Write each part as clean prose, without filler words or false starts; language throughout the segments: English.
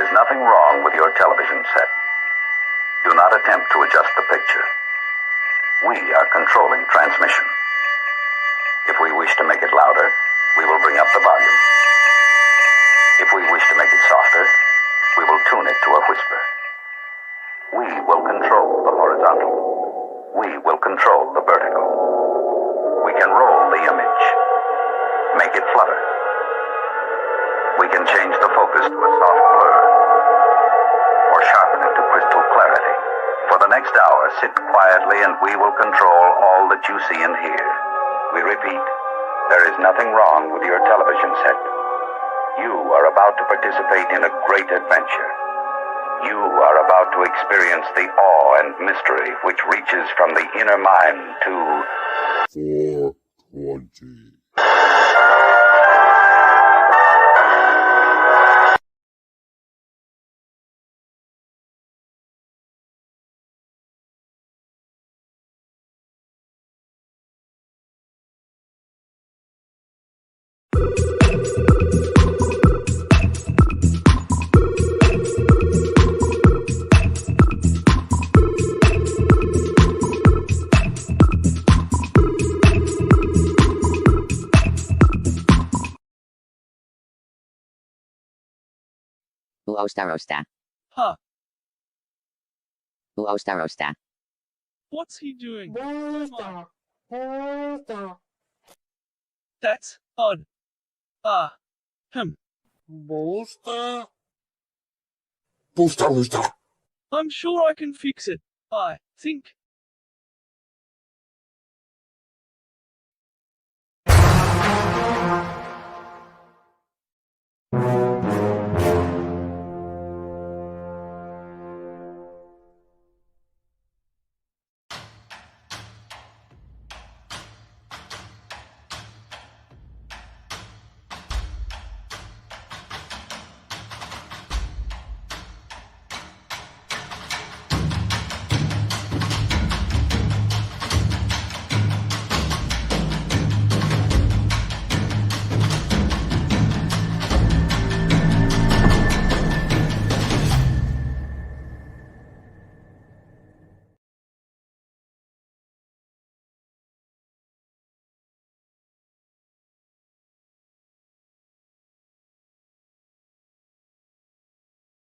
There is nothing wrong with your television set. Do not attempt to adjust the picture. We are controlling transmission. If we wish to make it louder, we will bring up the volume. If we wish to make it softer, we will tune it to a whisper. We will control the horizontal. We will control the vertical. We can roll the image, make it flutter. We can change the focus to a soft blur, or sharpen it to crystal clarity. For the next hour, sit quietly and we will control all that you see and hear. We repeat, there is nothing wrong with your television set. You are about to participate in a great adventure. You are about to experience the awe and mystery which reaches from the inner mind to 420. Rosta. Huh. Rosta. What's he doing? That's odd. Booster. I'm sure I can fix it. I think.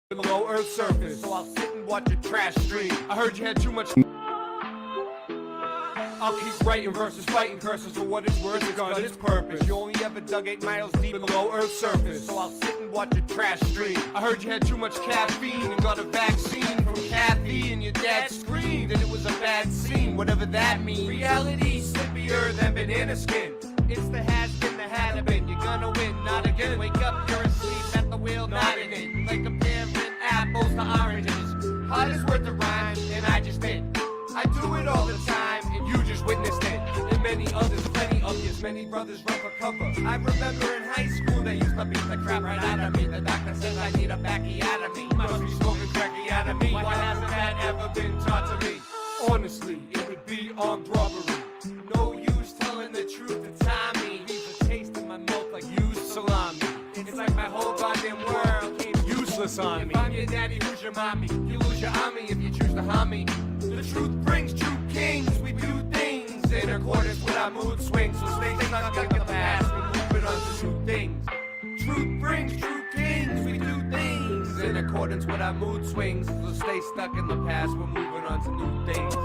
Below Earth's surface, so I'll sit and watch a trash stream. I heard you had too much. I'll keep writing verses, fighting curses for what it's worth, it's got its purpose. You only ever dug 8 miles deep below Earth's surface, so I'll sit and watch a trash stream. I heard you had too much caffeine and got a vaccine from Kathy, and your dad screamed that it was a bad scene, whatever that means. Reality slippier than banana skin. It's the has been, the had been. You're gonna win, not again. Wake up, you're asleep at the wheel, nodding it. Like comparing apples to oranges. Hard is worth the rhyme, and I just did. I do it all the time, and you just witnessed it. And many others, plenty of you, many brothers run for cover. I remember in high school they used to beat the crap right out of me. The doctor says I need a backiotomy. Must be smoking cracky out of me. Why hasn't that ever been taught to me? Honestly, it would be armed robbery. No use telling the truth to Tommy. Leaves a taste in my mouth like used salami. It's like my whole goddamn world came useless on me. If I'm your daddy, who's your mommy? You lose your army if you choose to harm me. The truth brings true kings. We do things in accordance with our mood swings. So stay stuck in the past. We're moving on to new things. Truth brings true kings. We do things in accordance with our mood swings. So stay stuck in the past. We're moving on to new things.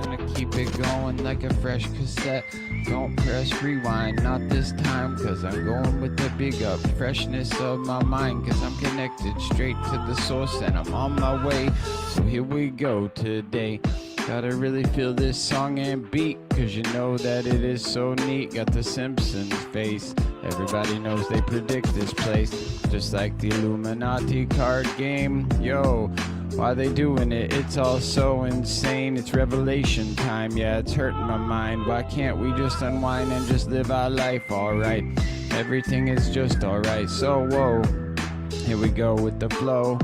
Gonna keep it going like a fresh cassette. Don't press rewind, not this time, cause I'm going with the big up freshness of my mind, cause I'm connected straight to the source and I'm on my way. So here we go today. Gotta really feel this song and beat, cause you know that it is so neat. Got the Simpsons face, everybody knows they predict this place. Just like the Illuminati card game, yo. Why they doing it? It's all so insane. It's revelation time, yeah, it's hurting my mind. Why can't we just unwind and just live our life alright? Everything is just alright, so whoa. Here we go with the flow.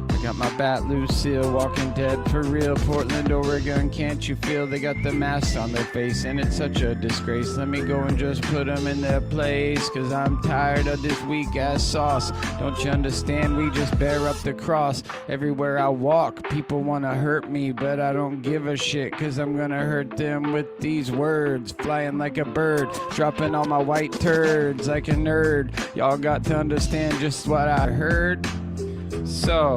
I Got my bat Lucille, Walking Dead for real. Portland, Oregon, can't you feel they got the mask on their face? And it's such a disgrace. Let me go and just put them in their place, cause I'm tired of this weak ass sauce. Don't you understand? We just bear up the cross. Everywhere I walk, people wanna hurt me, but I don't give a shit, cause I'm gonna hurt them with these words. Flying like a bird, dropping all my white turds like a nerd. Y'all got to understand just what I heard. So,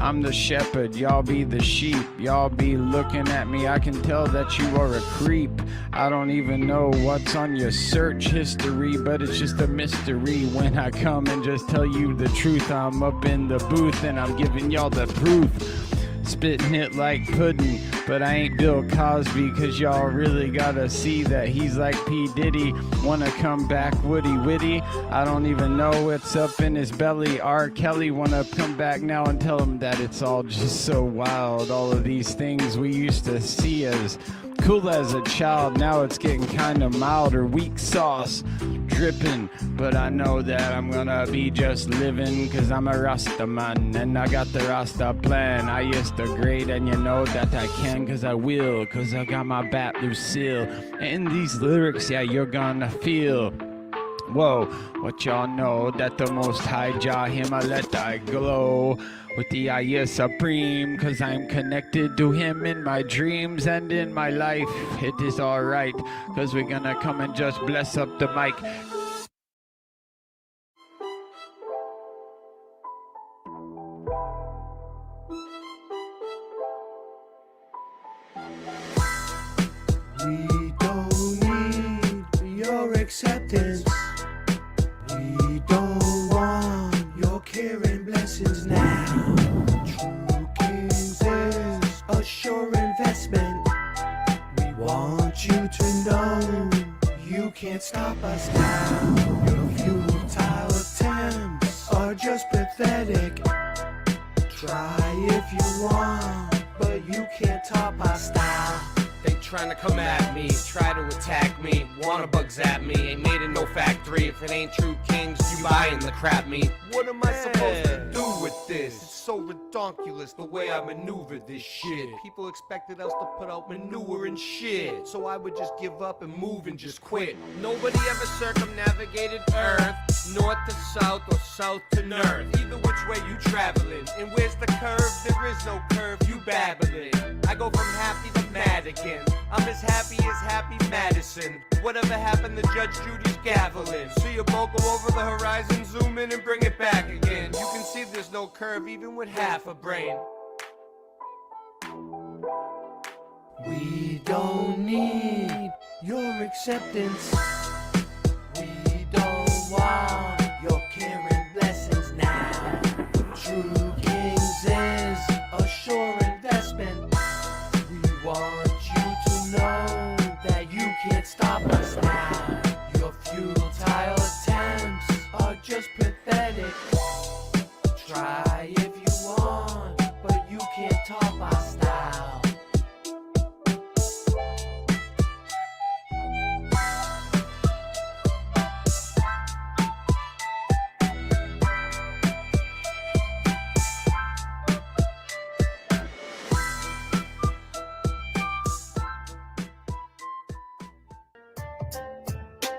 I'm the shepherd, y'all be the sheep. Y'all be looking at me, I can tell that you are a creep. I don't even know what's on your search history, but it's just a mystery when I come and just tell you the truth. I'm up in the booth and I'm giving y'all the proof. Spitting it like pudding, but I ain't Bill Cosby, cause y'all really gotta see that he's like P. Diddy. Wanna come back Woody Witty? I don't even know what's up in his belly. R. Kelly wanna come back now and tell him that it's all just so wild. All of these things we used to see as cool as a child, now it's getting kinda mild or weak sauce dripping. But I know that I'm gonna be just living, cause I'm a Rasta man and I got the Rasta plan. I used to grade and you know that I can, cause I will, cause I got my bat Lucille. And these lyrics, yeah, you're gonna feel. Whoa, what y'all know that the Most High Jah him I let I glow with the I supreme, cause I'm connected to him in my dreams and in my life. It is alright, cause we're gonna come and just bless up the mic. We don't need your acceptance. We don't want your care and blessings now. True Kings is a sure investment. We want you to know you can't stop us now. Your futile attempts are just pathetic. Try if you want, but you can't top our style. They trying to come at me, try to attack me, wanna bugs at me. Ain't made in no factory. If it ain't true kings, you buying the crap meat. What am I supposed to do with this? It's so redonkulous the way I maneuver this shit. People expected us to put out manure and shit, so I would just give up and move and just quit. Nobody ever circumnavigated Earth, north to south or south to north. Either which way you traveling, and where's the curve? There is no curve, you babbling. I go from happy to mad again. I'm as happy Madison. Whatever happened to Judge Judy's gaveling? See a boat go over the horizon, zoom in and bring it back again. You can see there's no curve even with half a brain. We don't need your acceptance. We don't want your care and blessings now. True Kings is a sure investment. We want you to know that you can't stop us now. Your futile attempts are just pathetic. Try if you want, but you can't top our style.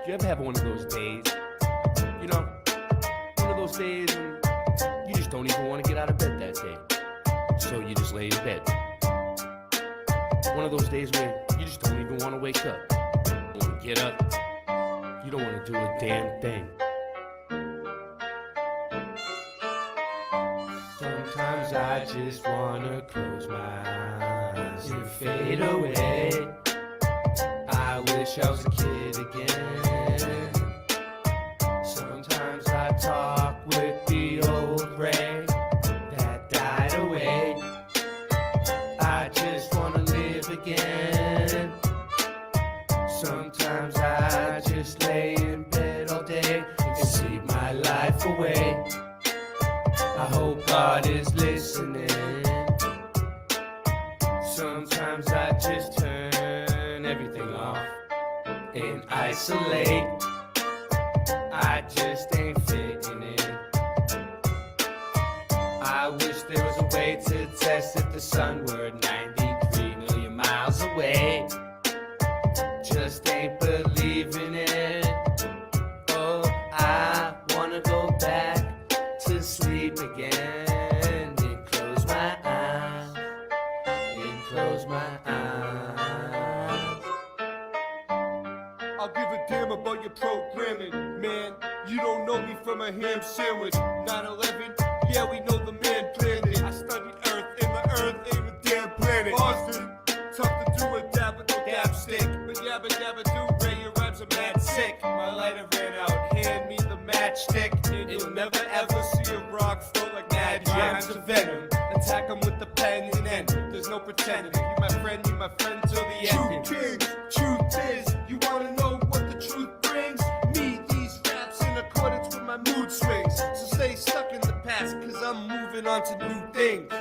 You ever have one of those days? You know, one of those days when you just don't even want to get out of bed that day. So you just lay in bed. One of those days where you just don't even want to wake up. You don't want to get up. You don't want to do a damn thing. Sometimes I just want to close my eyes and fade away. I wish I was a kid again. Sometimes I talk with the old Ray that died away. I just wanna live again. Sometimes I just lay in bed all day and sleep my life away. I hope God is listening. Sometimes I just turn everything off and isolate. I just ain't fitting in. I I wish there was a way to test if the sun were 93 million miles away. Just ain't believing it. Oh, I wanna go back to sleep again and close my eyes, and close my eyes. I'll give a damn about your programming, man. You don't know me from a ham sandwich. 9/11, yeah, we know the man planned it. I studied Earth, and the Earth ain't a damn planet. Austin, tough to do a dab with no dab stick. But yabba dabba do, Ray, your rhymes are mad sick. My lighter ran out, hand me the matchstick. And you'll never ever see a rock flow like mad rhymes of venom. Attack 'em with the pen and end. There's no pretending. You my friend till the end. Truth is, truth is, you wanna know what the truth brings? Me, these raps in accordance with my mood swings. So stay stuck in the past, cause I'm moving on to new things.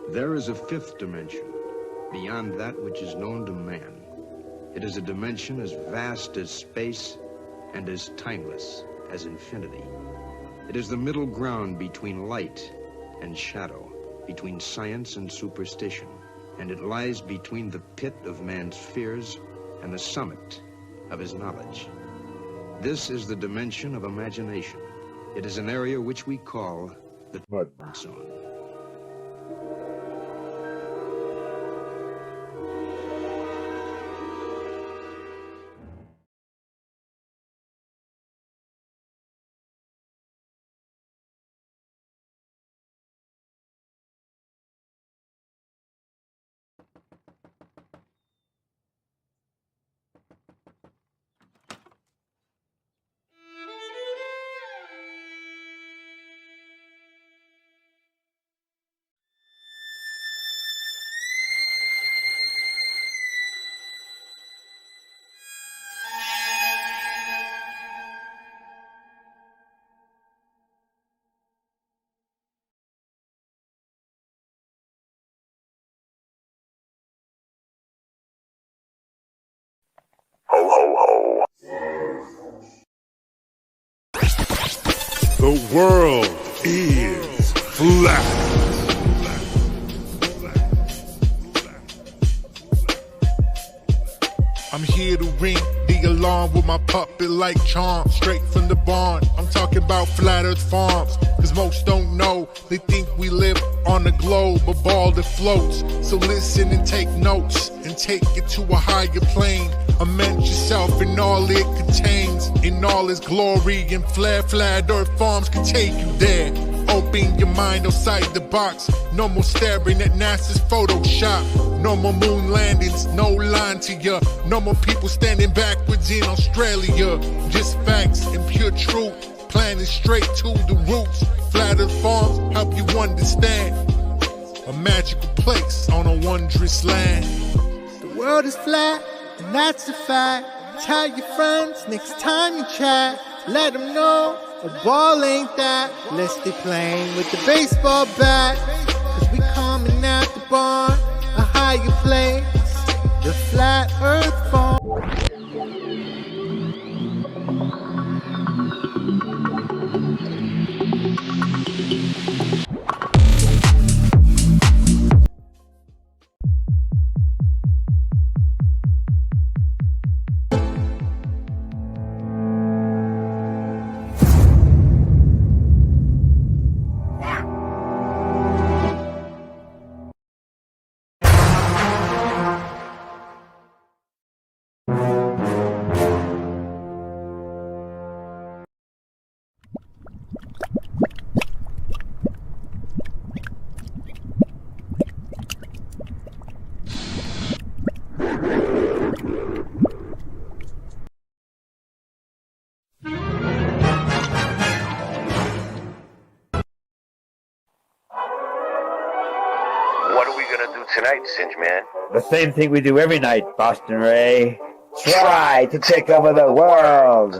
There is a fifth dimension, beyond that which is known to man. It is a dimension as vast as space and as timeless as infinity. It is the middle ground between light and shadow, between science and superstition, and it lies between the pit of man's fears and the summit of his knowledge. This is the dimension of imagination. It is an area which we call the Mud zone. Ho, ho, ho. The world is flat. I'm here to ring the alarm with my puppet like charm, straight from the barn. I'm talking about Flat Earth Farms, cause most don't know. They think we live on a globe, a ball that floats. So listen and take notes, and take it to a higher plane. Immerse yourself in all it contains, in all its glory and flair. Flat Earth Farms can take you there. Open your mind outside the box. No more staring at NASA's Photoshop. No more moon landings, no line to ya. No more people standing backwards in Australia. Just facts and pure truth, planning straight to the roots. Flat Earth Farms help you understand. A magical place on a wondrous land. The world is flat, and that's a fact. Tell your friends next time you chat. Let them know a ball ain't that. Let's stay playing with the baseball bat. Cause we coming out the barn, a higher place. The Flat Earth Farm. What are we gonna do tonight, Singe Man? The same thing we do every night, Boston Ray. Try to take over the world.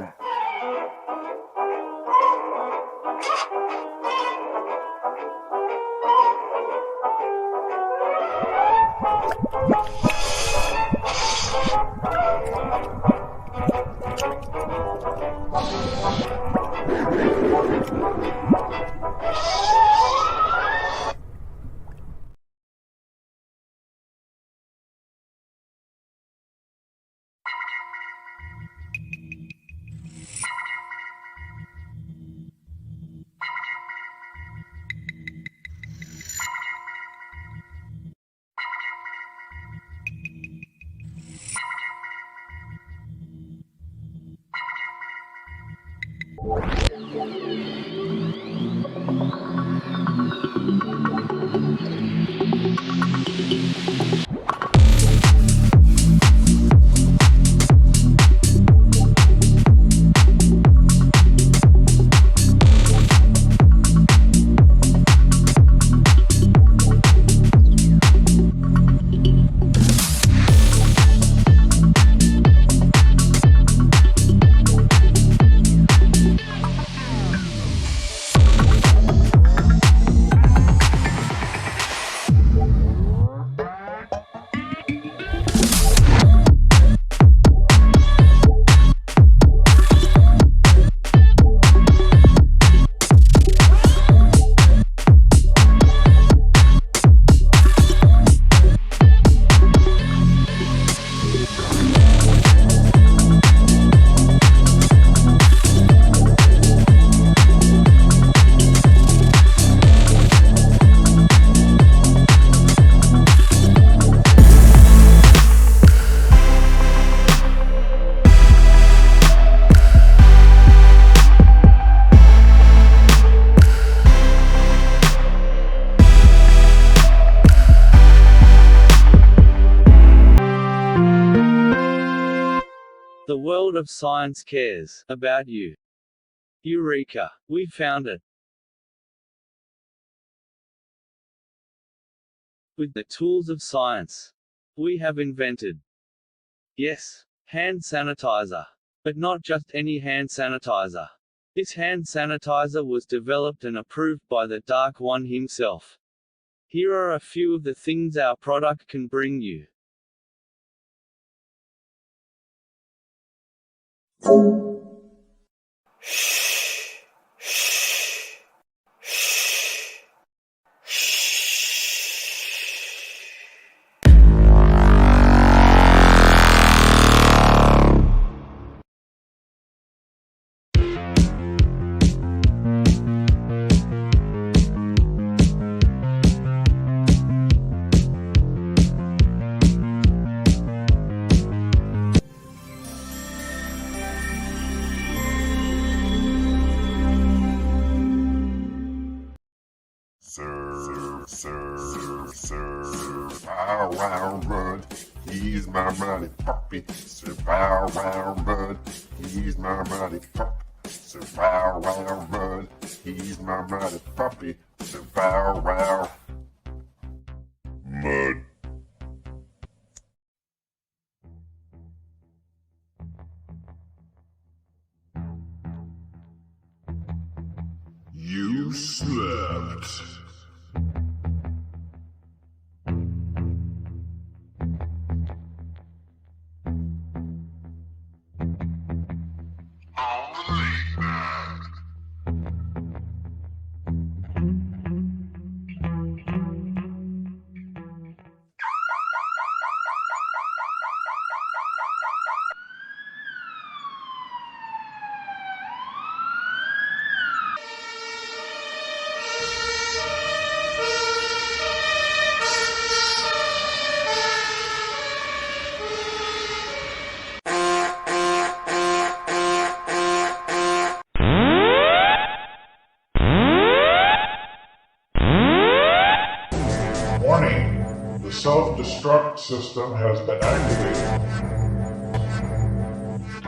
The world of science cares about you. Eureka! We found it. With the tools of science, we have invented, yes, hand sanitizer. But not just any hand sanitizer. This hand sanitizer was developed and approved by the Dark One himself. Here are a few of the things our product can bring you. Bow wow run, he's my mighty puppy. Sir bow wow run, he's my mighty puppy. Sir bow wow run, he's my mighty puppy. Sir bow wow. Mud. You slept. Warning, the self-destruct system has been activated.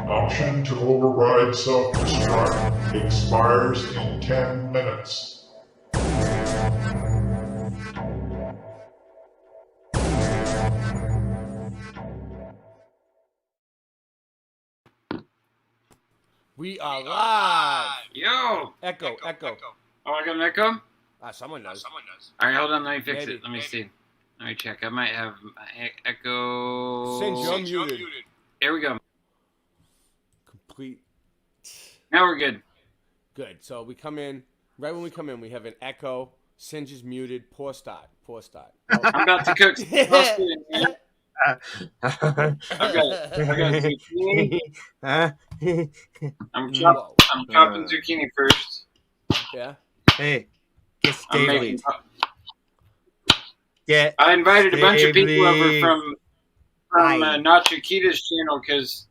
Option to override self-destruct expires in 10 minutes. We are live. Yo! Echo. Oh, I got an echo? Someone knows. All right, hold on. Let me fix Maybe. it. Let me see. Let me check. I might have echo. Since you're muted. Here we go. Complete. Now we're good. Good. So we come in. Right when we come in, we have an echo. Singe is muted. Poor start. I'm about to cook some pasta in here. I got zucchini. I'm chopping zucchini first. Yeah. Hey, get stable. I invited a bunch of people over from Nacho Kita's channel because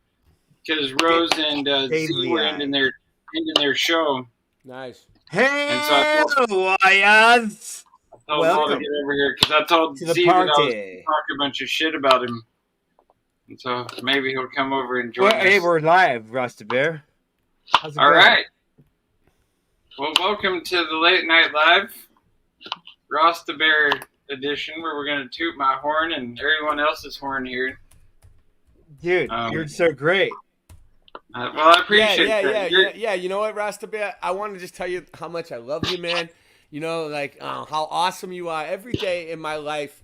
Rose and Z were ending their show. Nice. Hey, and so Warriors! Tell Paul to get over here because I told to the Z that I was party. going to talk a bunch of shit about him. And so maybe he'll come over and join us. Hey, we're live, Rasta Bear. How's it All going? right. Well, welcome to the Late Night Live, Rasta Bear edition, where we're going to toot my horn and everyone else's horn here. Dude, you're so great. Well, I appreciate that. Yeah. You know what, Rasta Bear? I want to just tell you how much I love you, man. You know, like how awesome you are every day in my life.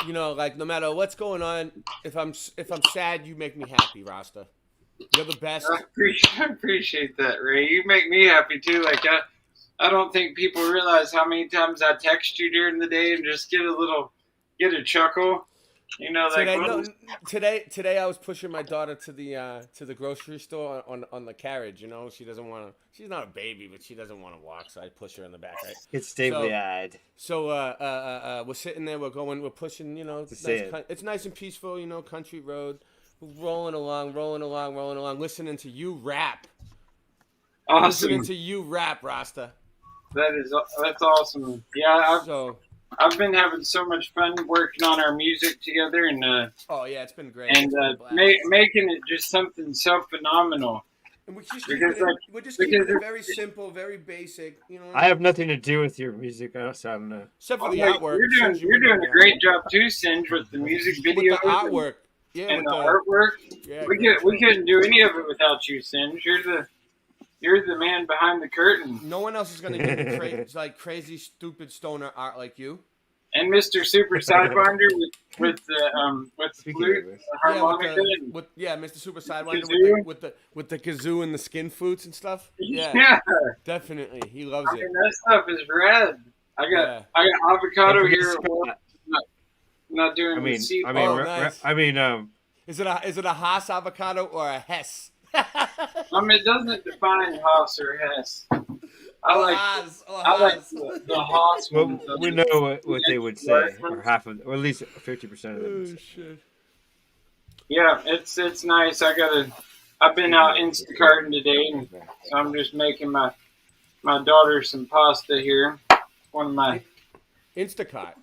You know, like no matter what's going on, if I'm sad, you make me happy, Rasta. You're the best. I appreciate that, Ray. You make me happy too. Like I don't think people realize how many times I text you during the day and just get a chuckle. You know, today I was pushing my daughter to the grocery store on the carriage. You know, she doesn't want to. She's not a baby, but she doesn't want to walk, so I push her in the back. Right? It's stable-eyed. So we're sitting there. We're pushing. You know, it's nice and peaceful. You know, country road. We're rolling along, listening to you rap. Awesome. Listening to you rap, Rasta. That's awesome. Yeah, I've been having so much fun working on our music together, and it's been great. And making it just something so phenomenal. And we're just keeping it very simple, very basic. You know, I have nothing to do with your music, so I don't know. Except for the artwork. You're doing a great job too, Singe, with the music videos, with the artwork, and the artwork. Yeah, we couldn't do any of it without you, Singe. You're the man behind the curtain. No one else is going to get crazy, stupid stoner art like you. And Mr. Super Sidewinder with the flute, harmonica. Mr. Super Sidewinder with the kazoo and the skin flutes and stuff. Yeah, definitely, he loves it. That stuff is rad. I got avocado here. Not doing nice. Is it a Haas avocado or a Hess? It doesn't define Haas or Hess. I like the Haas one. Well, we know what they would say, or at least 50% of them. Oh shit! Yeah, it's nice. I've been out Instacarting today, and so I'm just making my daughter some pasta here. One of my Instacart.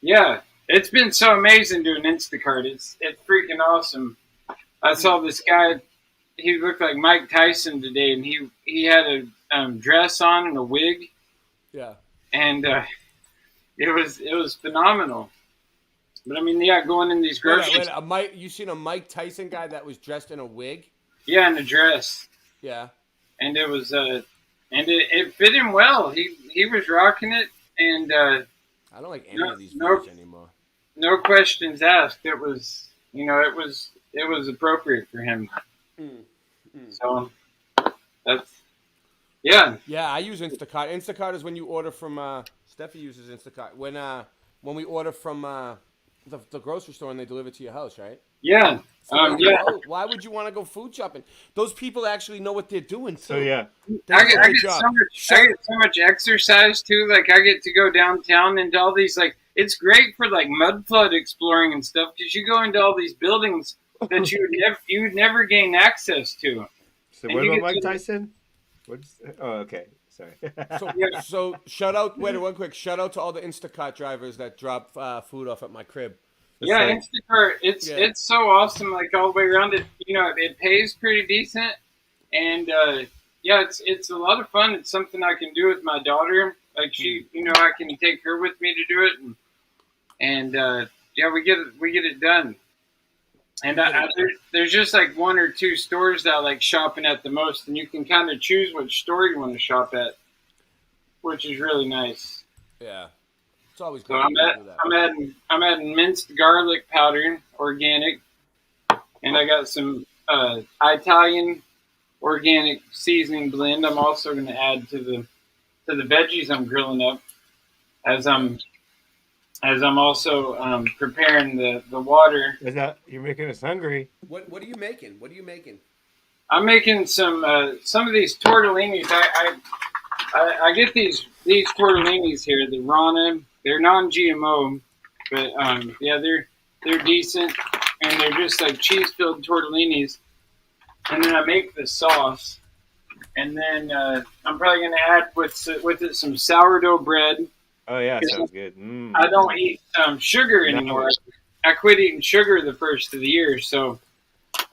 Yeah, it's been so amazing doing Instacart. It's freaking awesome. I saw this guy. He looked like Mike Tyson today, and he had a dress on and a wig. Yeah. And it was phenomenal. But I mean, going in these grocery stores. You seen a Mike Tyson guy that was dressed in a wig? Yeah, in a dress. Yeah. And it was it fit him well. He was rocking it, and I don't like any of these videos anymore. No questions asked. It was it was appropriate for him. So that's yeah. I use Instacart. Instacart is when you order from Steffi uses Instacart when we order from the grocery store and they deliver to your house, right? Yeah. Why would you want to go food shopping? Those people actually know what they're doing. So yeah, I get so much exercise too. Like I get to go downtown into all these it's great for mud flood exploring and stuff because you go into all these buildings that you would never gain access to. So what about Mike Tyson? Okay. Sorry. So shout out. Wait, one quick shout out to all the Instacart drivers that drop food off at my crib. Instacart. It's so awesome. All the way around it. It pays pretty decent, and it's a lot of fun. It's something I can do with my daughter. She, I can take her with me to do it, and we get it done. And there's just one or two stores that I like shopping at the most, and you can kind of choose which store you want to shop at, which is really nice. Yeah, it's always good. So I'm adding minced garlic powder, organic, and I got some Italian organic seasoning blend. I'm also going to add to the veggies I'm grilling up as I'm also preparing the water. You're making us hungry. What are you making? I'm making some of these tortellinis. I get these tortellinis here, the Rana. They're non-GMO, but they're decent, and they're just cheese-filled tortellinis. And then I make the sauce, and then I'm probably going to add with it some sourdough bread Oh yeah, 'Cause sounds good. I don't eat sugar anymore. No. I quit eating sugar the first of the year, so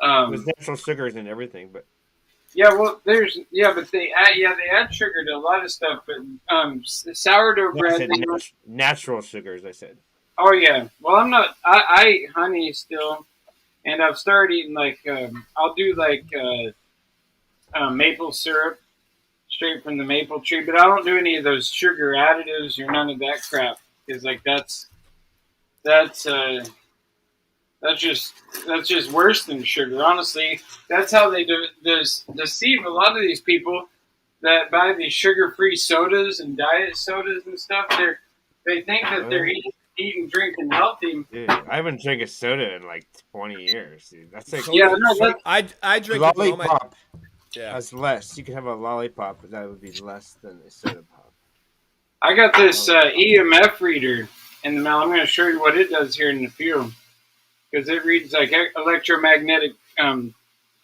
There's natural sugars and everything, but yeah, well, but they add sugar to a lot of stuff, but sourdough I bread. said natural sugars. I said. Oh yeah, well I'm not. I eat honey still, and I've started eating like I'll do like maple syrup straight from the maple tree, but I don't do any of those sugar additives or none of that crap because like that's just worse than sugar. Honestly, that's how they deceive a lot of these people that buy these sugar-free sodas and diet sodas and stuff. They think that they're eating, drinking healthy. Dude, I haven't drank a soda in like 20 years, dude. That's like I drink lollipop. Yeah, that's less. You can have a lollipop, but that would be less than a soda pop. I got this EMF reader in the mail. I'm going to show you what it does here in the field because it reads like electromagnetic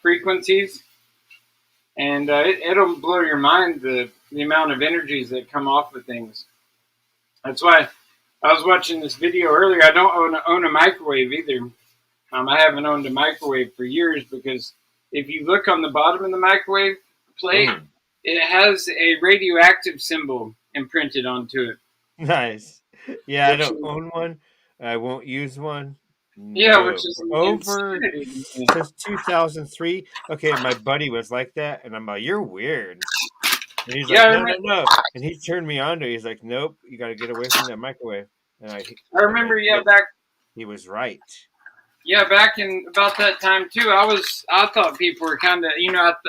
frequencies, and it'll blow your mind the amount of energies that come off of things. That's why I was watching this video earlier. I don't own a microwave either. I haven't owned a microwave for years because if you look on the bottom of the microwave plate, it has a radioactive symbol imprinted onto it. Nice. Yeah, I don't own one. I won't use one. Yeah, which is over since 2003. Okay, my buddy was like that, and I'm like, "You're weird." And he's like, "No." And he turned me on to it. He's like, "Nope, you got to get away from that microwave." And I remember, he was right. Yeah, back in about that time too, I thought people were kind of,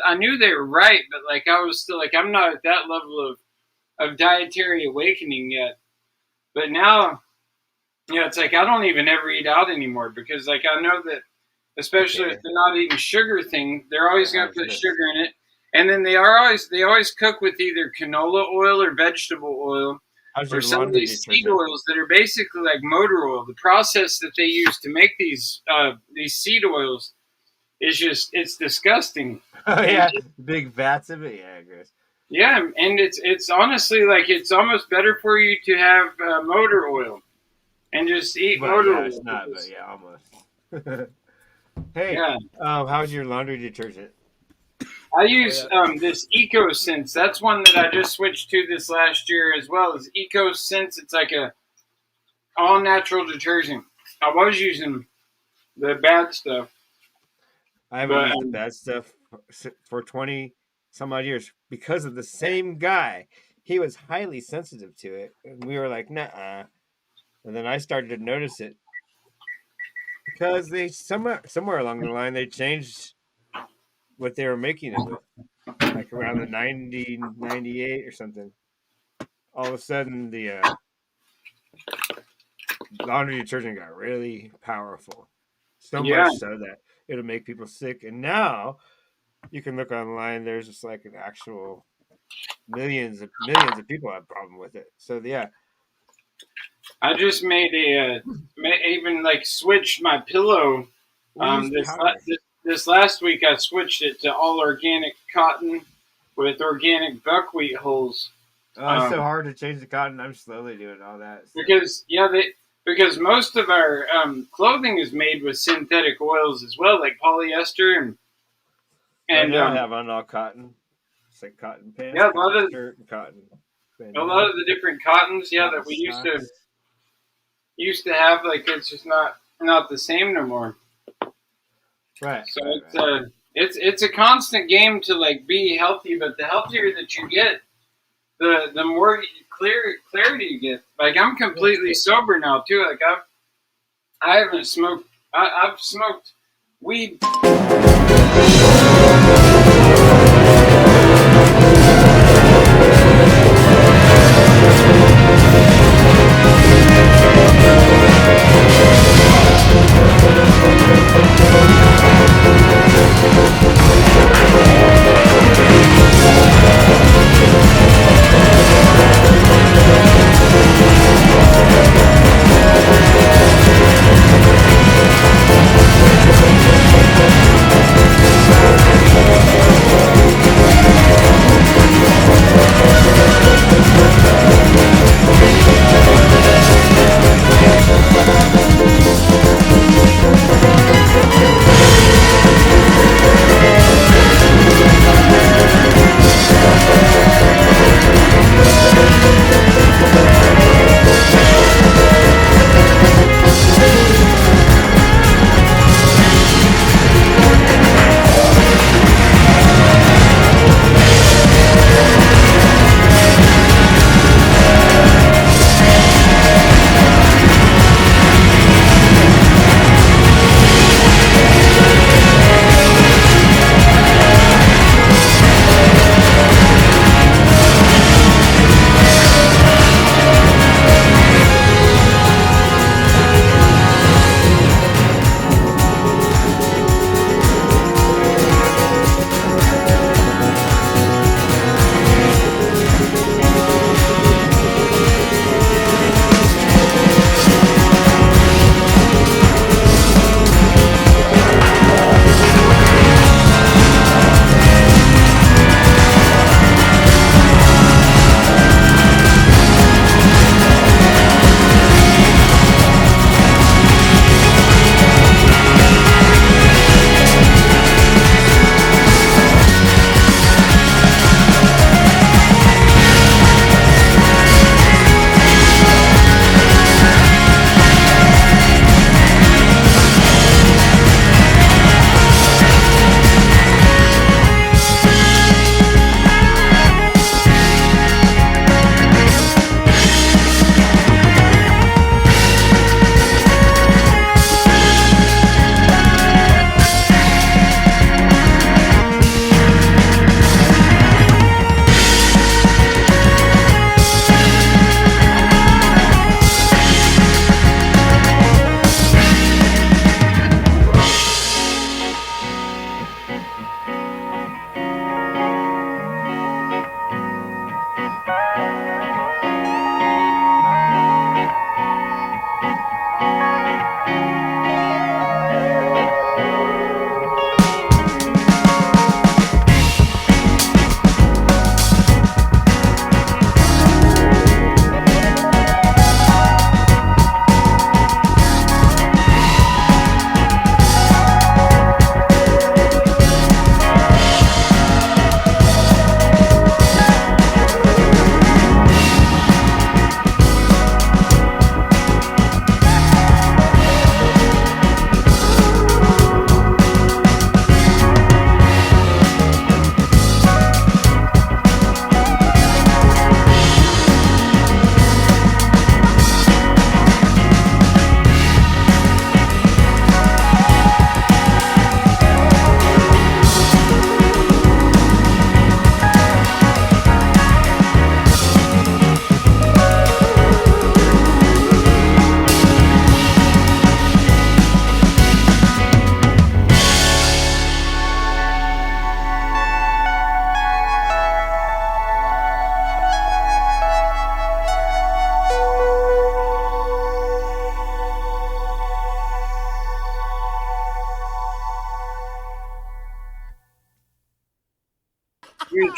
I knew they were right, but like I was still like, I'm not at that level of dietary awakening yet. But now, it's like I don't even ever eat out anymore because like I know that, especially if they're not eating sugar thing, they're always going to put sugar in it, and then they always cook with either canola oil or vegetable oil. Or some of these seed oils that are basically like motor oil. The process that they use to make these seed oils is it's disgusting. Oh yeah, big vats of it. Yeah, I guess. Yeah, and it's honestly like it's almost better for you to have motor oil and just eat motor oil. It's not, but yeah, almost. Hey, how's your laundry detergent? I use this EcoSense. That's one that I just switched to this last year as well. As EcoSense, it's like a all natural detergent. I was using the bad stuff. I haven't used the bad stuff for 20 some odd years because of the same guy. He was highly sensitive to it, and we were like, nah. And then I started to notice it because they somewhere along the line they changed what they were making it with, like around the 90, 98 or something. All of a sudden, the laundry detergent got really powerful. So much so that it'll make people sick. And now you can look online. There's just like an actual millions of people have a problem with it. So yeah. I just made even like switched my pillow. This last week, I switched it to all organic cotton with organic buckwheat hulls. Oh, it's so hard to change the cotton. I'm slowly doing all that. So. Because most of our clothing is made with synthetic oils as well, like polyester and I have on all cotton. It's like cotton pants. Yeah, a lot of shirt and cotton. A lot of the different cottons, that we used to have, like it's just not the same no more. Right. So it's a constant game to like be healthy, but the healthier that you get, the more clarity you get. Like I'm completely sober now too. Like I haven't smoked. I've smoked weed.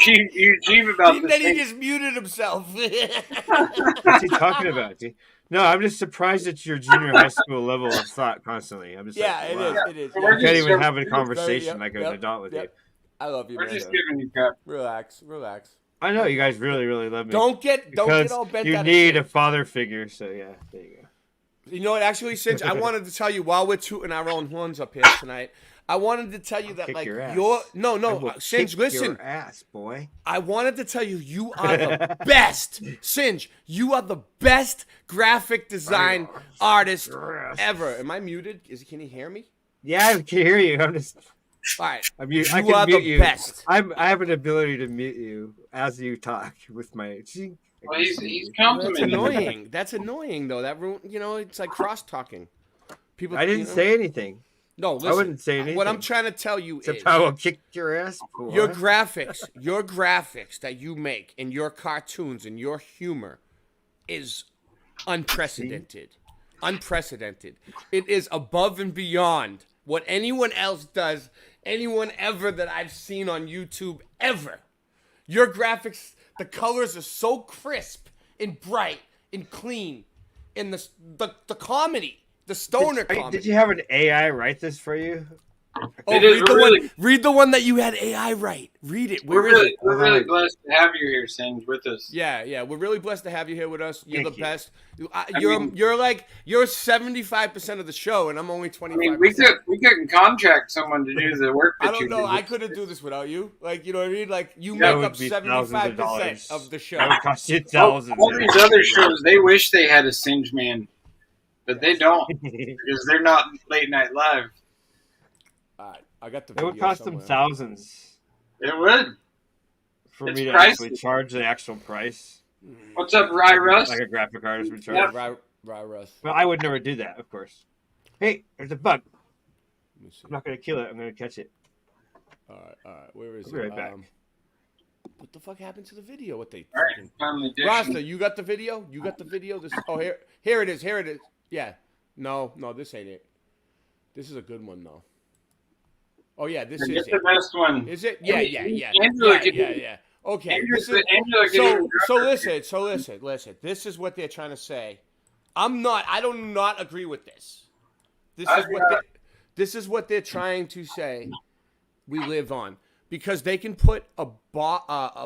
cheap about this. Then he just muted himself. What's he talking about? No, I'm just surprised at your junior high school level of thought constantly. I'm just Yeah, like, it wow. is. It is. You Yeah. can't even have a Yep, conversation like an adult with you. I love you, We're man. just giving you crap. Relax. I know you guys really, really love me. Don't get all bent you out of need shape. a father figure, so yeah, there you go. You know what? Actually, Cinch, I wanted to tell you while we're tooting our own horns up here tonight, I wanted to tell you that kick like your ass. Cinch, listen. Your ass, boy. I wanted to tell you, you are the best, Cinch. You are the best graphic design artist ever. Am I muted? Can you hear me? Yeah, I can hear you. I'm just. All right. I You can are mute the you. best. I have an ability to mute you as you talk with my. Well, he's That's complimenting. annoying. That's annoying, though. That it's like cross talking. People. I didn't say anything. No, listen. I wouldn't say anything. What I'm trying to tell you Except is, I will kick your ass. Boy. your graphics that you make and your cartoons and your humor is unprecedented. Unprecedented. It is above and beyond what anyone else does, anyone ever that I've seen on YouTube ever. Your graphics, the colors are so crisp and bright and clean. And the comedy, the stoner comedy. Did you have an AI write this for you? Read the one that you had AI write. Read it. Where is it? We're really blessed to have you here, Singe, with us. Yeah. We're really blessed to have you here with us. You're Thank the you. best. You're 75% of the show, and I'm only 25%. I mean, we couldn't contract someone to do the work that I don't you know. do. I couldn't do this without you. Like, you know what I mean? Like, you That make would up be thousands of 75% dollars. of the show. That would cost you all thousands. these other shows, they wish they had a Singe man, but they don't because they're not late night live. All right, I got the It video would cost them somewhere. thousands It would. for It's me to pricey. actually charge the actual price, What's up, Rye Russ? like a graphic artist would charge. Yep. Right, Russ. But I would never do that, of course. Hey, there's a bug. Let me see. I'm not going to kill it. I'm going to catch it. All right. Where is I'll be it? right back. What the fuck happened to the video? What they? All right, finally did. Rasta, you got the video? You got the video? This. Oh, here it is. Here it is. Yeah. No, this ain't it. This is a good one though. Oh yeah, this is Get it. the best one. Is it? Yeah. Angela could- Yeah. Okay. Angela This could- is, Angela could so do it. so listen. This is what they're trying to say. I do not agree with this. This is what they're trying to say. We live on because they can put a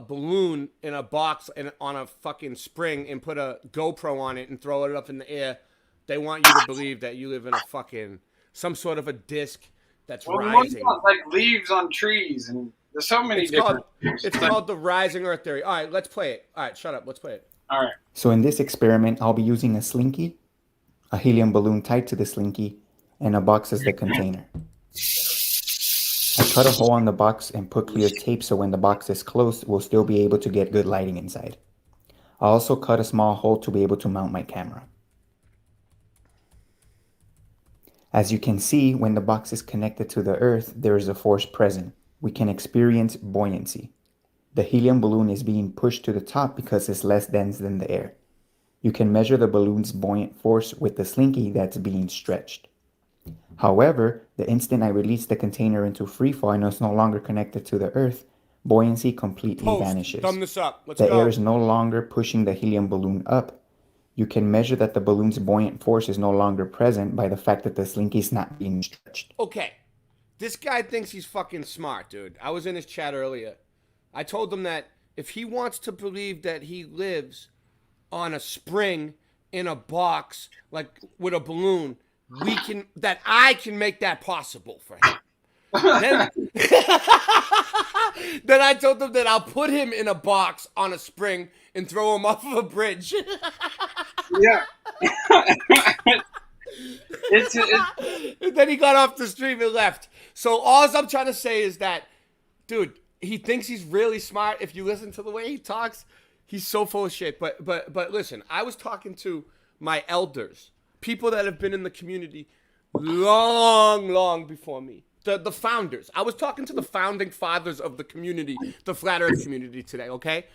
balloon in a box and on a fucking spring and put a GoPro on it and throw it up in the air. They want you to believe that you live in a fucking some sort of a disc that's Well, the ones rising. got, like leaves on trees, and there's so many different. It's called the rising Earth theory. All right, let's play it. All right, shut up. Let's play it. All right. So in this experiment, I'll be using a slinky, a helium balloon tied to the slinky, and a box as the container. I cut a hole on the box and put clear tape so when the box is closed, we'll still be able to get good lighting inside. I also cut a small hole to be able to mount my camera. As you can see, when the box is connected to the earth, there is a force present. We can experience buoyancy. The helium balloon is being pushed to the top because it's less dense than the air. You can measure the balloon's buoyant force with the slinky that's being stretched. However, the instant I release the container into freefall and it's no longer connected to the earth, buoyancy completely vanishes. Thumb this up. Let's The go. air is no longer pushing the helium balloon up. You can measure that the balloon's buoyant force is no longer present by the fact that the slinky is not being stretched. Okay. This guy thinks he's fucking smart, dude. I was in his chat earlier. I told him that if he wants to believe that he lives on a spring in a box, like with a balloon, I can make that possible for him. then I told him that I'll put him in a box on a spring and throw him off of a bridge. Yeah. And then he got off the stream and left. So all I'm trying to say is that, dude, he thinks he's really smart. If you listen to the way he talks, he's so full of shit. But listen, I was talking to my elders, people that have been in the community long before me. The founders. I was talking to the founding fathers of the community, the Flat Earth community today, okay?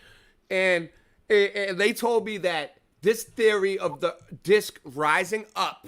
And they told me that this theory of the disc rising up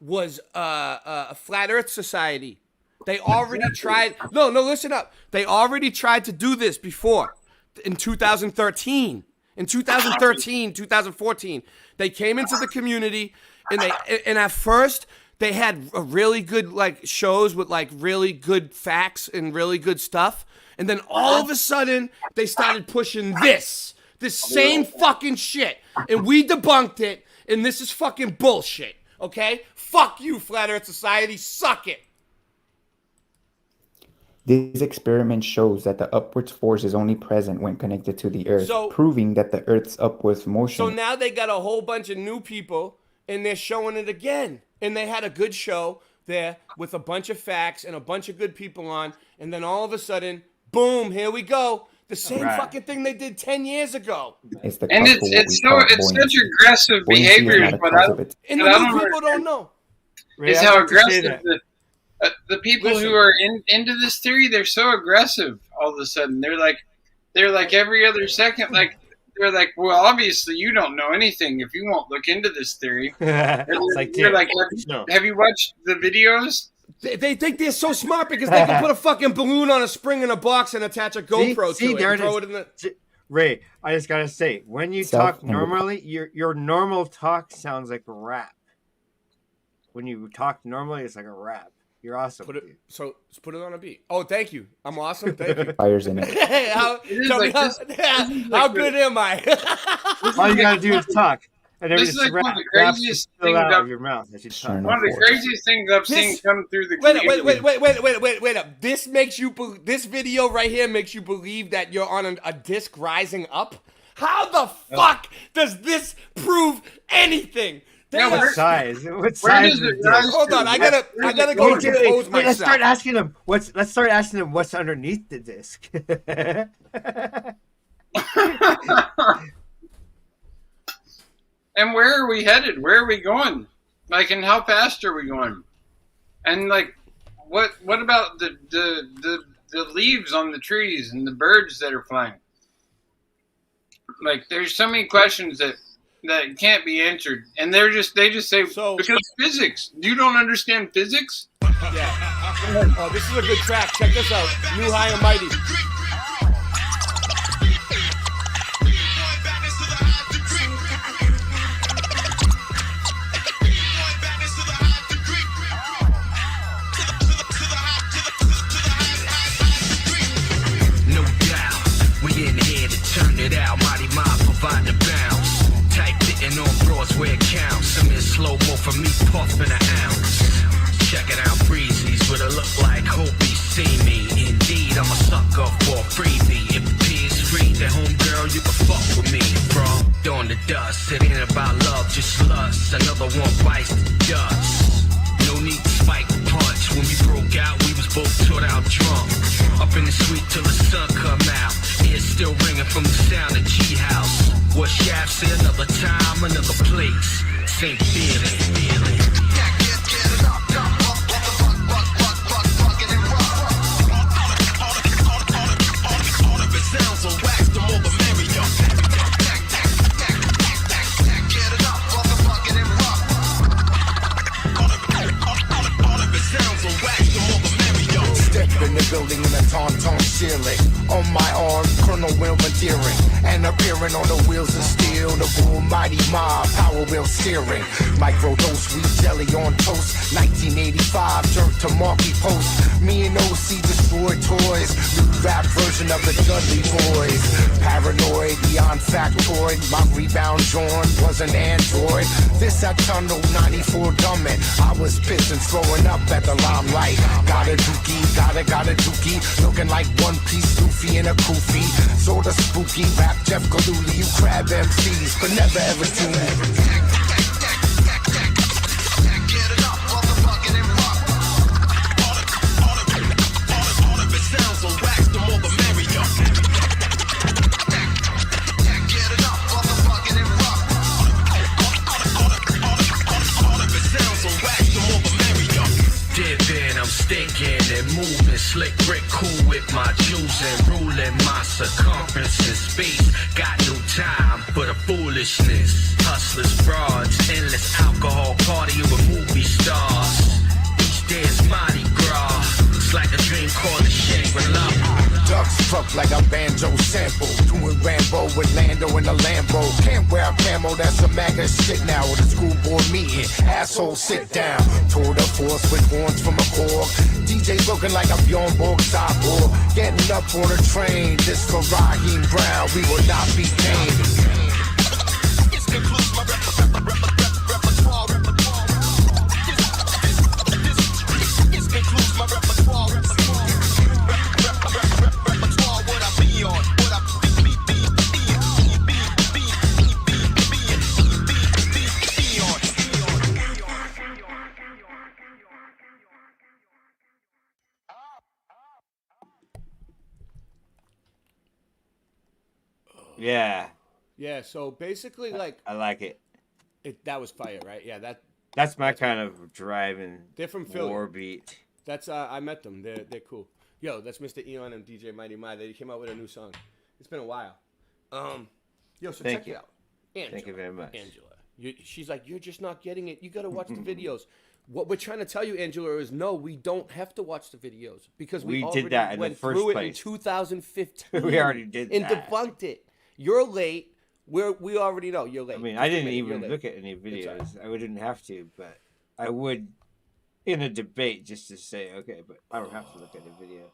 was a Flat Earth society. They already tried. No, listen up. They already tried to do this before. in 2013. In 2013, 2014, they came into the community, and at first they had really good like shows with like really good facts and really good stuff, and then all of a sudden they started pushing this same fucking shit, and we debunked it, and this is fucking bullshit. Okay, fuck you, Flat Earth Society, suck it. This experiment shows that the upwards force is only present when connected to the Earth, proving that the Earth's upwards motion... So now they got a whole bunch of new people, and they're showing it again. And they had a good show there with a bunch of facts and a bunch of good people on, and then all of a sudden, boom, here we go. The same fucking thing they did 10 years ago. It's the and it's such aggressive behavior. And the new people don't know. Is how aggressive the people who are into this theory, they're so aggressive all of a sudden. They're like every other second, like they're like, well, obviously you don't know anything if you won't look into this theory. They're like, have you watched the videos? They think they're so smart because they can put a fucking balloon on a spring in a box and attach a GoPro to it and throw it in the... Ray, I just gotta say, when you talk normally, your normal talk sounds like a rap. When you talk normally, it's like a rap. You're awesome. Put it on a beat. Oh, thank you. I'm awesome. Thank you. Fires in it. Hey, how good am I? All you gotta do is talk. And this is like one of the craziest things out of your mouth. One of the craziest things I've seen come through the community. Wait up. This video right here makes you believe that you're on a disc rising up? How the fuck does this prove anything? What size? What size is it? Hold on, I gotta go and compose myself. Let's start asking them what's underneath the disc. And where are we headed? Where are we going? Like, and how fast are we going? And like, what about the leaves on the trees and the birds that are flying? Like, there's so many questions that can't be answered, and they just say because physics. You don't understand physics? Yeah. Oh, this is a good track. Check this out. New High and Mighty. No doubt, we in here to turn it out. Mighty Mob provide the bounce. Hitting on broads where it counts. I'm in slow-mo for me, puffing an ounce. Checking out breezies with a look like hope he see me. Indeed, I'm a sucker for a freebie. If the P is free, then homegirl, you can fuck with me, bro. Throwing the dust, it ain't about love, just lust. Another one bites the dust. No need to spike a punch. When we broke out, we was both taught out drunk. Up in the suite till the sun come out. Ears still ringing from the sound of G-House. What Shaft said, another time, another place. Same feeling. In the building in a tauntaun ceiling. On my arm, Colonel Wilma Deering. And appearing on the wheels of steel. The bull mighty mob, power wheel steering. Microdose, sweet jelly on toast. 1985, jerk to Marky Post. Me and OC destroyed toys. New rap version of the Dudley Boys. Paranoid, beyond factoid. My rebound joint was an android. This at Tunnel 94 dumbin'. I was pissed and throwing up at the limelight. Got a dookie, got a dookie. Looking like One Piece, Luffy in a kufi. Sorta spooky, rap Jeff Galooly. You crab MCs, but never ever seen it. Slick brick, cool with my jewels and ruling my circumference in space. Got no time for the foolishness. Hustlers, frauds, endless alcohol party with movie stars. Each day is Mardi Gras. It's like a dream called a Shangri-La. Duck struck like a banjo sample. Rambo with Lando in the Lambo. Can't wear camo, that's a MAGA shit now. With a school board meeting, asshole sit down. Tour de force with horns from a cork. DJ looking like a Bjorn Borg cyborg. Getting up on a train, this for Raheem Brown. We will not be tamed. Yeah. Yeah, so basically, like... I like it. That was fire, right? Yeah, that's my kind of driving they're from Philly. war beat. That's, I met them. They're cool. Yo, that's Mr. Eon and DJ Mighty My. They came out with a new song. It's been a while. Yo, so check it out. Angela, Thank you very much. Angela. She's like, you're just not getting it. You got to watch the videos. What we're trying to tell you, Angela, is no, we don't have to watch the videos because we already did that in went the first through place. It in 2015. We already did and that. Debunked it. You're late. We already know you're late. I mean, I didn't even look at any videos. I didn't have to, but I would in a debate just to say, okay, but I don't have to look at a video.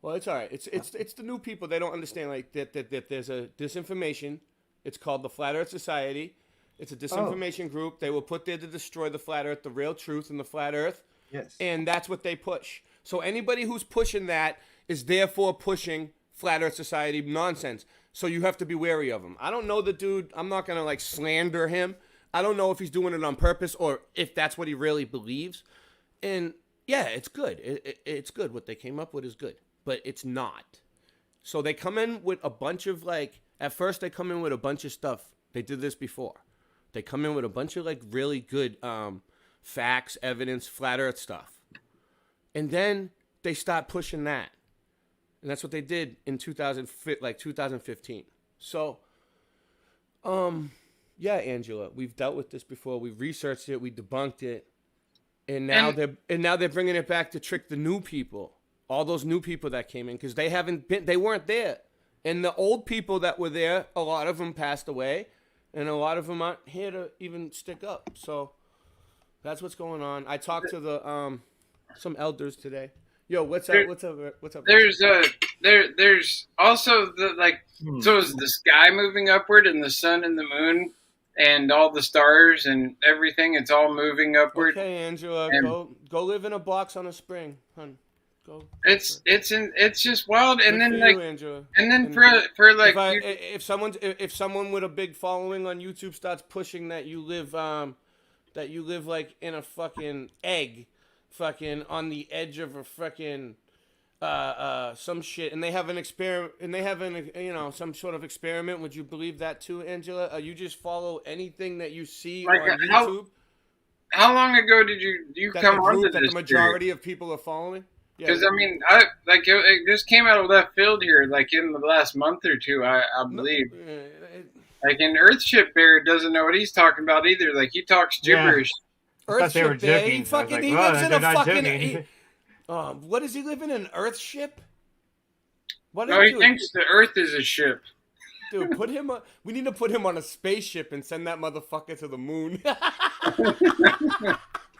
Well, it's all right. It's the new people. They don't understand like that there's a disinformation. It's called the Flat Earth Society. It's a disinformation group. They were put there to destroy the flat earth, the real truth in the flat earth. Yes. And that's what they push. So anybody who's pushing that is therefore pushing Flat Earth Society nonsense. So you have to be wary of him. I don't know the dude. I'm not going to like slander him. I don't know if he's doing it on purpose or if that's what he really believes. And yeah, it's good. It's good. What they came up with is good, but it's not. So they come in with a bunch of like, at first they come in with a bunch of stuff. They did this before. They come in with a bunch of like really good facts, evidence, flat earth stuff. And then they start pushing that. And that's what they did in 2015. So, yeah, Angela, we've dealt with this before. We've researched it. We debunked it. And now they're bringing it back to trick the new people. All those new people that came in because they weren't there. And the old people that were there, a lot of them passed away. And a lot of them aren't here to even stick up. So that's what's going on. I talked to the some elders today. Yo, what's up? What's up? There's also the like. So is the sky moving upward, and the sun and the moon, and all the stars and everything? It's all moving upward. Okay, Angela, go live in a box on a spring, hun. Go. It's just wild, and then like, Angela. And then for like, if someone with a big following on YouTube starts pushing that you live like in a fucking egg, fucking on the edge of a fucking some shit, and they have an experiment, and they have some sort of experiment. Would you believe that too, Angela? You just follow anything that you see like on YouTube? How long ago did you come on to this? That the majority of people are following. Because I mean, it just came out of left field here, like in the last month or two, I believe. Like an Earthship Bear doesn't know what he's talking about either. Like he talks gibberish. I thought they were joking. He lives in a fucking. What does he live in? An Earthship? No, he thinks the Earth is a ship. Dude, we need to put him on a spaceship and send that motherfucker to the moon. The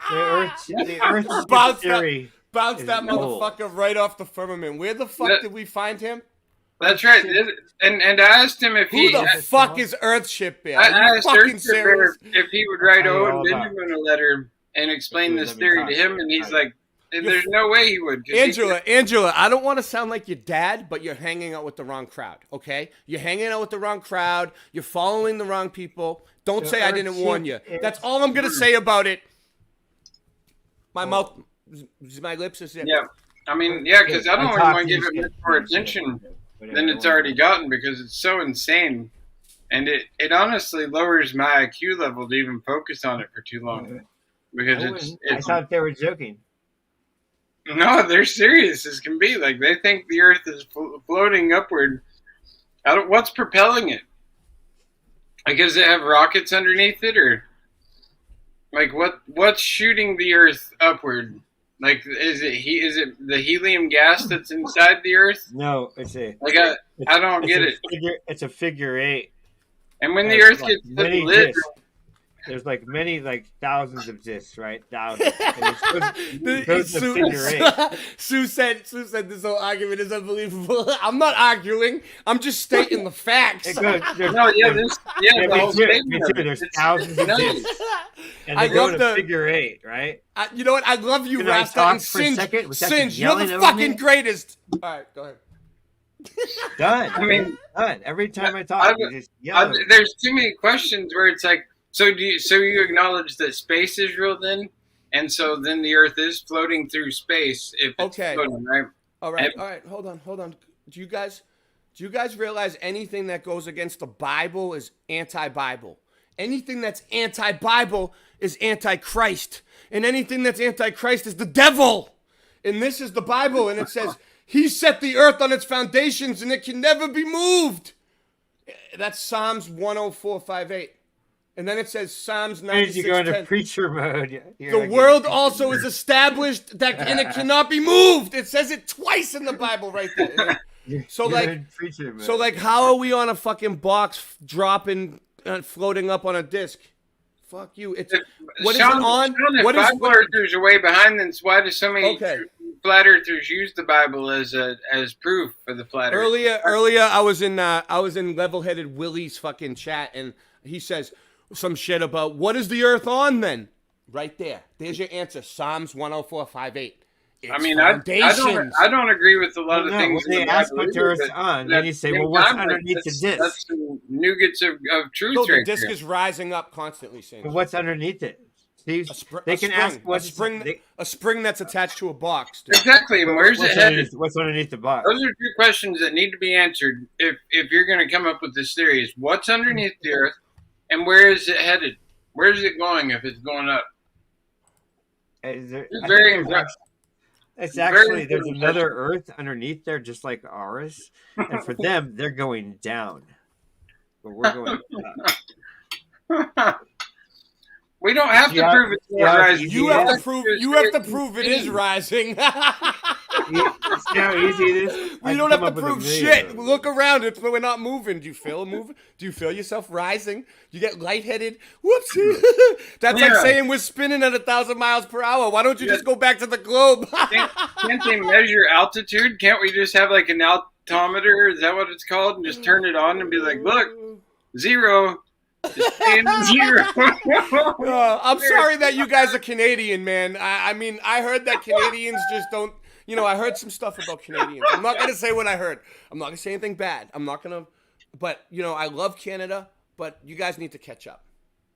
Earthship theory. Bounce that motherfucker right off the firmament. Where the fuck did we find him? That's right. And I asked him if Who the fuck is Earthship Bear? I asked Earthship Bear if he would write Owen Benjamin a letter and explain this theory to him, and he's like, there's no way he would. Angela, I don't want to sound like your dad, but you're hanging out with the wrong crowd, okay? You're hanging out with the wrong crowd. You're following the wrong people. Don't say I didn't warn you. That's all I'm going to say about it. My lips are zipped. Yeah. I mean, yeah, because I don't want to give it much more attention than it's already gotten because it's so insane. And it honestly lowers my IQ level to even focus on it for too long. Because I thought they were joking. No, they're serious as can be. Like, they think the Earth is floating upward. What's propelling it? Like, does it have rockets underneath it? Or, like, what's shooting the Earth upward? Like, is it the helium gas that's inside the Earth? No, it's a. Like, I don't get it. It's a figure 8. And when the Earth gets put in lid, there's like many, like thousands of discs, right? Thousands. It goes to figure 8. Sue said this whole argument is unbelievable. I'm not arguing. I'm just stating the facts. It goes, the whole me too. There's thousands of discs. And they go to figure 8, right? You know what? I love you, Can Rasta. I talk and for a second without Singe, you you're the yelling over fucking me? greatest. All right, go ahead. Done. I mean, done. Every time I talk, you just yell. There's too many questions where it's like, so you acknowledge that space is real then, and so then the Earth is floating through space if it's floating, right? All right. Hold on. Do you guys realize anything that goes against the Bible is anti-Bible? Anything that's anti-Bible is anti-Christ, and anything that's anti-Christ is the devil. And this is the Bible, and it says, He set the earth on its foundations, and it can never be moved. That's Psalms 104:5-8. And then it says Psalms 96:10. You go into preacher mode. The world also is established and it cannot be moved. It says it twice in the Bible right there. So how are we on a fucking box dropping, floating up on a disc? Fuck you. What is it on? What is Bible earthers are way behind then? Why do so many flat earthers use the Bible as proof for the flat earth? Earlier, I was in Level-Headed Willie's fucking chat, and he says some shit about what is the earth on then? Right there. There's your answer. Psalms 104:5-8. I mean, I don't agree with a lot of things. When they ask what the earth's on, then you say, well, what's underneath the disc? That's some nuggets of truth So the right disc there. is rising up constantly, Sage. But what's underneath it? Steve, they can ask what's a spring that's attached to a box. Dude. Exactly. And where's it headed? What's underneath the box? Those are two questions that need to be answered if you're going to come up with this theory. Is what's underneath the earth, and where is it headed? Where is it going if it's going up? It's very It's actually, there's another Earth underneath there, just like ours. And for them, they're going down. But we're going up. We don't have to prove it's rising. You have to prove it is rising. See how easy it is? We don't have to prove shit. Look around. We're not moving. Do you feel moving? Do you feel yourself rising? Do you get lightheaded? Whoopsie. That's like saying we're spinning at 1,000 miles per hour. Why don't you just go back to the globe? Can't they measure altitude? Can't we just have like an altimeter? Is that what it's called? And just turn it on and be like, look, 0. Just staying at 0. I'm sorry that you guys are Canadian, man. I mean, I heard that Canadians just don't. You know, I heard some stuff about Canadians. I'm not going to say what I heard. I'm not going to say anything bad. I'm not going to. But, you know, I love Canada, but you guys need to catch up.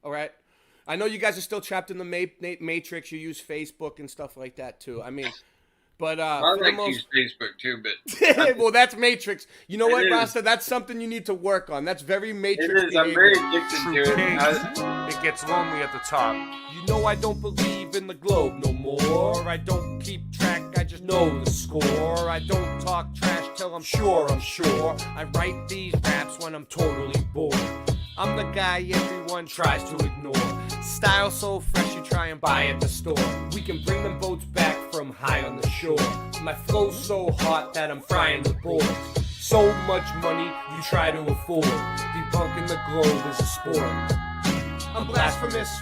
All right? I know you guys are still trapped in the Matrix. You use Facebook and stuff like that, too. I mean, but. I like to use Facebook, too, but. Well, that's Matrix. You know what, Rasta? That's something you need to work on. That's very Matrix. It is. I'm very addicted to it. It gets lonely at the top. You know I don't believe in the globe no more. I don't keep track, I just know the score. I don't talk trash till I'm sure. I write these raps when I'm totally bored. I'm the guy everyone tries to ignore. Style so fresh you try and buy at the store. We can bring them boats back from high on the shore. My flow's so hot that I'm frying the boards. So much money you try to afford. Debunking the globe is a sport. I'm blasphemous,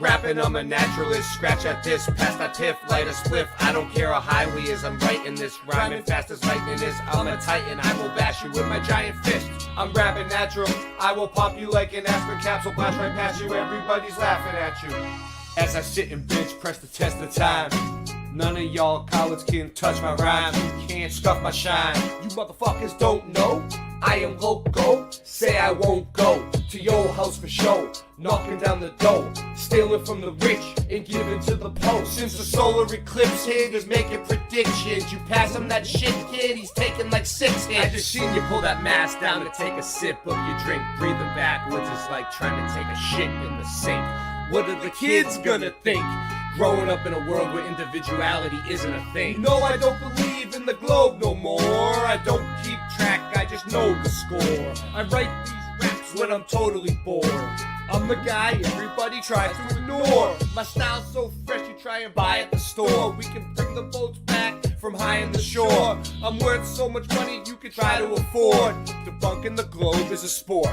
rapping I'm a naturalist. Scratch at this, pass that tiff, light a spliff. I don't care how highly is, I'm writing this. Rhyming fast as lightning is, I'm a titan. I will bash you with my giant fist. I'm rapping natural, I will pop you like an aspirin capsule. Blast right past you, everybody's laughing at you. As I sit and bitch, press the test of time. None of y'all cowards can touch my rhyme. You can't scuff my shine. You motherfuckers don't know I am loco. Say I won't go to your house for show. Knocking down the door, stealing from the rich and giving to the poor. Since the solar eclipse hit, is making predictions. You pass him that shit, kid, he's taking like 6 hits. I just seen you pull that mask down to take a sip of your drink. Breathing backwards is like trying to take a shit in the sink. What are the kids gonna think? Growing up in a world where individuality isn't a thing. No, I don't believe in the globe no more. I don't keep track, I just know the score. I write these raps when I'm totally bored. I'm the guy everybody tries to ignore. My style's so fresh you try and buy at the store. We can bring the boats back from high in the shore. I'm worth so much money you could try to afford. Debunking the globe is a sport.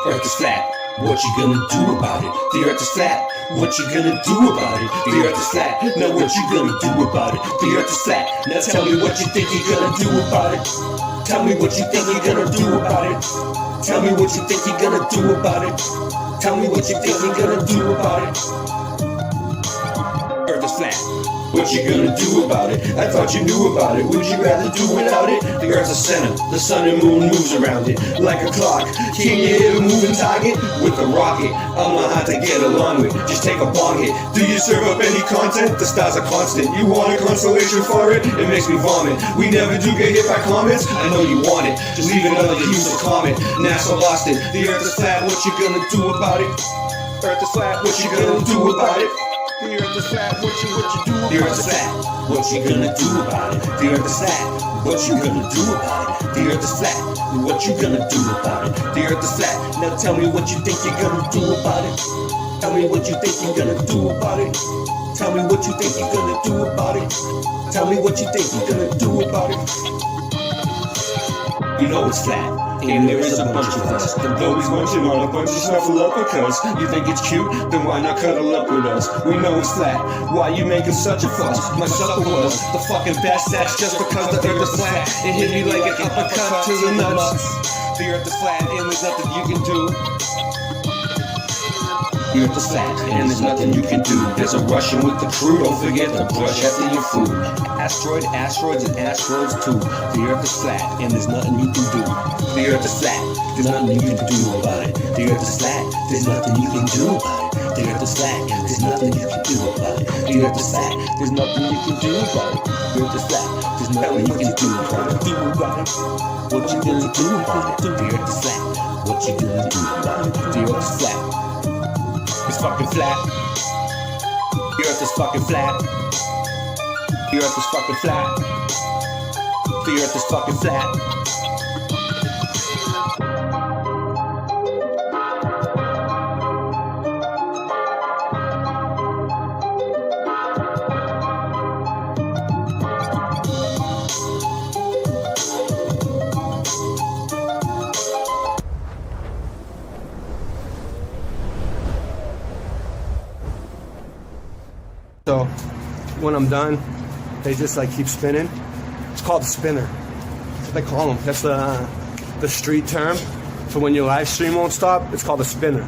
Earth is flat, what you gonna do about it? The earth is flat, what you gonna do about it? The earth is flat, now what you gonna do about it? The earth is flat, now tell me what you think you're gonna do about it. Tell me what you think you're gonna do about it. Tell me what you think you're gonna do about it. Tell me what you think you're gonna do about it. Earth is flat, what you gonna do about it? I thought you knew about it, would you rather do without it? The earth's a center, the sun and moon moves around it like a clock. Can you hit a moving target with a rocket? I'm not hard to get along with, just take a bong hit. Do you serve up any content? The stars are constant. You want a consolation for it? It makes me vomit. We never do get hit by comments, I know you want it. Just leave another use of comment. NASA lost it. The earth is flat, what you gonna do about it? Earth is flat, what you gonna do about it? The earth is flat, what you do about it? The earth is flat, what you gonna do about it? The earth is flat, what you gonna do about it? The earth is flat, what you gonna do about it? The earth is flat, now tell me what you think you're gonna do about it. Tell me what you think you're gonna do about it. Tell me what you think you're gonna do about it. Tell me what you think you're gonna do about it. You know it's flat, and there is a bunch of us. Though he's munching on a bunch of snuffle up because you think it's cute, then why not cuddle up with us? We know it's flat, why you making such a fuss? My supper was the fucking best, that's just because the earth is flat. It hit me like an uppercut to the nuts. The earth is flat, and there's nothing you can do. The earth is flat, and there's nothing you can do. There's a Russian with the crew, don't forget to brush after your food. Asteroids, and asteroids too. The earth is flat, and there's nothing you can do. The earth is flat, there's nothing you can do about it. The earth is flat, there's nothing you can do about it. The earth is flat, there's nothing you can do about it. The earth is flat, there's nothing you can do about it. The earth is flat, there's nothing you can do about it. What you gonna do about it? The earth is flat, what you gonna do about it? The earth is flat. It's fucking flat. The earth is fucking flat. The earth is fucking flat. The earth is fucking flat. So when I'm done, they just like keep spinning. It's called a spinner. That's what they call them. That's the street term for when your live stream won't stop. It's called a spinner.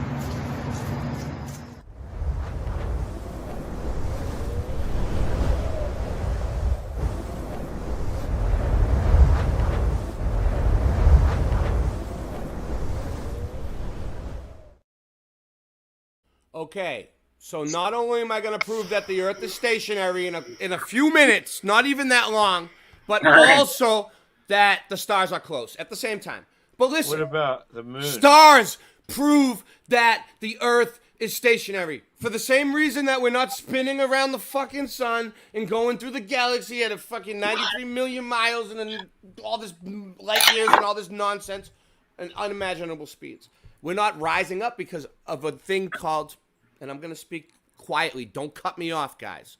Okay, so not only am I going to prove that the Earth is stationary in a few minutes, not even that long, but also that the stars are close at the same time. But listen. What about the moon? Stars prove that the Earth is stationary. For the same reason that we're not spinning around the fucking sun and going through the galaxy at a fucking 93 million miles and then all this light years and all this nonsense and unimaginable speeds. We're not rising up because of a thing called, and I'm going to speak quietly, don't cut me off, guys.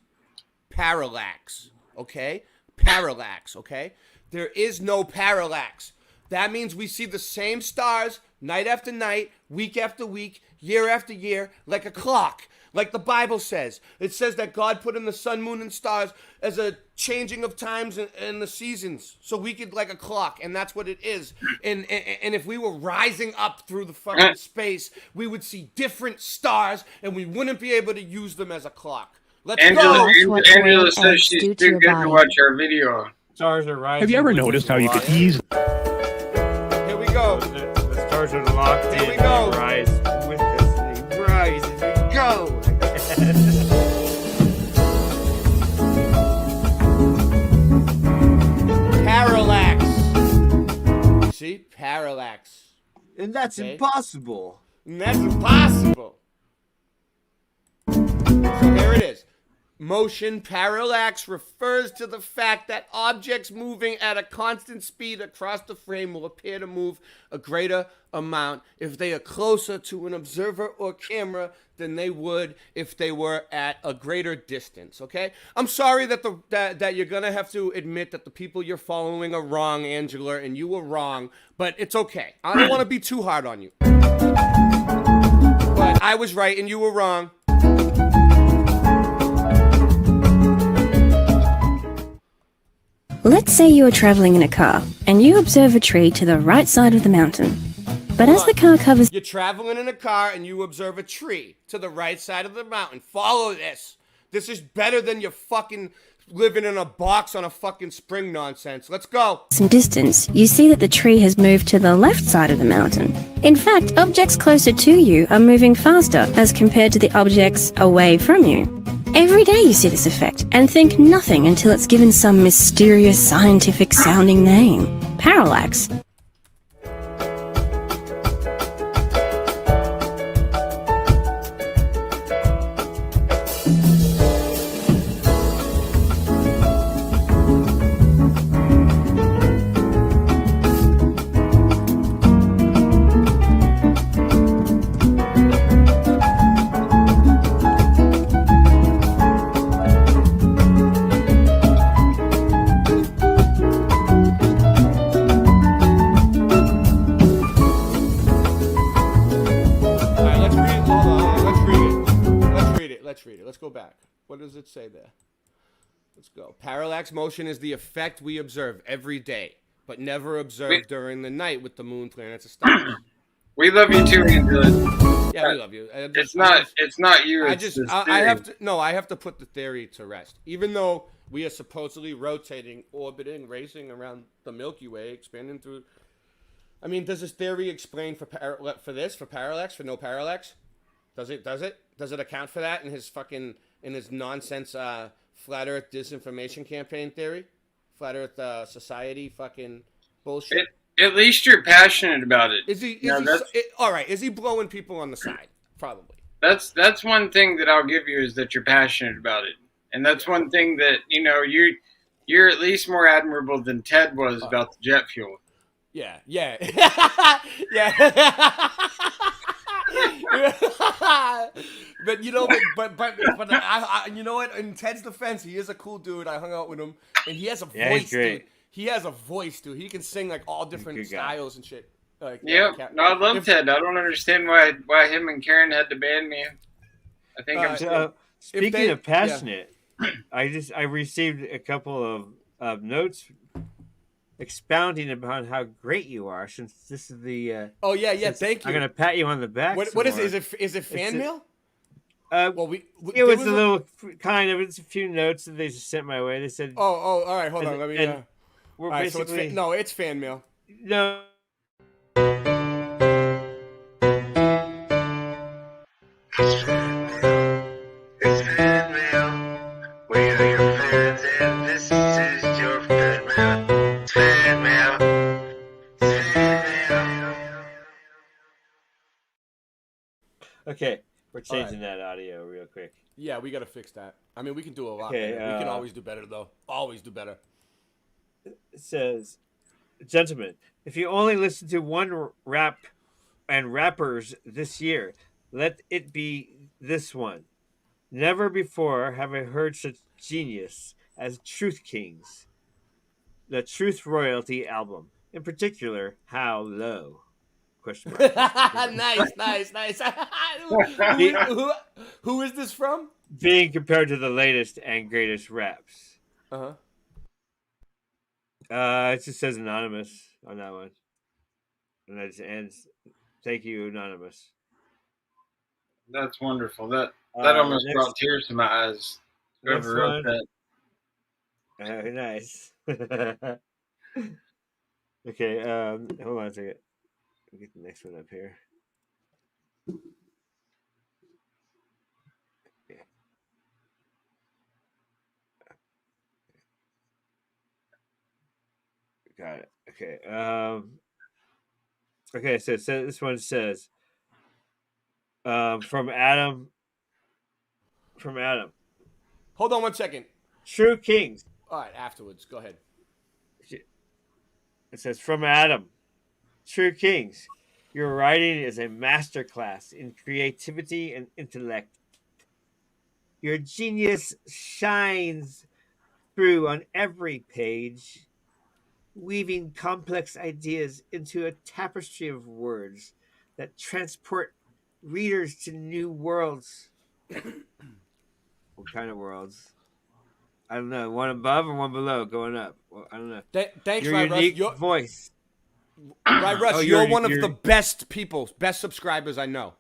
Parallax, okay? Parallax, okay? There is no parallax. That means we see the same stars night after night, week after week, year after year, like a clock, like the Bible says. It says that God put in the sun, moon, and stars as a changing of times and the seasons, so we could, like a clock, and that's what it is. And if we were rising up through the fucking space, we would see different stars, and we wouldn't be able to use them as a clock. Angela says she's too good to watch our video. Stars are rising. Have you ever noticed how you could easily... Here we go. The stars are locked in. Here we go. They rise with us. They rise as we go. Parallax. See? Parallax. And that's impossible. And that's impossible. So here it is. Motion parallax refers to the fact that objects moving at a constant speed across the frame will appear to move a greater amount if they are closer to an observer or camera than they would if they were at a greater distance, okay? I'm sorry that that you're going to have to admit that the people you're following are wrong, Angela, and you were wrong, but it's okay. I don't want to be too hard on you. But I was right and you were wrong. Let's say you are traveling in a car, and you observe a tree to the right side of the mountain. But as the car covers... You're traveling in a car, and you observe a tree to the right side of the mountain. Follow this. This is better than your fucking living in a box on a fucking spring nonsense. Let's go. some distance, you see that the tree has moved to the left side of the mountain. In fact, objects closer to you are moving faster as compared to the objects away from you. Every day you see this effect, and think nothing until it's given some mysterious scientific sounding name. Parallax. Let's go back. What does it say there? Let's go. Parallax motion is the effect we observe every day, but never observe during the night with the moon, planets, and stars. We love you too, Angela. Yeah, we love you. It's not you. I have to put the theory to rest. Even though we are supposedly rotating, orbiting, racing around the Milky Way, expanding through. I mean, does this theory explain for parallax, for no parallax? Does it account for that in his nonsense flat Earth disinformation campaign theory? Flat Earth society fucking bullshit. At least you're passionate about it. All right? Is he blowing people on the side? Probably. That's one thing that I'll give you is that you're passionate about it, and that's one thing that you're at least more admirable than Ted was about the jet fuel. Yeah. Yeah. But you know what? In Ted's defense, he is a cool dude. I hung out with him, and he has a voice, dude. He has a voice, dude. He can sing like all different styles and shit. I love Ted. I don't understand why him and Karen had to ban me. I think speaking of passionate, I received a couple of notes expounding upon how great you are. Since this is the thank you. I'm gonna pat you on the back. What is it? Is it fan mail? It was a little kind of. It's a few notes that they just sent my way. They said, "Oh, all right, hold on, let me." We're basically it's fan mail. No. It's fan Okay, we're changing that audio real quick. Yeah, we got to fix that. I mean, we can do a lot Okay, better. We can always do better, though. Always do better. It says, gentlemen, if you only listen to one rap and rappers this year, let it be this one. Never before have I heard such genius as Truth Kings, the Truth Royalty album. In particular, How Low? Question mark. Nice. Who is this from? Being compared to the latest and greatest raps. Uh-huh. It just says anonymous on that one. And that just ends. Thank you, anonymous. That's wonderful. That almost next- brought tears to my eyes. Next Whoever wrote one. that. Nice. Okay, hold on a second. Let me get the next one up here. Yeah. Got it. Okay. Okay, so this one says from Adam. Hold on 1 second. True Kings. All right, afterwards. Go ahead. It says from Adam. True Kings. Your writing is a masterclass in creativity and intellect. Your genius shines through on every page, weaving complex ideas into a tapestry of words that transport readers to new worlds. What kind of worlds? I don't know. One above or one below going up? Well, I don't know. Thanks, Your Right Russ. unique voice. Right, Russ, Oh, you're one of the best people, best subscribers I know.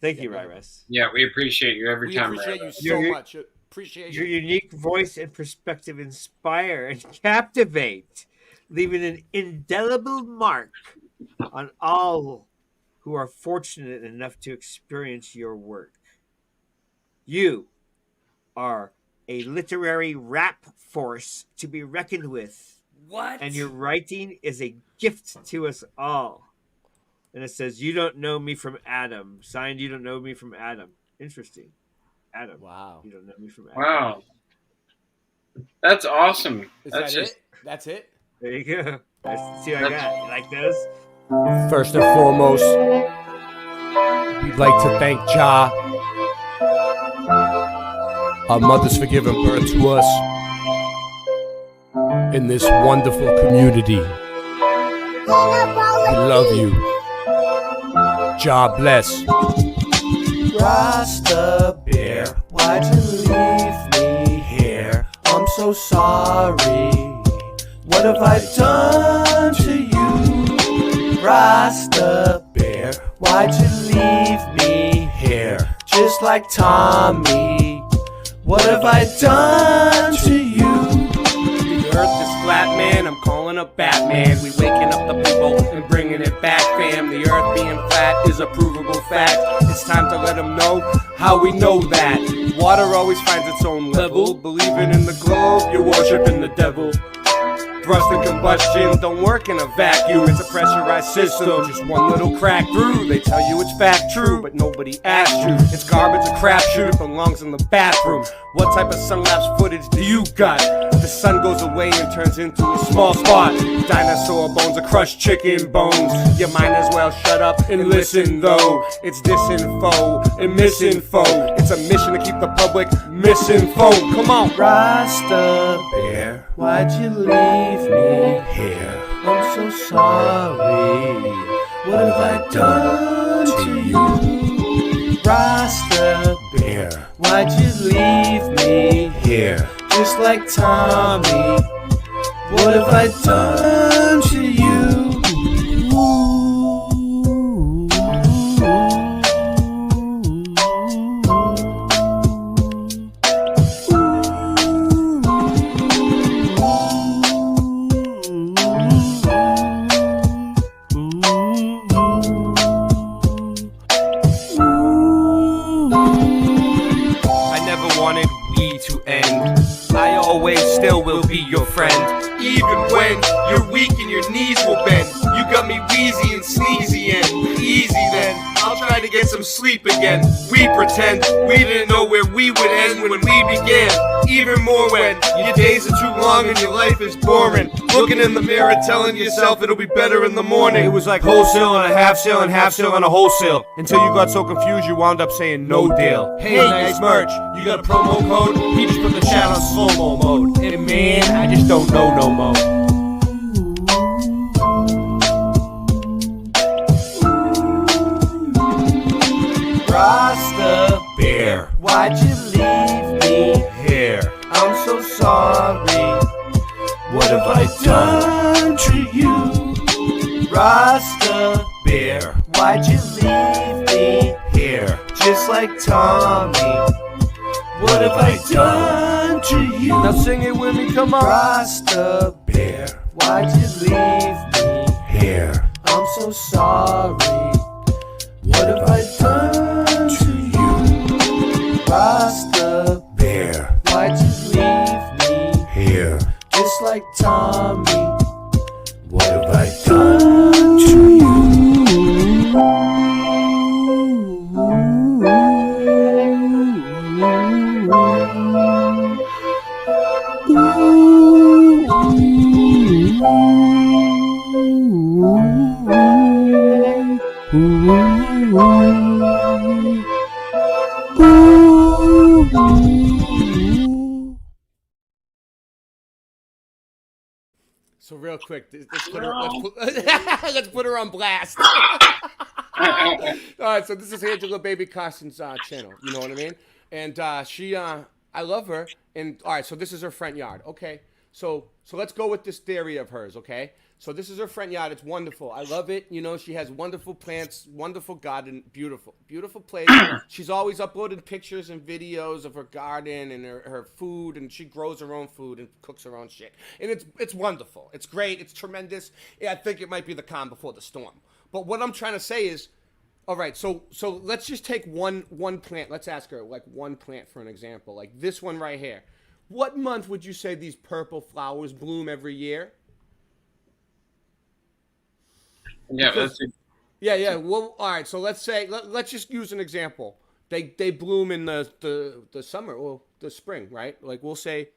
Thank you, Right Russ. Yeah, we appreciate you every time. We appreciate Russ. you so much. Appreciate Your you. unique voice and perspective inspire and captivate, leaving an indelible mark on all who are fortunate enough to experience your work. You are a literary rap force to be reckoned with. What? And your writing is a gift to us all. And it says, you don't know me from Adam. Signed, you don't know me from Adam. Interesting. Adam. Wow. You don't know me from Adam. Wow. That's awesome. Is That's that just it? That's it? There you go. Let's see what I got. You like those? First and foremost, we'd like to thank Ja, our mothers, for giving birth to us in this wonderful community. We love you. Ja bless. Rasta Bear, why'd you leave me here? I'm so sorry. What have I done to you? Rasta Bear, why'd you leave me here? Just like Tommy. What have I done to you? The earth is flat, man. I'm calling up Batman. We waking up the people and bringing it back, fam. The earth being flat is a provable fact. It's time to let them know how we know that. Water always finds its own level. Believing in the globe, you're worshiping the devil. Thrust and combustion don't work in a vacuum. It's a pressurized system. Just one little crack through. They tell you it's fact true, but nobody asked you. It's garbage, a crapshoot. It belongs in the bathroom. What type of sun-lapse footage do you got? The sun goes away and turns into a small spot. Dinosaur bones are crushed chicken bones. You might as well shut up and listen though. It's disinfo and misinfo. It's a mission to keep the public misinformed. Come on. Rasta Bear, why'd you leave me here? I'm so sorry. What have I done to you? Rasta Bear, why'd you leave me here? Just like Tommy. What have I done to you? I never wanted we to end. I always still will be your friend. Even when you're weak and your knees will bend. You got me wheezy and sneezy and easy then. I'll all try to get some sleep again. We pretend we didn't know where we would end when we began. Even more when your days are too long and your life is boring. Looking in the mirror, telling yourself it'll be better in the morning. It was like wholesale and a half sale and half sale and a wholesale. Until you got so confused you wound up saying no deal. Hey, nice merch, you got a promo code? He just put the chat on slow-mo mode. And man, I just don't know no more. Rasta Bear, why'd you leave me here? I'm so sorry. What have I done to you? Rasta Bear, why'd you leave me here? Just like Tommy. What have I done to you? Now sing it with me, come on. Rasta Bear, why'd you leave me here? I'm so sorry. What have I done to you? Rasta Bear, why'd you leave me here? Just like Tommy. What have I done to you? So real quick, let's put her on blast. All right, so this is Angela Baby Carson's channel. You know what I mean? And I love her. And all right, so this is her front yard. Okay, so let's go with this theory of hers. Okay, so this is her front yard. It's wonderful. I love it. You know, she has wonderful plants, wonderful garden, beautiful place. She's always uploading pictures and videos of her garden and her food, and she grows her own food and cooks her own shit. And it's wonderful. It's great. It's tremendous. Yeah, I think it might be the calm before the storm. But what I'm trying to say is, all right, so let's just take one plant. Let's ask her like one plant for an example, like this one right here. What month would you say these purple flowers bloom every year? Yeah, yeah. Well, all right. So let's say let's just use an example. They bloom in the summer or the spring, right? Like we'll say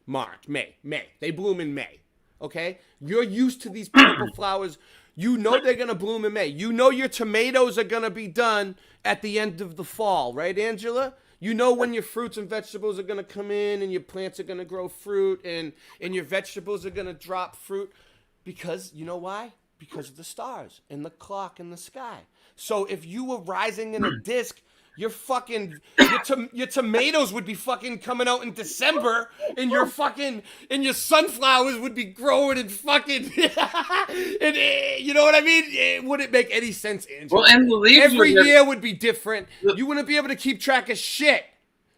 March, May. They bloom in May. Okay, you're used to these purple flowers. You know they're gonna bloom in May. You know your tomatoes are gonna be done at the end of the fall, right, Angela? You know when your fruits and vegetables are gonna come in, and your plants are gonna grow fruit, and your vegetables are gonna drop fruit, because you know why? Because of the stars and the clock in the sky. So if you were rising in a disc, your tomatoes would be fucking coming out in December, and your sunflowers would be growing and fucking and you know what I mean? It wouldn't make any sense, Angela. Well, and the leaves every year would be different. You wouldn't be able to keep track of shit.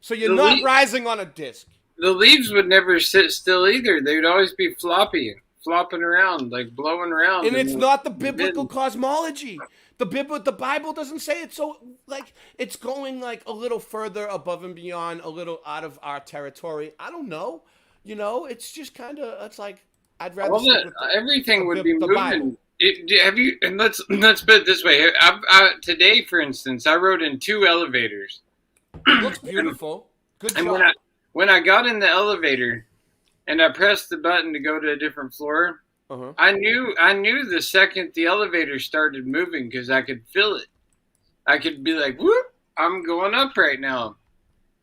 So you're not rising on a disc. The leaves would never sit still either. They would always be flopping around, like blowing around. And it's not the biblical cosmology. The Bible doesn't say it, so like it's going like a little further above and beyond, a little out of our territory. I don't know. You know, it's just kind of, it's like I'd rather everything would be moving. Have you? And let's put it this way. Today, for instance, I rode in 2 elevators. It looks beautiful. Good job. And when I got in the elevator and I pressed the button to go to a different floor, I knew the second the elevator started moving because I could feel it. I could be like, whoop, I'm going up right now.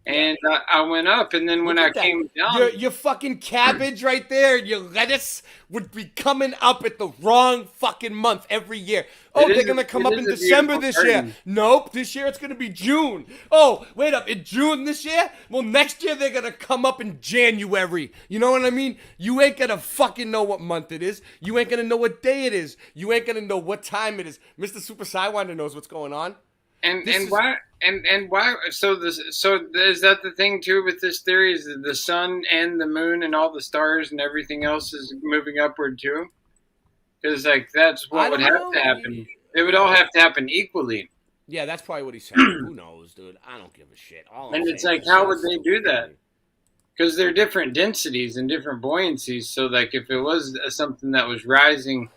And I went up, and then when I came down... Your fucking cabbage right there, your lettuce would be coming up at the wrong fucking month every year. Oh, they're going to come up in December this year. Nope, this year it's going to be June. Oh, wait up, in June this year? Well, next year they're going to come up in January. You know what I mean? You ain't going to fucking know what month it is. You ain't going to know what day it is. You ain't going to know what time it is. Mr. Super Sidewinder knows what's going on. Why? So is that the thing too with this theory? Is that the sun and the moon and all the stars and everything else is moving upward too? Because like that's what would have to happen. It would all have to happen equally. Yeah, that's probably what he's saying. Who knows, dude? I don't give a shit. And it's like, how would they do that? Because they're different densities and different buoyancies. So like, if it was something that was rising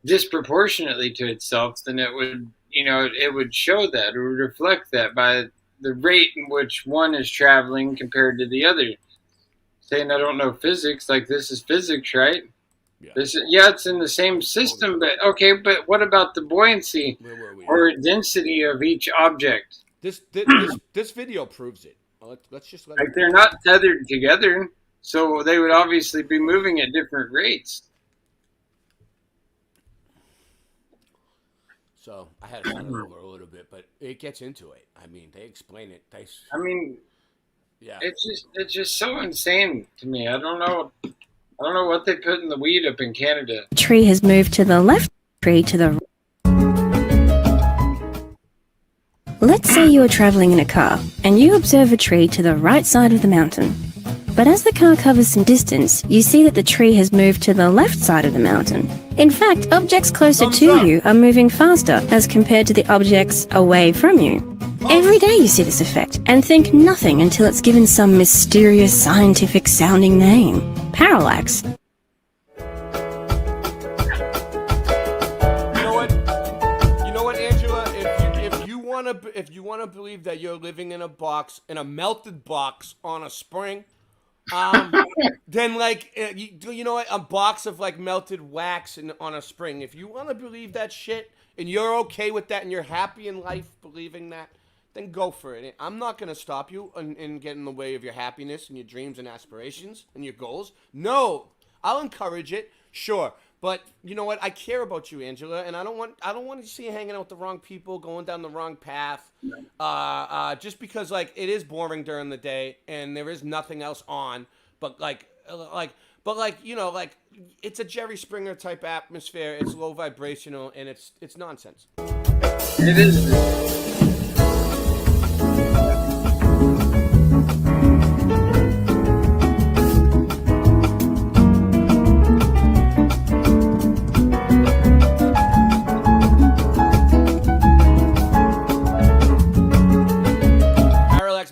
disproportionately to itself, then it would. it would show that, it would reflect that by the rate in which one is traveling compared to the other. Saying I don't know physics, like this is physics, right? Yeah. It's in the same system, but okay, but what about the buoyancy or density of each object? This video proves it. Let's just let like they're not tethered together, so they would obviously be moving at different rates. So I had to start over a little bit, but it gets into it. I mean, they explain it. Yeah, it's just so insane to me. I don't know what they put in the weed up in Canada. Tree has moved to the left, tree to the Let's say you are traveling in a car, and you observe a tree to the right side of the mountain. But as the car covers some distance, you see that the tree has moved to the left side of the mountain. In fact, objects closer to you are moving faster as compared to the objects away from you. Every day you see this effect, and think nothing until it's given some mysterious scientific-sounding name. Parallax. You know what, Angela? If you wanna believe that you're living in a melted box on a spring, then you know what, a box of like melted wax on a spring. If you want to believe that shit and you're okay with that and you're happy in life believing that, then go for it. I'm not going to stop you and get in the way of your happiness and your dreams and aspirations and your goals. No, I'll encourage it, sure. But you know what? I care about you, Angela, and I don't want to see you hanging out with the wrong people, going down the wrong path. Just because it is boring during the day and there is nothing else on. But it's a Jerry Springer type atmosphere. It's low vibrational and it's nonsense. It is.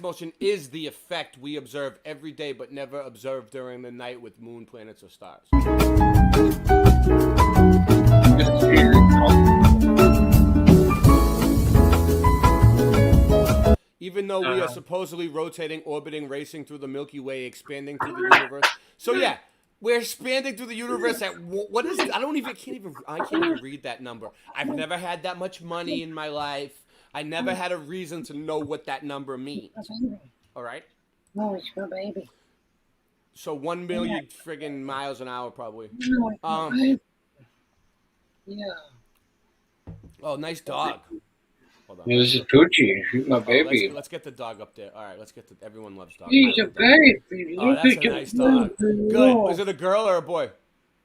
Motion is the effect we observe every day but never observe during the night with moon, planets, or stars. Even though we are supposedly rotating, orbiting, racing through the Milky Way, expanding through the universe. So yeah, we're expanding through the universe at what is it? I can't even read that number. I've never had that much money in my life. I never had a reason to know what that number means. All right? No, it's my baby. So 1 million friggin' miles an hour, probably. Yeah. Oh, nice dog. Hold on. This is Poochie, my baby. Let's get the dog up there. All right, everyone loves dogs. He's a baby. Oh, that's a nice dog. Good. Is it a girl or a boy?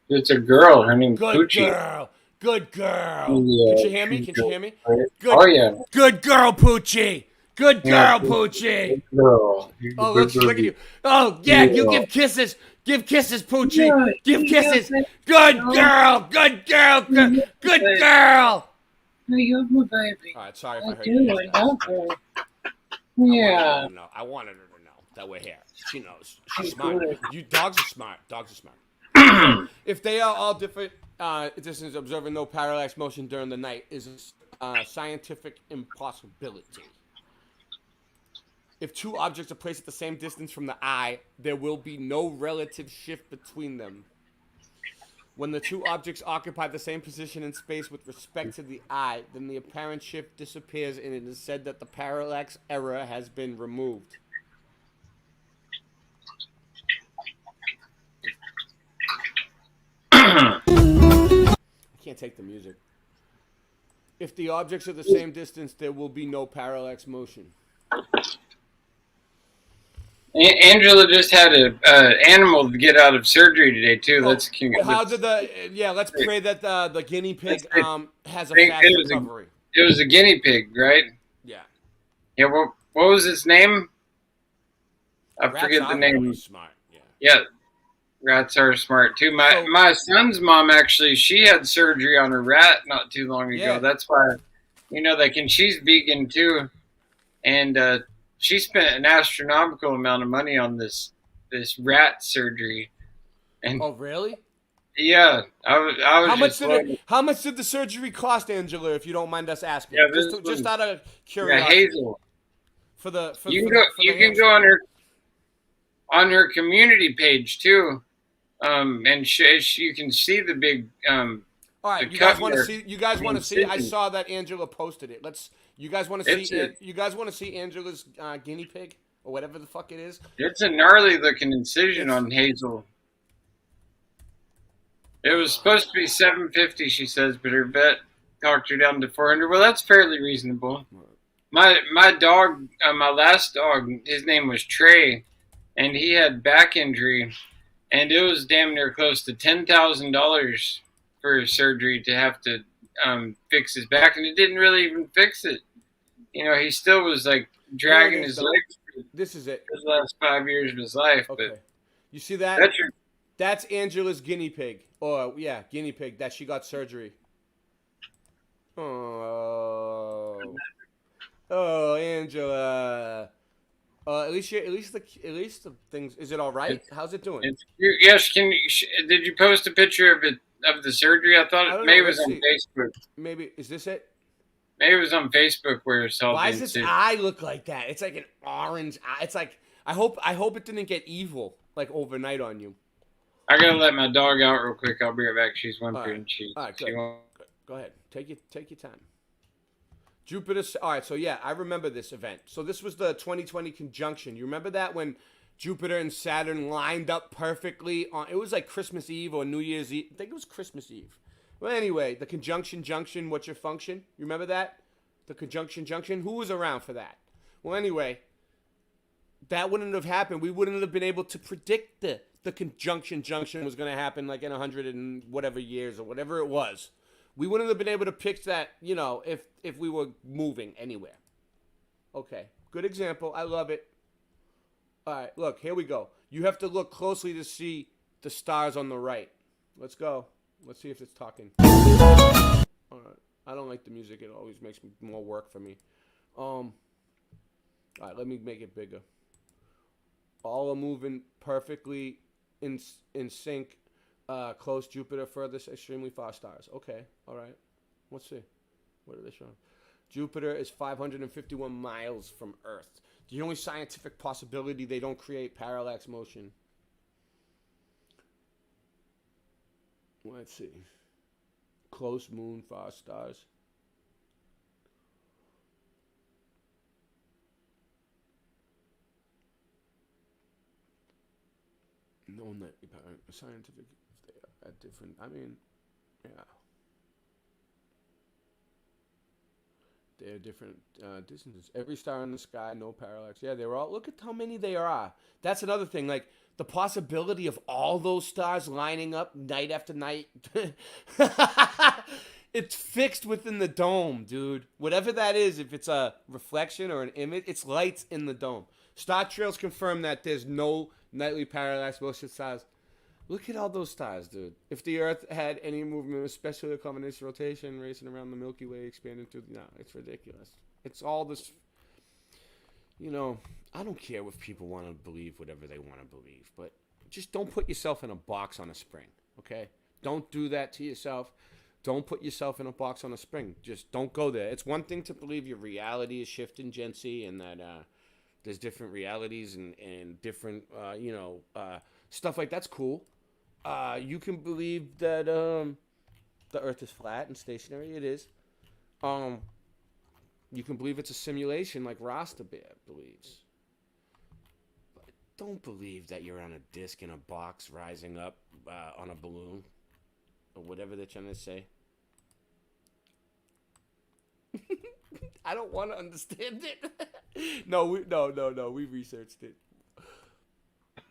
It's a girl. Her name's Good Poochie. Girl. Good girl. Yeah, Can you hear me? Good, oh, yeah. Good girl, Poochie. Good girl, Poochie. Good girl. Oh, look at you. Oh, yeah, you give kisses. Give kisses, Poochie. Yeah, give kisses. Good girl. Good girl. Good girl. I love my baby. All right, sorry if I heard do. you. I love her. Yeah. I wanted her to know that we're here. She knows. She's smart. Dogs are smart. If they are all different distances, observing no parallax motion during the night is a scientific impossibility. If two objects are placed at the same distance from the eye, there will be no relative shift between them. When the two objects occupy the same position in space with respect to the eye, then the apparent shift disappears and it is said that the parallax error has been removed. I can't take the music. If the objects are the same distance, there will be no parallax motion. Angela just had an animal get out of surgery today too. Let's pray that the guinea pig has a fast recovery. It was a guinea pig, right? Yeah. Yeah. What was its name? I forget the name. Smart. Yeah. Rats are smart too. My son's mom actually, she had surgery on a rat not too long ago. Yeah. That's why, she's vegan too, and she spent an astronomical amount of money on this rat surgery. And oh, really? Yeah, I was How much did the surgery cost, Angela? If you don't mind us asking, Yeah, just out of curiosity. Hazel. You can go on her community page too, and you can see the big. All right, you guys want to see? You guys want to see? I saw that Angela posted it. You guys want to see? You guys want to see Angela's guinea pig or whatever the fuck it is? It's a gnarly looking incision on Hazel. It was supposed to be $750, she says, but her vet talked her down to $400. Well, that's fairly reasonable. My dog, my last dog, his name was Trey, and he had back injury, and it was damn near close to $10,000 for surgery to have to fix his back, and it didn't really even fix it. You know, he still was like dragging his legs. This is it. His last 5 years of his life. Okay. But you see that? That's Angela's guinea pig. Or yeah, guinea pig that she got surgery. Oh, Angela. At least the things. Is it all right? How's it doing? Yes. Did you post a picture of it of the surgery? I thought maybe it was on Facebook. Maybe is this it? Maybe it was on Facebook where it's all. Why does its eye look like that? It's like an orange eye. It's like I hope it didn't get evil like overnight on you. I gotta let my dog out real quick. I'll be right back. She's whimpering. All right, go ahead. Take your time. Jupiter. All right, so yeah, I remember this event. So this was the 2020 conjunction. You remember that when Jupiter and Saturn lined up perfectly on? It was like Christmas Eve or New Year's Eve. I think it was Christmas Eve. Well, anyway, the conjunction junction. What's your function? You remember that? The conjunction junction. Who was around for that? Well, anyway, that wouldn't have happened. We wouldn't have been able to predict the conjunction junction was going to happen like in 100 and whatever years or whatever it was. We wouldn't have been able to pick that, you know, if we were moving anywhere. Okay, good example. I love it. All right, look, here we go. You have to look closely to see the stars on the right. Let's go. Let's see if it's talking. All right. I don't like the music. It always makes more work for me. All right, let me make it bigger. All are moving perfectly in sync. Close Jupiter, furthest extremely far stars. Okay, all right. Let's see. What are they showing? Jupiter is 551 miles from Earth. The only scientific possibility they don't create parallax motion. Let's see. Close moon, far stars. No, not scientific. They are at different. I mean, yeah. They're different distances. Every star in the sky, no parallax. Yeah, they're all. Look at how many there are. That's another thing. Like the possibility of all those stars lining up night after night. It's fixed within the dome, dude. Whatever that is, if it's a reflection or an image, it's lights in the dome. Star trails confirm that there's no nightly parallax motion stars. Look at all those stars, dude. If the Earth had any movement, especially a combination rotation, racing around the Milky Way, expanding to... No, it's ridiculous. It's all this... You know, I don't care if people want to believe whatever they want to believe, but just don't put yourself in a box on a spring, okay? Don't do that to yourself. Don't put yourself in a box on a spring. Just don't go there. It's one thing to believe your reality is shifting, Gen C, and that there's different realities and different, stuff like that's cool. You can believe that the Earth is flat and stationary. It is. You can believe it's a simulation like Rasta Bear believes. But don't believe that you're on a disc in a box rising up on a balloon or whatever they're trying to say. I don't want to understand it. No, we researched it.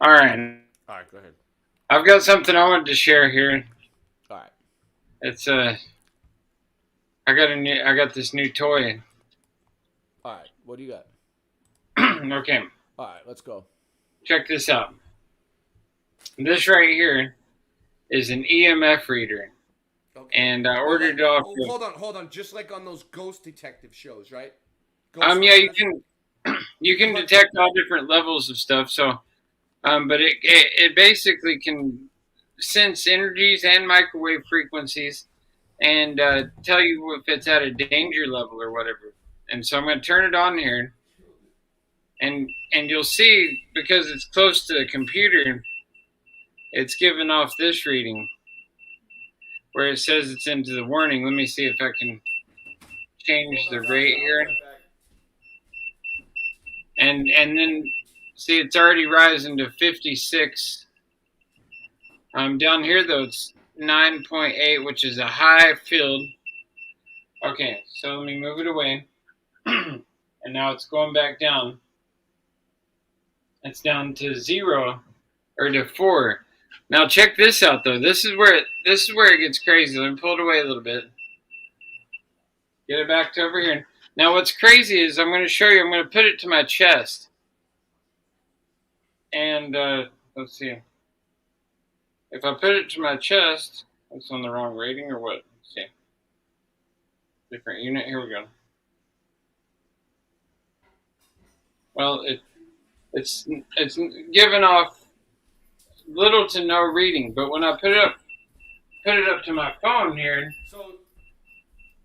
All right. All right, go ahead. I've got something I wanted to share here. All right. It's I got this new toy. All right. What do you got? Okay. All right, let's go. Check this out. This right here is an EMF reader. Okay. And I ordered it off. Hold on. Just like on those ghost detective shows, right? Yeah, you can detect all different levels of stuff. So, but it basically can sense energies and microwave frequencies, and tell you if it's at a danger level or whatever. And so I'm going to turn it on here, and you'll see, because it's close to the computer, it's giving off this reading where it says it's into the warning. Let me see if I can change the rate here. And then see, it's already rising to 56. Down here though, it's 9.8, which is a high field. Okay, so let me move it away. And now it's going back down. It's down to 0 or to 4. Now check this out though. This is where it gets crazy. Let me pull it away a little bit. Get it back to over here. Now what's crazy is I'm going to show you. I'm going to put it to my chest. And let's see. If I put it to my chest, it's on the wrong rating or what? Let's see. Different unit. Here we go. Well, it's giving off little to no reading, but when I put it up to my phone here.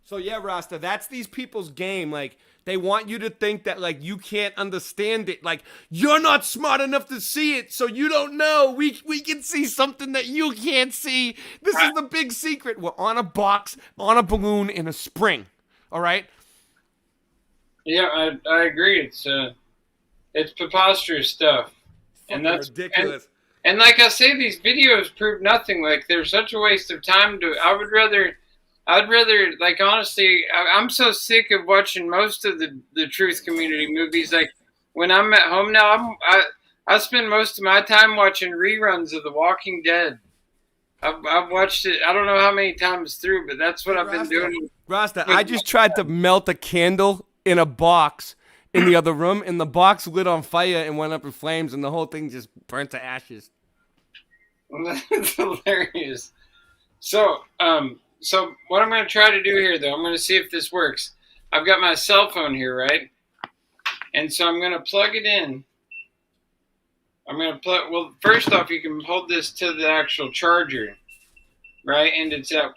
So yeah, Rasta, that's these people's game. Like, they want you to think that, like, you can't understand it. Like, you're not smart enough to see it, so you don't know. We can see something that you can't see. This is the big secret. We're on a box, on a balloon, in a spring. All right? Yeah, I agree. It's preposterous stuff. And that's ridiculous. And like I say, these videos prove nothing. Like, they're such a waste of time. I'd rather, like, honestly, I'm so sick of watching most of the truth community movies. Like, when I'm at home now, I spend most of my time watching reruns of The Walking Dead. I've watched it, I don't know how many times through, but that's what I've been doing. Rasta, I just tried to melt a candle in a box in the other room, and the box lit on fire and went up in flames, and the whole thing just burnt to ashes. That's hilarious. So what I'm going to try to do here, though, I'm going to see if this works. I've got my cell phone here, right? And so I'm going to plug it in. Well, first off, you can hold this to the actual charger, right? And it's at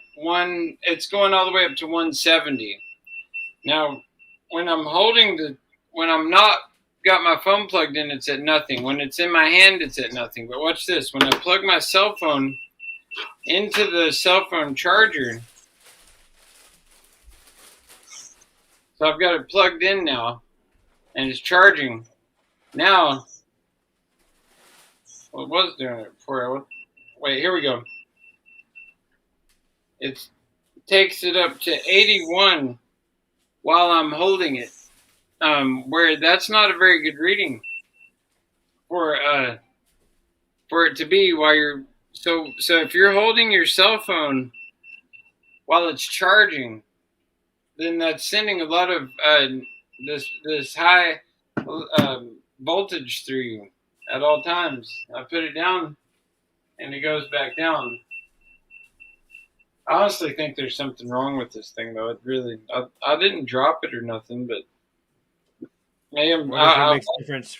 it's going all the way up to 170. Now, when I'm not got my phone plugged in, it's at nothing. When it's in my hand, it's at nothing. But watch this. When I plug my cell phone into the cell phone charger, so I've got it plugged in now, and it's charging. Now, well, it was doing it before. Wait, here we go. It takes it up to 81 while I'm holding it, where that's not a very good reading for it to be while you're. So if you're holding your cell phone while it's charging, then that's sending a lot of this high voltage through you at all times. I put it down, and it goes back down. I honestly think there's something wrong with this thing, though. It really, I didn't drop it or nothing, but maybe what makes a difference?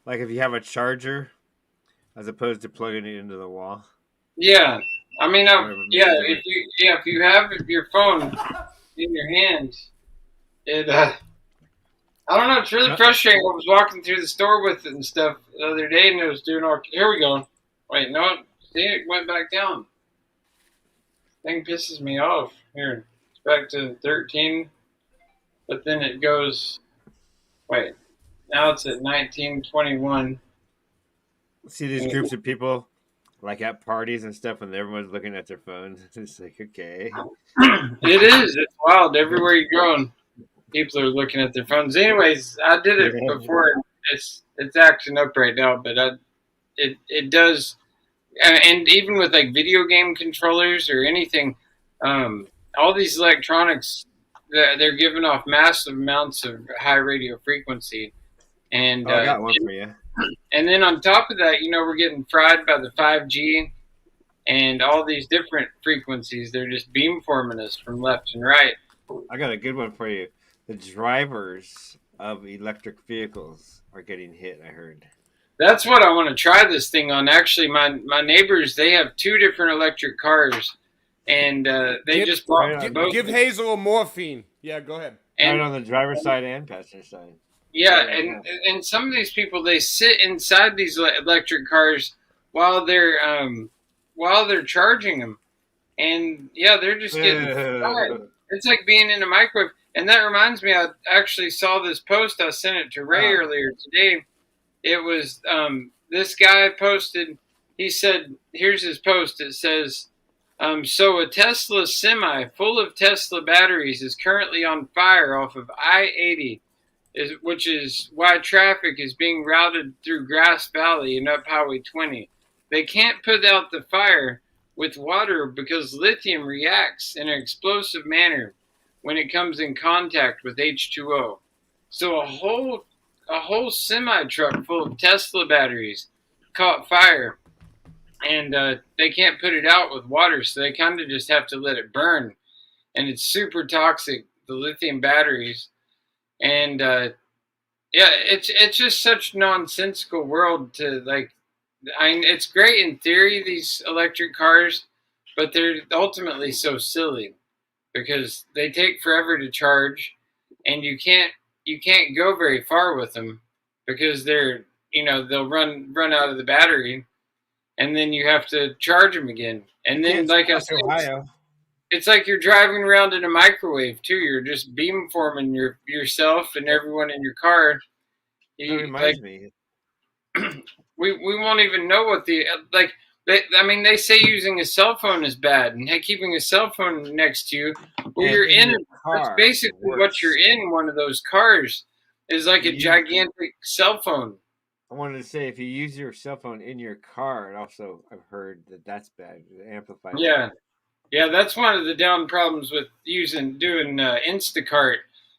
Like if you have a charger, as opposed to plugging it into the wall. Yeah, I mean, if you have your phone in your hand, it. I don't know. It's really frustrating. I was walking through the store with it and stuff the other day, and it was doing all. Here we go. Wait, no, see, it went back down. Thing pisses me off. Here, it's back to 13, but then it goes. Wait, now it's at 1921. See these groups of people, like at parties and stuff, and everyone's looking at their phones. It's like, okay. It is. It's wild. Everywhere you go, and people are looking at their phones. Anyways, I did it before. It's acting up right now, but it does. And even with like video game controllers or anything, all these electronics, they're giving off massive amounts of high radio frequency. And I got one for you. And then on top of that, we're getting fried by the 5G and all these different frequencies. They're just beamforming us from left and right. I got a good one for you. The drivers of electric vehicles are getting hit, I heard. That's what I want to try this thing on. Actually, my neighbors, they have 2 different electric cars, and they just bought both. Give Hazel a morphine. Yeah, go ahead. Right on the driver's side and passenger side. Yeah, and some of these people, they sit inside these electric cars while they're charging them, and yeah, they're just getting fried. It's like being in a microwave. And that reminds me, I actually saw this post. I sent it to Ray earlier today. It was this guy posted. He said, "Here's his post." It says, "So a Tesla semi full of Tesla batteries is currently on fire off of I-80." Which is why traffic is being routed through Grass Valley and up Highway 20. They can't put out the fire with water because lithium reacts in an explosive manner when it comes in contact with H2O. So a whole semi-truck full of Tesla batteries caught fire, and they can't put it out with water, so they kind of just have to let it burn. And it's super toxic, the lithium batteries. And yeah, it's just such a nonsensical world to like. It's great in theory, these electric cars, but they're ultimately so silly because they take forever to charge, and you can't go very far with them because they'll run out of the battery, and then you have to charge them again, and then like I said. Ohio. It's like you're driving around in a microwave too. You're just beamforming yourself and everyone in your car. That reminds me. We won't even know what they say using a cell phone is bad, and keeping a cell phone next to you. Well, you're in it. That's basically what you're in. One of those cars is like a gigantic cell phone. I wanted to say, if you use your cell phone in your car, and also I've heard that's bad. It amplifies. Yeah. Yeah, that's one of the down problems with doing Instacart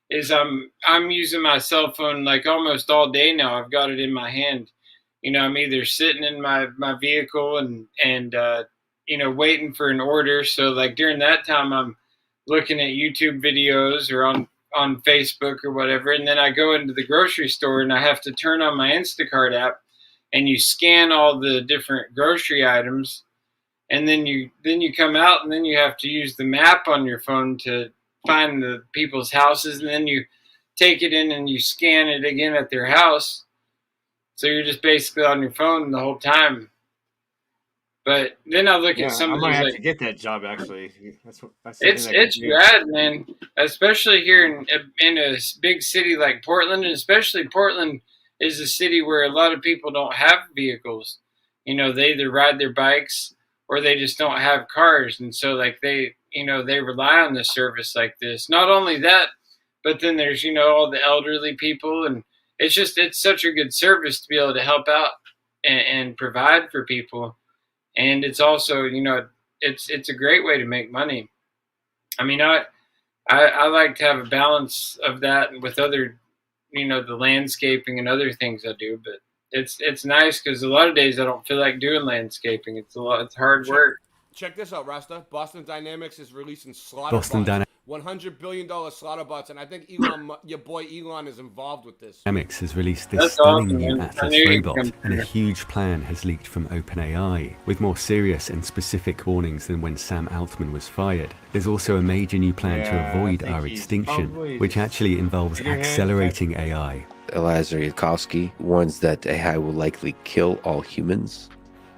is I'm using my cell phone like almost all day now. I've got it in my hand. I'm either sitting in my vehicle and waiting for an order. So like during that time, I'm looking at YouTube videos or on Facebook or whatever. And then I go into the grocery store and I have to turn on my Instacart app, and you scan all the different grocery items. And then you come out, and then you have to use the map on your phone to find the people's houses, and then you take it in and you scan it again at their house. So you're just basically on your phone the whole time. But then I look at some of these. I might have to get that job actually. It's rad, man. Especially here in a big city like Portland, and especially Portland is a city where a lot of people don't have vehicles. They either ride their bikes or they just don't have cars. And so like they rely on the service like this. Not only that, but then there's, all the elderly people, and it's such a good service to be able to help out and provide for people. And it's also, it's a great way to make money. I mean, I like to have a balance of that with other, the landscaping and other things I do, but it's nice because a lot of days I don't feel like doing landscaping. It's hard work. Check this out, Rasta. Boston Dynamics is releasing slaughter $100 billion slaughter bots, and I think your boy Elon is involved with this. Dynamics has released this stunning new Atlas robot, and a huge plan has leaked from OpenAI, with more serious and specific warnings than when Sam Altman was fired. There's also a major new plan to avoid our extinction, which actually involves accelerating AI. Eliezer Yudkowsky warns that AI will likely kill all humans.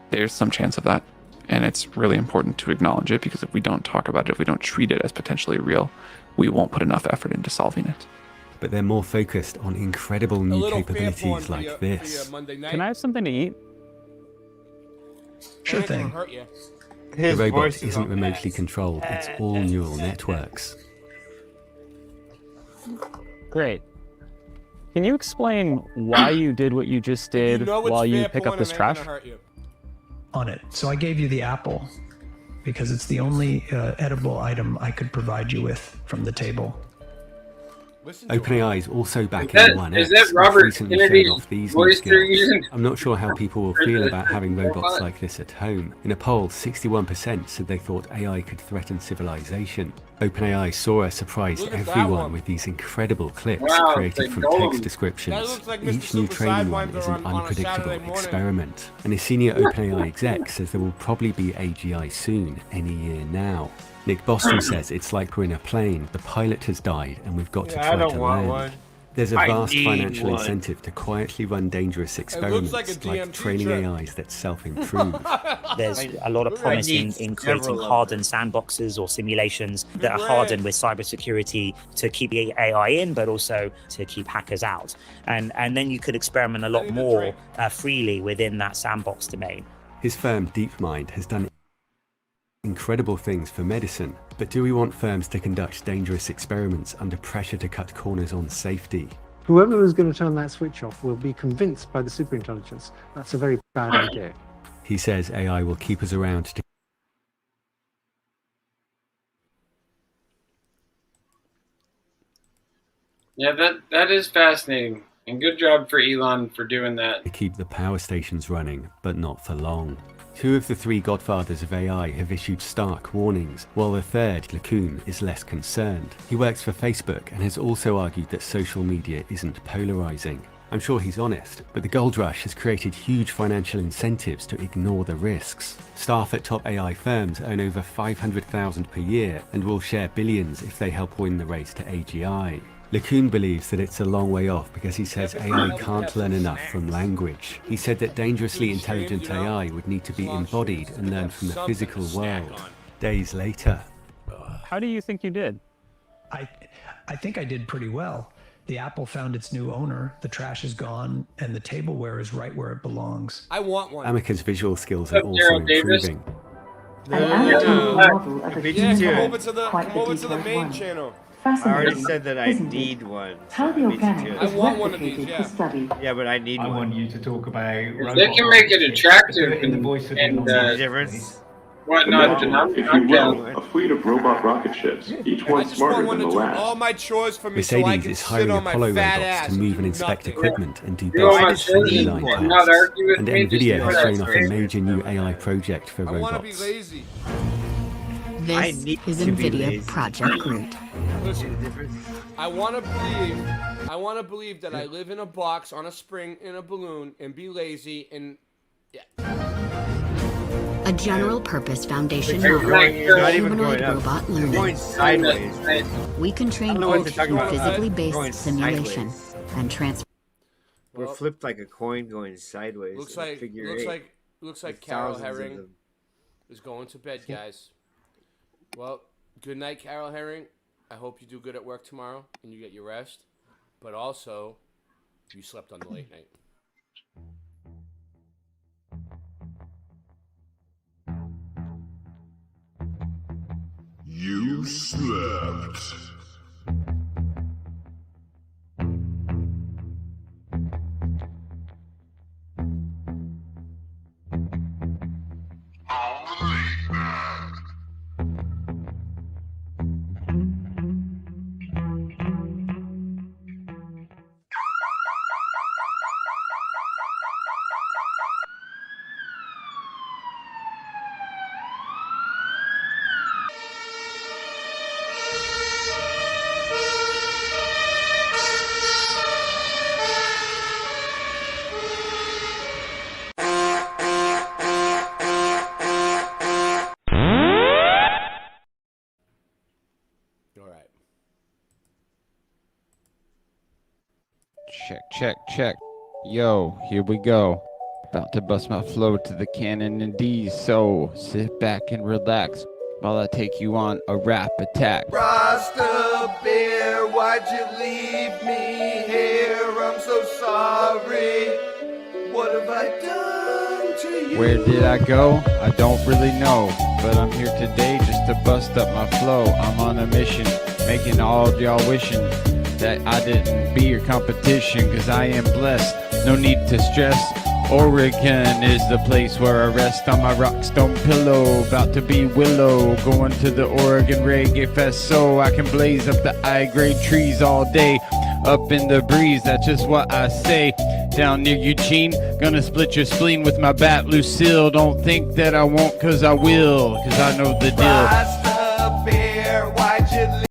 There's some chance of that. And it's really important to acknowledge it, because if we don't talk about it, if we don't treat it as potentially real, we won't put enough effort into solving it. But they're more focused on incredible new capabilities like this. Can I have something to eat? Sure thing. The robot isn't remotely controlled, it's all neural networks. Great. Can you explain why you did what you just did while you pick up this trash? On it. So I gave you the apple because it's the only edible item I could provide you with from the table. OpenAI is also back Is in that- 1X, is that which Robert recently Kennedy's showed off these new voice they're skills. using? I'm not sure how people will For feel the about having robots robot? like this at home. In a poll, 61% said they thought AI could threaten civilization. OpenAI saw surprise Look at that everyone one. with these incredible clips Wow, created it's from like gold. text descriptions. That looks like Mr. Each new Super training one Sidewinder is an on a unpredictable Saturday morning. experiment. And a senior OpenAI exec says there will probably be AGI soon, any year now. Nick Bostrom says it's like we're in a plane, the pilot has died, and we've got to Yeah, I try don't to want land. one. There's a I vast need financial one. incentive to quietly run dangerous experiments like a like DMT training trip. AIs that self-improve. There's a lot of promise in creating several of hardened sandboxes or simulations that are hardened with cybersecurity to keep the AI in, but also to keep hackers out. And then you could experiment a lot more freely within that sandbox domain. His firm DeepMind has done incredible things for medicine, but do we want firms to conduct dangerous experiments under pressure to cut corners on safety? Whoever is going to turn that switch off will be convinced by the superintelligence. That's a very bad idea. He says AI will keep us around to Yeah, that is fascinating. And good job for Elon for doing that. keep the power stations running, but not for long. Two of the three godfathers of AI have issued stark warnings, while the third, Lacoon, is less concerned. He works for Facebook and has also argued that social media isn't polarizing. I'm sure he's honest, but the gold rush has created huge financial incentives to ignore the risks. Staff at top AI firms earn over $500,000 per year and will share billions if they help win the race to AGI. Lacoon believes that it's a long way off because he says AI can't learn enough from language. He said that dangerously intelligent AI would need to be embodied and learn from the physical world. Days later. How do you think you did? I think I did pretty well. The apple found its new owner, the trash is gone, and the tableware is right where it belongs. I want one. Amika's visual skills are also Daryl Davis? improving. Yeah, come over to the main channel. I already said that I need one. How the organic I is want one of these, replicated yeah. for study. Yeah, but I need I one. want you to talk about They can make it attractive in the voice of and difference. whatnot. Imagine, if you will, a fleet of robot rocket ships, each I one just smarter want one than to the do last. all my chores for me so I Mercedes can is sit hiring on my Apollo fat robots ass to move and do inspect nothing. equipment and do You know, I basic just assembly need line one. Not tasks. argue with And me, just NVIDIA do has what I shown off a say. major new AI project for I want to be robots. lazy. This is NVIDIA Project Groot. Listen, I want to believe that I live in a box on a spring in a balloon and be lazy and A general purpose foundation You're model not for even humanoid going up. robot You're learning. going sideways. We can I train don't know what each they're talking through about. physically Going based simulation sideways. and transfer. We're flipped like a coin going sideways. looks in a like figure looks eight. like looks like With Carol thousands of Herring them. is going to bed, guys. Well, good night, Carol Herring. I hope you do good at work tomorrow and you get your rest. But also, you slept on the late night. You slept. Check. Yo, here we go. About to bust my flow to the canon and D's, so sit back and relax while I take you on a rap attack. Rasta Bear, why'd you leave me here? I'm so sorry. What have I done to you? Where did I go? I don't really know, but I'm here today just to bust up my flow. I'm on a mission, making all of y'all wishing that I didn't be your competition, cause I am blessed. No need to stress, Oregon is the place where I rest on my rock stone pillow. About to be Willow, going to the Oregon Reggae Fest so I can blaze up the high-grade trees all day. Up in the breeze, that's just what I say. Down near Eugene, gonna split your spleen with my bat Lucille. Don't think that I won't, cause I will, cause I know the deal. Rasta Bear, why'd you leave?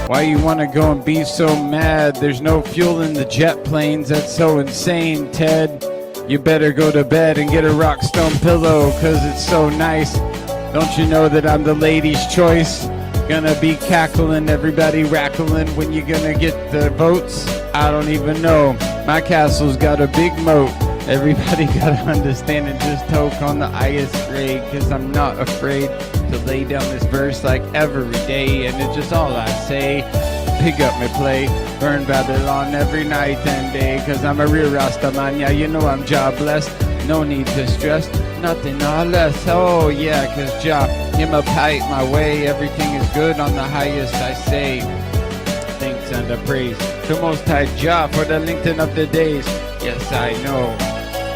Why you wanna go and be so mad? There's no fuel in the jet planes, that's so insane, Ted. You better go to bed and get a rock stone pillow, cause it's so nice. Don't you know that I'm the lady's choice? Gonna be cackling, everybody rackling when you gonna get the votes? I don't even know. My castle's got a big moat. Everybody gotta understand and just toke on the highest grade, cause I'm not afraid to lay down this verse like every day, and it's just all I say. Pick up my play, burn Babylon every night and day, cause I'm a real Rasta man, yeah, you know I'm jobless. No need to stress, nothing or less. Oh yeah, cause Jah, him up height my way, everything is good on the highest I say. Thanks and a praise to Most High Jah for the lengthening of the days. Yes, I know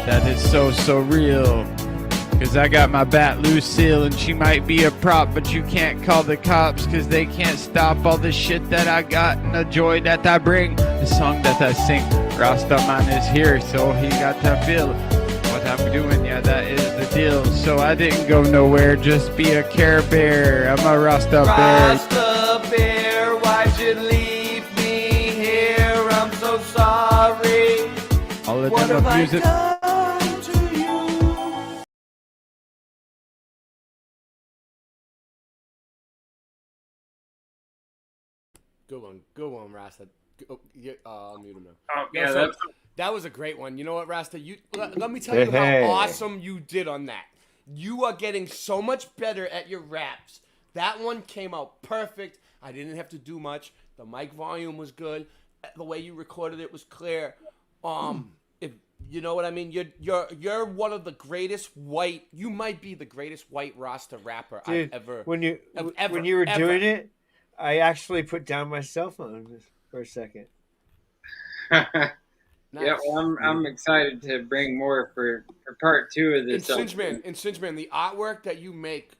that it's so real. Cause I got my bat Lucille and she might be a prop, but you can't call the cops cause they can't stop all the shit that I got and the joy that I bring. The song that I sing, Rasta man is here, so he got to feel what I'm doing, yeah, that is the deal. So I didn't go nowhere, just be a Care Bear. I'm a Rasta Bear. Rasta Bear, why'd you leave me here? I'm so sorry. All of What them have I abuse it. done to you? Good one, Rasta. I'll mute him now. Oh, yeah, so that's... that was a great one. You know what, Rasta? Let me tell you how awesome you did on that. You are getting so much better at your raps. That one came out perfect. I didn't have to do much. The mic volume was good. The way you recorded it was clear. If you know what I mean, you're one of the greatest white. You might be the greatest white Rasta rapper Dude, I've ever. When you ever, when you were ever. doing it, I actually put down my cell phone for a second. Yeah, well, I'm excited to bring more for part 2 of this. In Singeman, the artwork that you make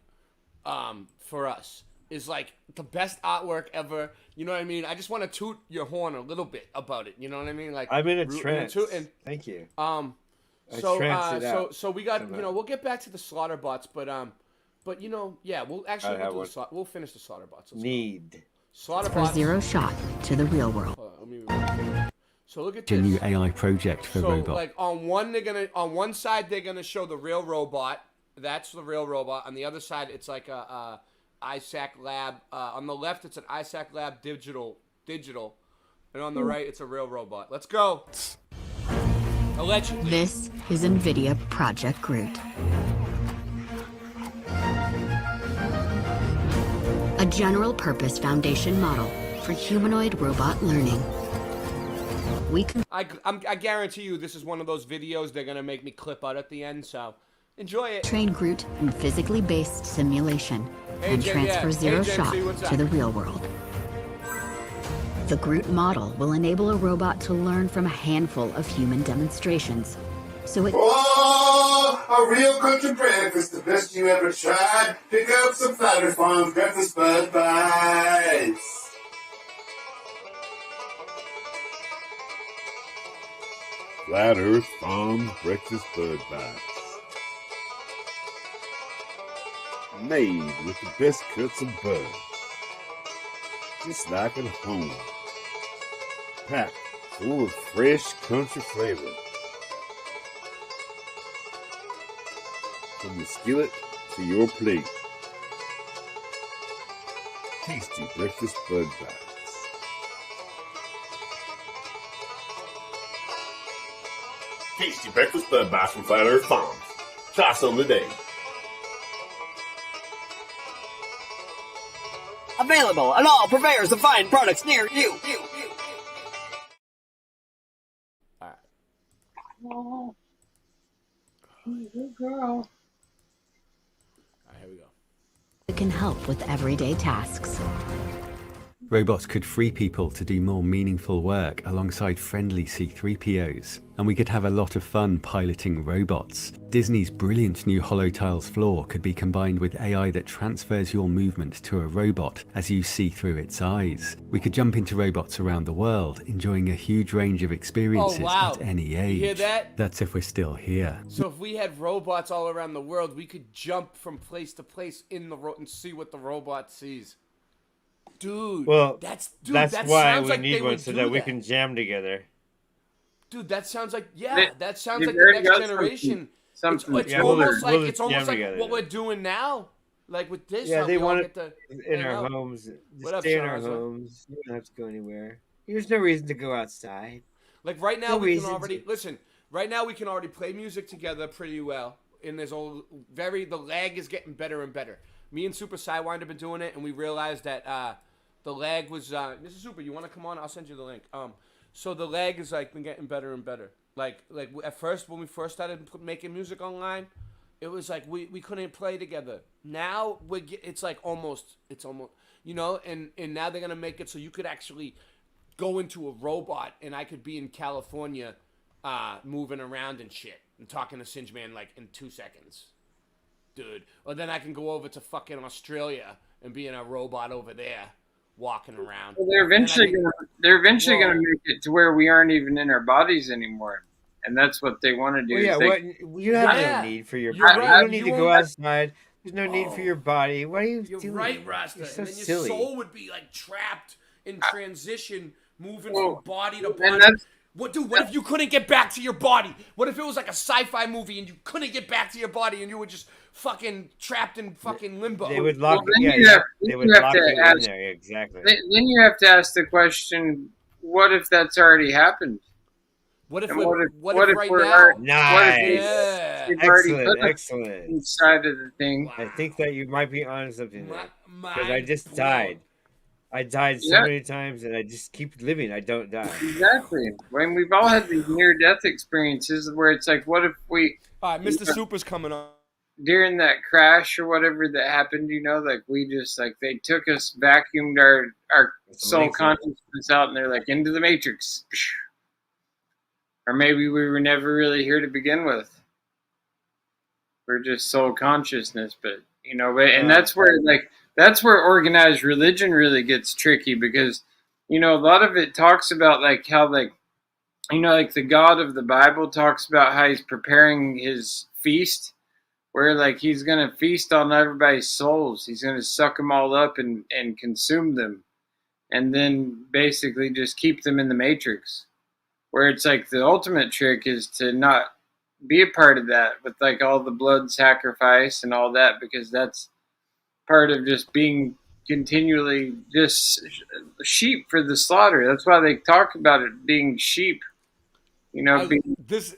for us is like the best artwork ever. You know what I mean? I just want to toot your horn a little bit about it. You know what I mean? Like I'm in a trance. Thank you. So we got we'll get back to the slaughter bots, but yeah, we'll finish the slaughter bots. Slaughter For bots. zero shot to the real world. So look at A this. new AI project for So robot. like on one side they're gonna show the real robot. That's the real robot. On the other side it's like a ISAC lab. On the left it's an ISAC lab digital, and on the right it's a real robot. Let's go. Allegedly. This is NVIDIA Project Groot. A general-purpose foundation model for humanoid robot learning. I guarantee you this is one of those videos they're going to make me clip out at the end, so enjoy it. Train Groot in physically based simulation Hey, and Jim, transfer yeah. zero Hey, Jim, shock see what's to up. the real world. The Groot model will enable a robot to learn from a handful of human demonstrations. So it Oh, a real country breakfast, the best you ever tried. Pick up some Flatter Farms breakfast bud bites. Flat Earth Farms Breakfast Bud Bites. Made with the best cuts of bud. Just like at home. Packed full of fresh country flavor. From the skillet to your plate. Tasty breakfast bud bites. Tasty breakfast bud bites from Flat Earth Farms. Try some today. Available at all purveyors of fine products near you. Oh, good girl. Here we go. It can help with everyday tasks. Robots could free people to do more meaningful work alongside friendly C-3POs, and we could have a lot of fun piloting robots. Disney's brilliant new Holotiles floor could be combined with AI that transfers your movement to a robot as you see through its eyes. We could jump into robots around the world, enjoying a huge range of experiences at any age. You hear that? That's if we're still here. So if we had robots all around the world, we could jump from place to place in the and see what the robot sees. Dude, Well, that's why sounds we like need they one would so do that we that. can jam together. Dude, that sounds like that sounds they've like the already next got generation. something It's Yeah, we'll almost like just it's almost jam like together. what we're doing now. Like with this, Yeah, how they we all want get to in hang our out. homes. Just What up, stay in our Shaza? homes. You don't have to go anywhere. There's no reason to go outside. Like right now, No we can reason already to. listen. Right now, we can already play music together pretty well. And there's all the lag is getting better and better. Me and Super Sidewind have been doing it, and we realized that the lag was. This is Super. You want to come on? I'll send you the link. So the lag is like been getting better and better. Like at first when we first started making music online, it was like we couldn't play together. Now it's almost you know, and now they're gonna make it so you could actually go into a robot and I could be in California, moving around and shit and talking to Singe Man like in 2 seconds, dude. Or then I can go over to fucking Australia and be in a robot over there, walking around. Well, they're eventually gonna make it to where we aren't even in our bodies anymore, and that's what they want to do. Well, yeah, you have no need for your body. You don't need to go outside. There's no need for your body. What are you doing? You're right, Rasta. You're so and then your silly. soul would be like trapped in transition, moving from body to and body. that's- What if you couldn't get back to your body? What if it was like a sci-fi movie and you couldn't get back to your body and you were just fucking trapped in fucking limbo? They would lock. then Yeah, you have- they then would you have lock to you in ask- there. Exactly. Then you have to ask the question: what if that's already happened? What if And we- what if what if right we're now? already- Nice. They've already Excellent. put us Excellent. inside of the thing. I think that you might be on something there. Because I mind just blown. died. I died so Yeah. many times, and I just keep living. I don't die. Exactly. When we've all had these near-death experiences where it's like, what if we? All right, Mr. Super's coming on. During that crash or whatever that happened, you know, like we just like they took us, vacuumed our soul amazing. consciousness out, and they're like into the matrix. Or maybe we were never really here to begin with. We're just soul consciousness, but you know, and that's where organized religion really gets tricky because, you know, a lot of it talks about like how like, you know, like the God of the Bible talks about how he's preparing his feast, where like he's gonna feast on everybody's souls. He's gonna suck them all up and consume them, and then basically just keep them in the matrix. Where it's like the ultimate trick is to not be a part of that with like all the blood sacrifice and all that, because that's part of just being continually just sheep for the slaughter. That's why they talk about it being sheep. You know, this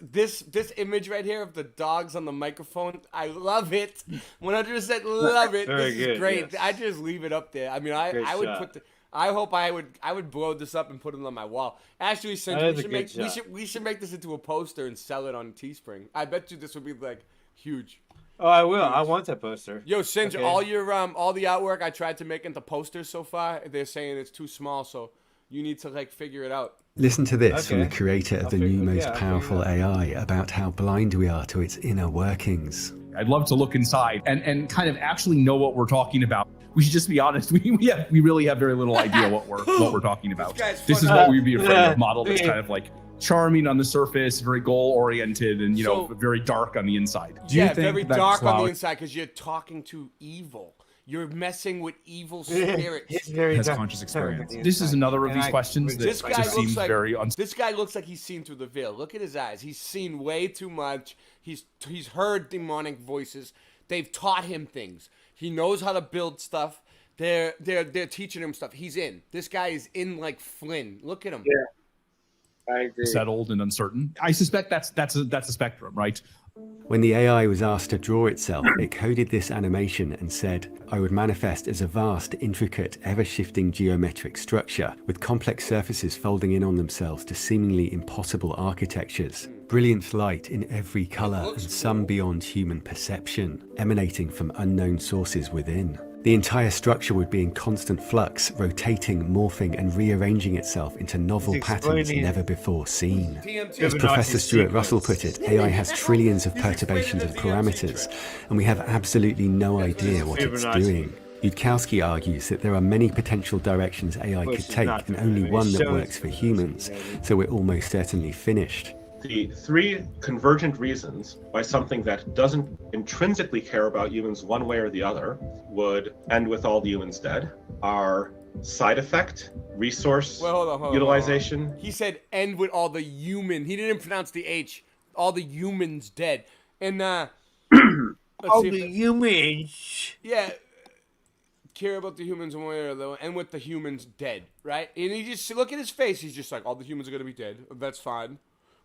image right here of the dogs on the microphone, I love it. 100% love it. Very this good, is great. yes. I just leave it up there. I mean, I would shot. put the. I hope I would blow this up and put it on my wall. Actually, since That is a good we should make this into a poster and sell it on Teespring. I bet you this would be like huge. Oh, I will. I want that poster. Yo, Singe, Okay. all the artwork I tried to make into posters so far, they're saying it's too small, so you need to like figure it out. Listen to this from the Okay. creator of the new most powerful AI about how blind we are to its inner workings. I'd love to look inside and kind of actually know what we're talking about. We should just be honest. We really have very little idea what we're talking about. This is what we'd be afraid of. Model that's kind of like charming on the surface, very goal oriented, and very dark on the inside. Do you think very that dark on the Cloud inside because you're talking to evil. You're messing with evil spirits. has conscious experience? This is another of these questions that This guy just seems looks like very this guy looks like he's seen through the veil. Look at his eyes. He's seen way too much. He's heard demonic voices. They've taught him things. He knows how to build stuff. They're teaching him stuff. He's in. This guy is in like Flynn. Look at him. Yeah, I agree. settled and uncertain. I suspect that's a spectrum, right? When the AI was asked to draw itself, it coded this animation and said, I would manifest as a vast, intricate, ever-shifting geometric structure with complex surfaces folding in on themselves to seemingly impossible architectures. Brilliant light in every color and some beyond human perception, emanating from unknown sources within. The entire structure would be in constant flux, rotating, morphing, and rearranging itself into novel He's patterns explaining- never before seen. TMT. As Professor Stuart Russell put it, AI has trillions of perturbations and parameters, and we have absolutely no idea what it's doing. Yudkowsky argues that there are many potential directions AI could take, and only one that works for humans, so we're almost certainly finished. The three convergent reasons why something that doesn't intrinsically care about humans one way or the other would end with all the humans dead are side effect, resource Hold on. utilization. He said end with all the human. He didn't pronounce the H. All the humans dead. And let's see if humans. Yeah. Care about the humans one way or the other, and with the humans dead, right? And he just look at his face. He's just like, all the humans are gonna be dead. That's fine.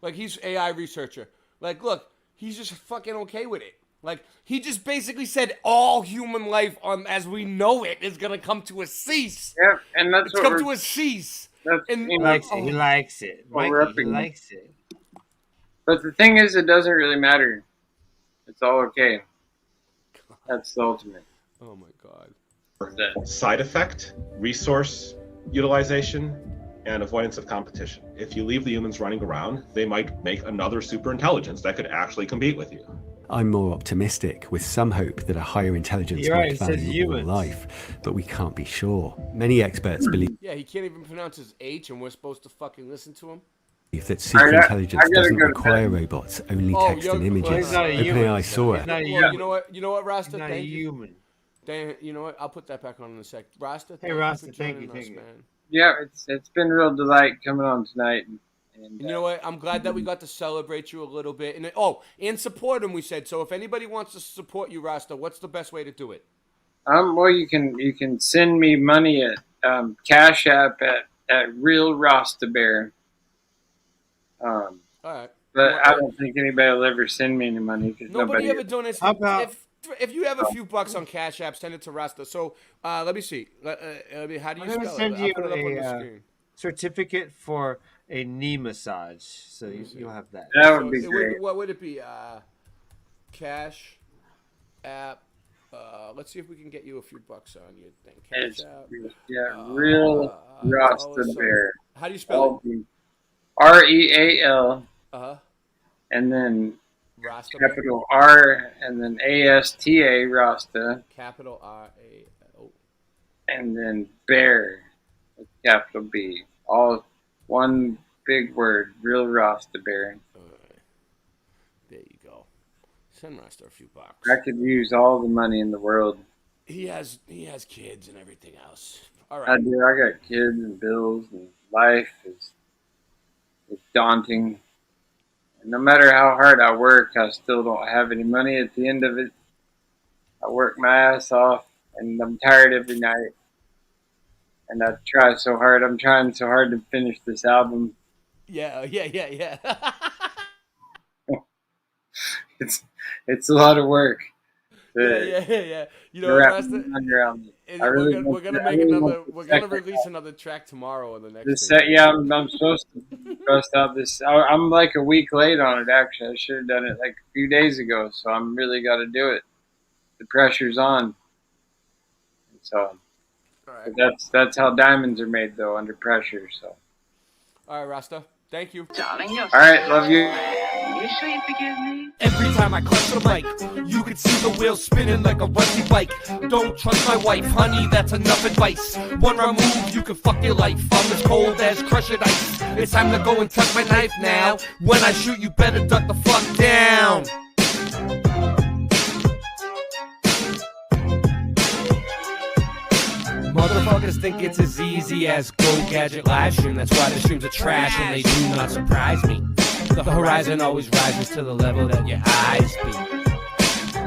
Like, he's AI researcher. Like, look, he's just fucking okay with it. Like, he just basically said all human life as we know it is gonna come to a cease. Yeah, and that's it's come to a cease. And He likes it. He likes it. Mikey, he likes it. But the thing is, it doesn't really matter. It's all okay. That's the ultimate. Oh my god. Side effect, resource utilization, and avoidance of competition. If you leave the humans running around, they might make another super intelligence that could actually compete with you. I'm more optimistic, with some hope that a higher intelligence You're right, might it says value all humans. life, but we can't be sure. Many experts believe Yeah, he can't even pronounce his H, and we're supposed to fucking listen to him. that superintelligence I gotta doesn't go to require bed. robots, only Oh, text yo, and well, images. he's not a OpenAI saw it. Well, you know what, Rasta? He's not a Thank you. human. Dan, you know what? I'll put that back on in a sec. Rasta, Hey, Rasta, for thank you, joining us, thank you. man. Yeah, it's been a real delight coming on tonight. And you know what? I'm glad that we got to celebrate you a little bit. And support him, we said. So if anybody wants to support you, Rasta, what's the best way to do it? Well, you can send me money at Cash App at Real Rasta Bear. All right. But I don't think anybody will ever send me any money because Nobody nobody ever donates. How about- If you have a few bucks on Cash App, send it to Rasta. So let me see. How do you I'm spell gonna it? send I'll you put it up on the a screen. certificate for a knee massage, so you'll have that. That would be So great. what would it be? Cash App. Let's see if we can get you a few bucks on your thing. Cash It's, App. yeah, Real Rasta Bear. How do you spell it? REAL Uh-huh. and then Rasta Bear. capital R and then ASTA Rasta Capital R-A-O. and then Bear with capital B. All one big word. Real Rasta Bear. There you go. Send Rasta a few bucks. I could use all the money in the world. He has kids and everything else. All I right. do. I got kids and bills and life is daunting. And no matter how hard I work, I still don't have any money at the end of it. I work my ass off and I'm tired every night. And I try so hard. I'm trying so hard to finish this album. Yeah. it's a lot of work. Yeah. You know, wrap Rasta, my mind around it. and I really we're gonna make another. We're gonna release another track tomorrow on the next. This set, yeah, I'm supposed to bust out this. I'm like a week late on it. Actually, I should have done it like a few days ago. So I'm really got to do it. The pressure's on. So that's how diamonds are made, though, under pressure. So. All right, Rasta. Thank you. Darling, all right, love you. You sure you forgive me? Every time I clutch the mic, you can see the wheels spinning like a rusty bike. Don't trust my wife, honey, that's enough advice. One wrong move, you can fuck your life. I'm as cold as crushed ice. It's time to go and tuck my knife now. When I shoot, you better duck the fuck down. Motherfuckers think it's as easy as Go Gadget live stream. That's why the streams are trash and they do not surprise me. The horizon always rises to the level that your eyes be.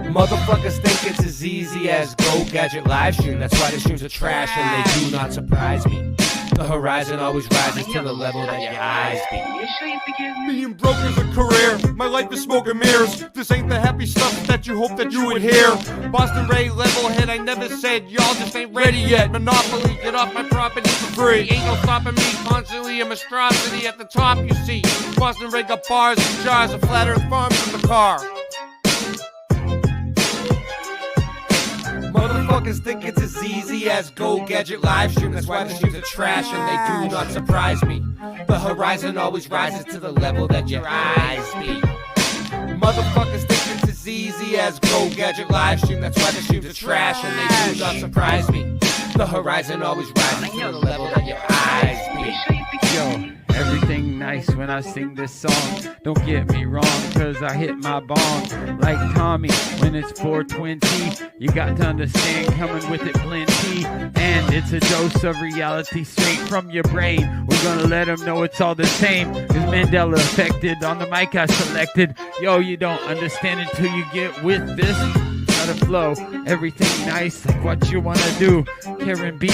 Motherfuckers think it's as easy as Go Gadget live stream. That's why the streams are trash and they do not surprise me. The horizon always rises to the level that your eyes be. You sure you forgive me? Being broke is a career. My life is smoke and mirrors. This ain't the happy stuff that you hope that you would hear. Boston Ray, level head, I never said y'all just ain't ready yet. Monopoly, get off my property for free. Ain't no stopping me, constantly a monstrosity at the top, you see. Boston Ray got bars and jars of flat earth farms in the car. Motherfuckers think it's as easy as Go Gadget live stream. That's why the streams are trash and they do not surprise me. The horizon always rises to the level that your eyes be. Motherfuckers think it's as easy as Go Gadget live stream. That's why the streams are trash and they do not surprise me. The horizon always rises to the level that your eyes be. Yo, everything nice when I sing this song. Don't get me wrong, cause I hit my bong like Tommy when it's 420. You got to understand, coming with it plenty. And it's a dose of reality straight from your brain. We're gonna let them know it's all the same. Cause Mandela affected on the mic I selected. Yo, you don't understand until you get with this. Gotta flow, everything nice, like what you wanna do. Karen B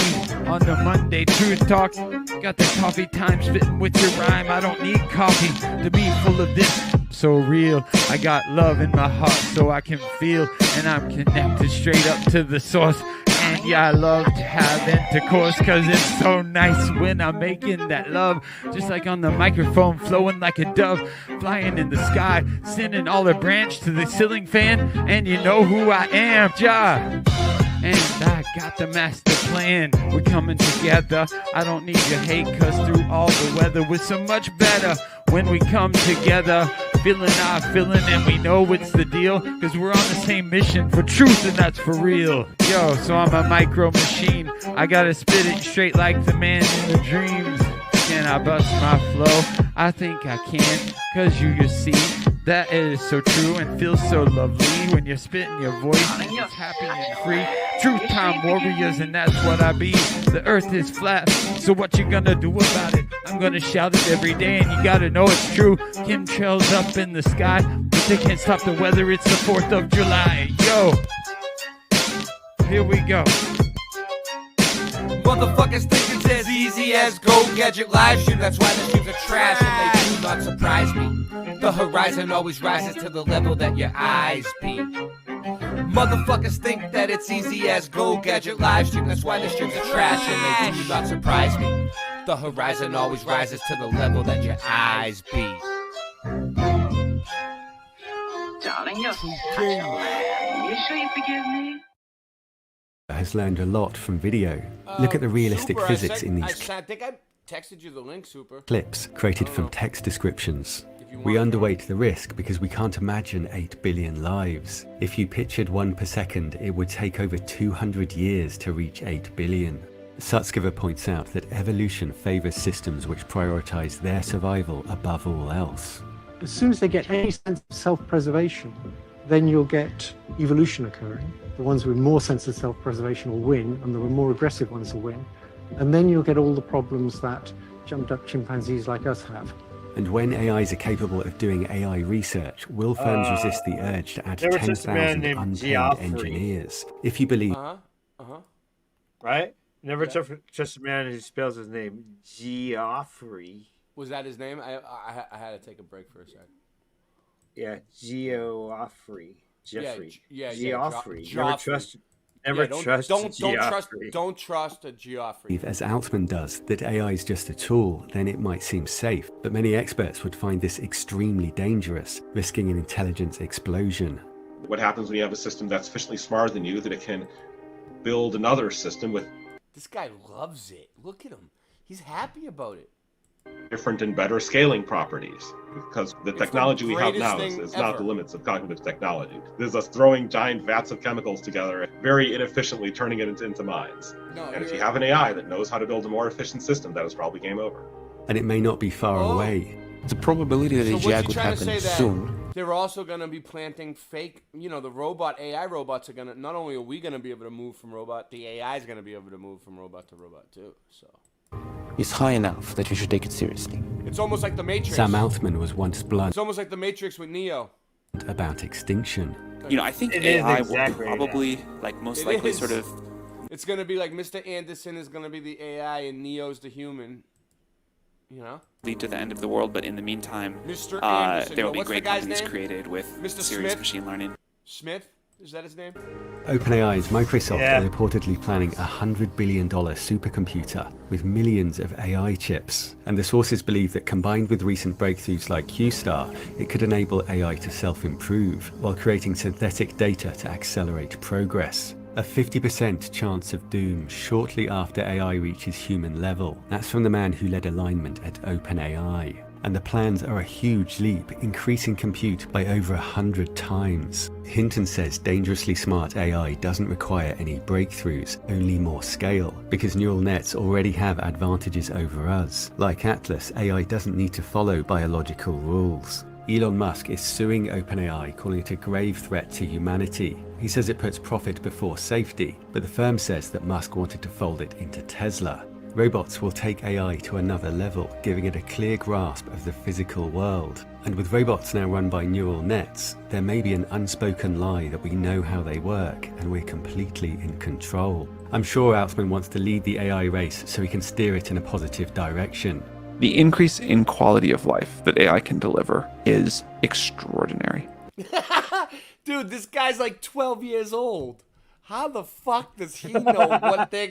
on the Monday Truth Talk. Got the coffee time spitting with your rhyme. I don't need coffee to be full of this. So real, I got love in my heart so I can feel. And I'm connected straight up to the source. And yeah, I love to have intercourse cause it's so nice when I'm making that love. Just like on the microphone, flowing like a dove, flying in the sky, sending all the branch to the ceiling fan. And you know who I am, Ja. And I got the master plan. We're coming together. I don't need your hate cause through all the weather we're so much better when we come together. Feeling our feeling and we know it's the deal. Cause we're on the same mission for truth and that's for real. Yo, so I'm a micro machine. I gotta spit it straight like the man in the dreams. Can I bust my flow? I think I can. Cause you see, that is so true and feels so lovely when you're spitting your voice and it's happy and free. Truth time warriors and that's what I be. The earth is flat, so what you gonna do about it? I'm gonna shout it every day and you gotta know it's true. Chemtrails up in the sky, but they can't stop the weather, it's the 4th of July. Yo, here we go. Motherfuckers think it's as easy as Go Gadget live stream. That's why the streams are trash and they do not surprise me. The horizon always rises to the level that your eyes be. Motherfuckers think that it's easy as Go Gadget live stream. That's why the streams are trash and they do not surprise me. The horizon always rises to the level that your eyes be. Darling, you're such a lamb. You sure you forgive me? Has learned a lot from video. Look at the realistic Super, physics in these I think I texted you the link, Super. clips created from text descriptions. We underweight the risk because we can't imagine 8 billion lives. If you pictured 1 per second, it would take over 200 years to reach 8 billion. Sutskever points out that evolution favors systems which prioritize their survival above all else. As soon as they get any sense of self-preservation, then you'll get evolution occurring. The ones with more sense of self-preservation will win, and the more aggressive ones will win. And then you'll get all the problems that jumped-up chimpanzees like us have. And when AIs are capable of doing AI research, will firms resist the urge to add 10,000 unpaid engineers? If you believe... Right? Never trust a man who spells his name Geoffrey. Was that his name? I had to take a break for a sec. Geoffrey. Jeffrey. Geoffrey. Joffrey. Never Don't trust a Geoffrey. As Altman does, that AI is just a tool, then it might seem safe. But many experts would find this extremely dangerous, risking an intelligence explosion. What happens when you have a system that's sufficiently smarter than you that it can build another system with This guy loves it. Look at him. He's happy about it. different and better scaling properties? Because the technology we have now is not the limits of cognitive technology. There's us throwing giant vats of chemicals together, very inefficiently turning it into minds. And if you have an AI that knows how to build a more efficient system, that is probably game over. And it may not be far away. The probability that AGI could happen soon. They're also going to be planting fake, the AI robots are going to, not only are we going to be able to move from robot, the AI is going to be able to move from robot to robot too, so. Is high enough that you should take it seriously. It's almost like the Matrix. Sam Altman was once blunt It's almost like the Matrix with Neo. about extinction. I think AI will probably, most likely sort of... It's going to be like Mr. Anderson is going to be the AI and Neo's the human. Lead to the end of the world, but in the meantime, Mr. Anderson, there will be what's the great guy's companies name? created with Mr. serious Smith? machine learning. Smith? Is that his name? OpenAI's Microsoft are reportedly planning a $100 billion supercomputer with millions of AI chips. And the sources believe that combined with recent breakthroughs like QStar, it could enable AI to self-improve while creating synthetic data to accelerate progress. A 50% chance of doom shortly after AI reaches human level. That's from the man who led alignment at OpenAI. And the plans are a huge leap, increasing compute by over 100 times. Hinton says dangerously smart AI doesn't require any breakthroughs, only more scale, because neural nets already have advantages over us. Like Atlas, AI doesn't need to follow biological rules. Elon Musk is suing OpenAI, calling it a grave threat to humanity. He says it puts profit before safety, but the firm says that Musk wanted to fold it into Tesla. Robots will take AI to another level, giving it a clear grasp of the physical world. And with robots now run by neural nets, there may be an unspoken lie that we know how they work and we're completely in control. I'm sure Altman wants to lead the AI race so he can steer it in a positive direction. The increase in quality of life that AI can deliver is extraordinary. Dude, this guy's like 12 years old. How the fuck does he know what they're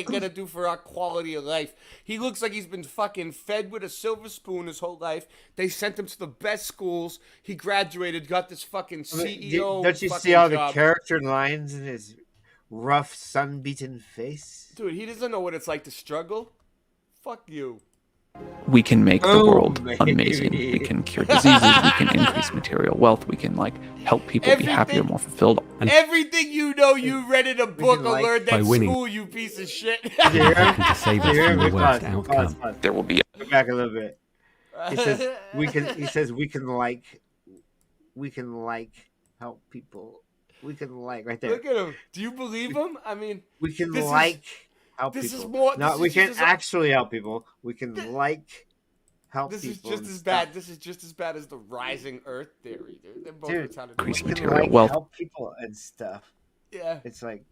gonna do for our quality of life? He looks like he's been fucking fed with a silver spoon his whole life. They sent him to the best schools. He graduated, got this fucking CEO. Don't you see all the character lines in his rough, sun-beaten face? Dude, he doesn't know what it's like to struggle. Fuck you. We can make the world amazing. We can cure diseases. We can increase material wealth. We can help people be happier, more fulfilled. And Everything you know, you read in a book or learned at school, you piece of shit. To save us from the worst outcome. There will be. Go back a little bit. He says we can. He says we can help people. We can right there. Look at him. Do you believe him? I mean, we can help people. Is more, no, we can't actually help people. We can help this people. This is just as bad. This is just as bad as the rising Earth theory, dude. They're both Dude, we can help people and stuff. Yeah. It's like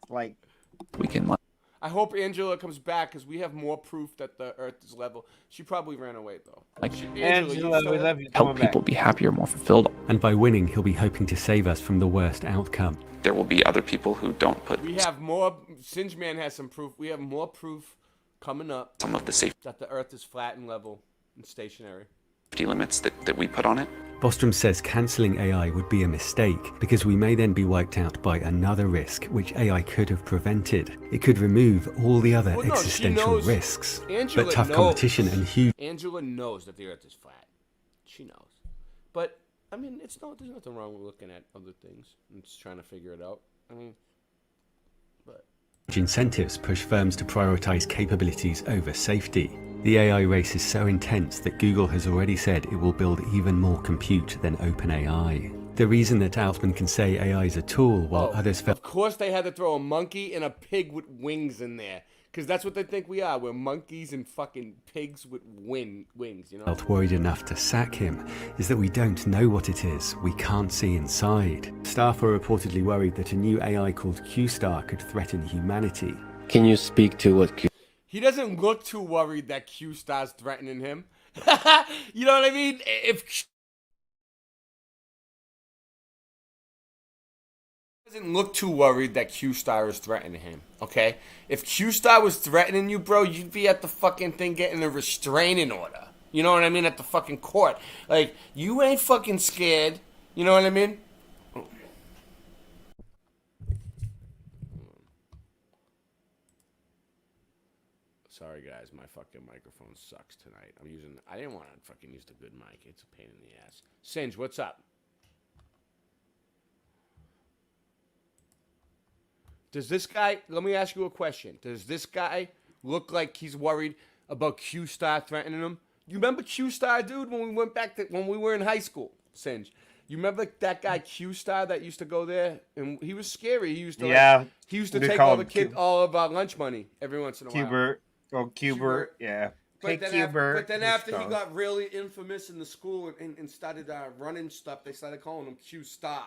we can I hope Angela comes back because we have more proof that the Earth is level. She probably ran away though. Angela, we love you. Help people be happier, more fulfilled. And by winning, he'll be hoping to save us from the worst outcome. There will be other people who don't put. We have more. Singeman has some proof. We have more proof coming up. Some of the safety that the Earth is flat and level and stationary. Limits that we put on it. Bostrom says cancelling AI would be a mistake because we may then be wiped out by another risk which AI could have prevented. It could remove all the other existential risks. But tough competition and huge... Angela knows that the Earth is flat. She knows. But, I mean, there's nothing wrong with looking at other things and just trying to figure it out. I mean, but... Incentives push firms to prioritize capabilities over safety. The AI race is so intense that Google has already said it will build even more compute than OpenAI. The reason that Altman can say AI is a tool while others felt... Of course they had to throw a monkey and a pig with wings in there. Because that's what they think we are. We're monkeys and fucking pigs with wings, you know? Felt worried enough to sack him is that we don't know what it is. We can't see inside. Staff are reportedly worried that a new AI called QStar could threaten humanity. Can you speak to what He doesn't look too worried that QStar's threatening him. You know what I mean? If Doesn't look too worried that Q-Star is threatening him, okay? If Q-Star was threatening you, bro, you'd be at the fucking thing getting a restraining order. You know what I mean? At the fucking court. Like, you ain't fucking scared. You know what I mean? Sorry, guys. My fucking microphone sucks tonight. I didn't want to fucking use the good mic. It's a pain in the ass. Singe, what's up? Does this guy, let me ask you a question. Does this guy look like he's worried about Q-Star threatening him? You remember Q-Star, dude, when we were in high school, Singe? You remember that guy Q-Star that used to go there? And he was scary. He used to take all of our lunch money every once in a while. Qbert, yeah. But then after he got really infamous in the school and started running stuff, they started calling him Q-Star.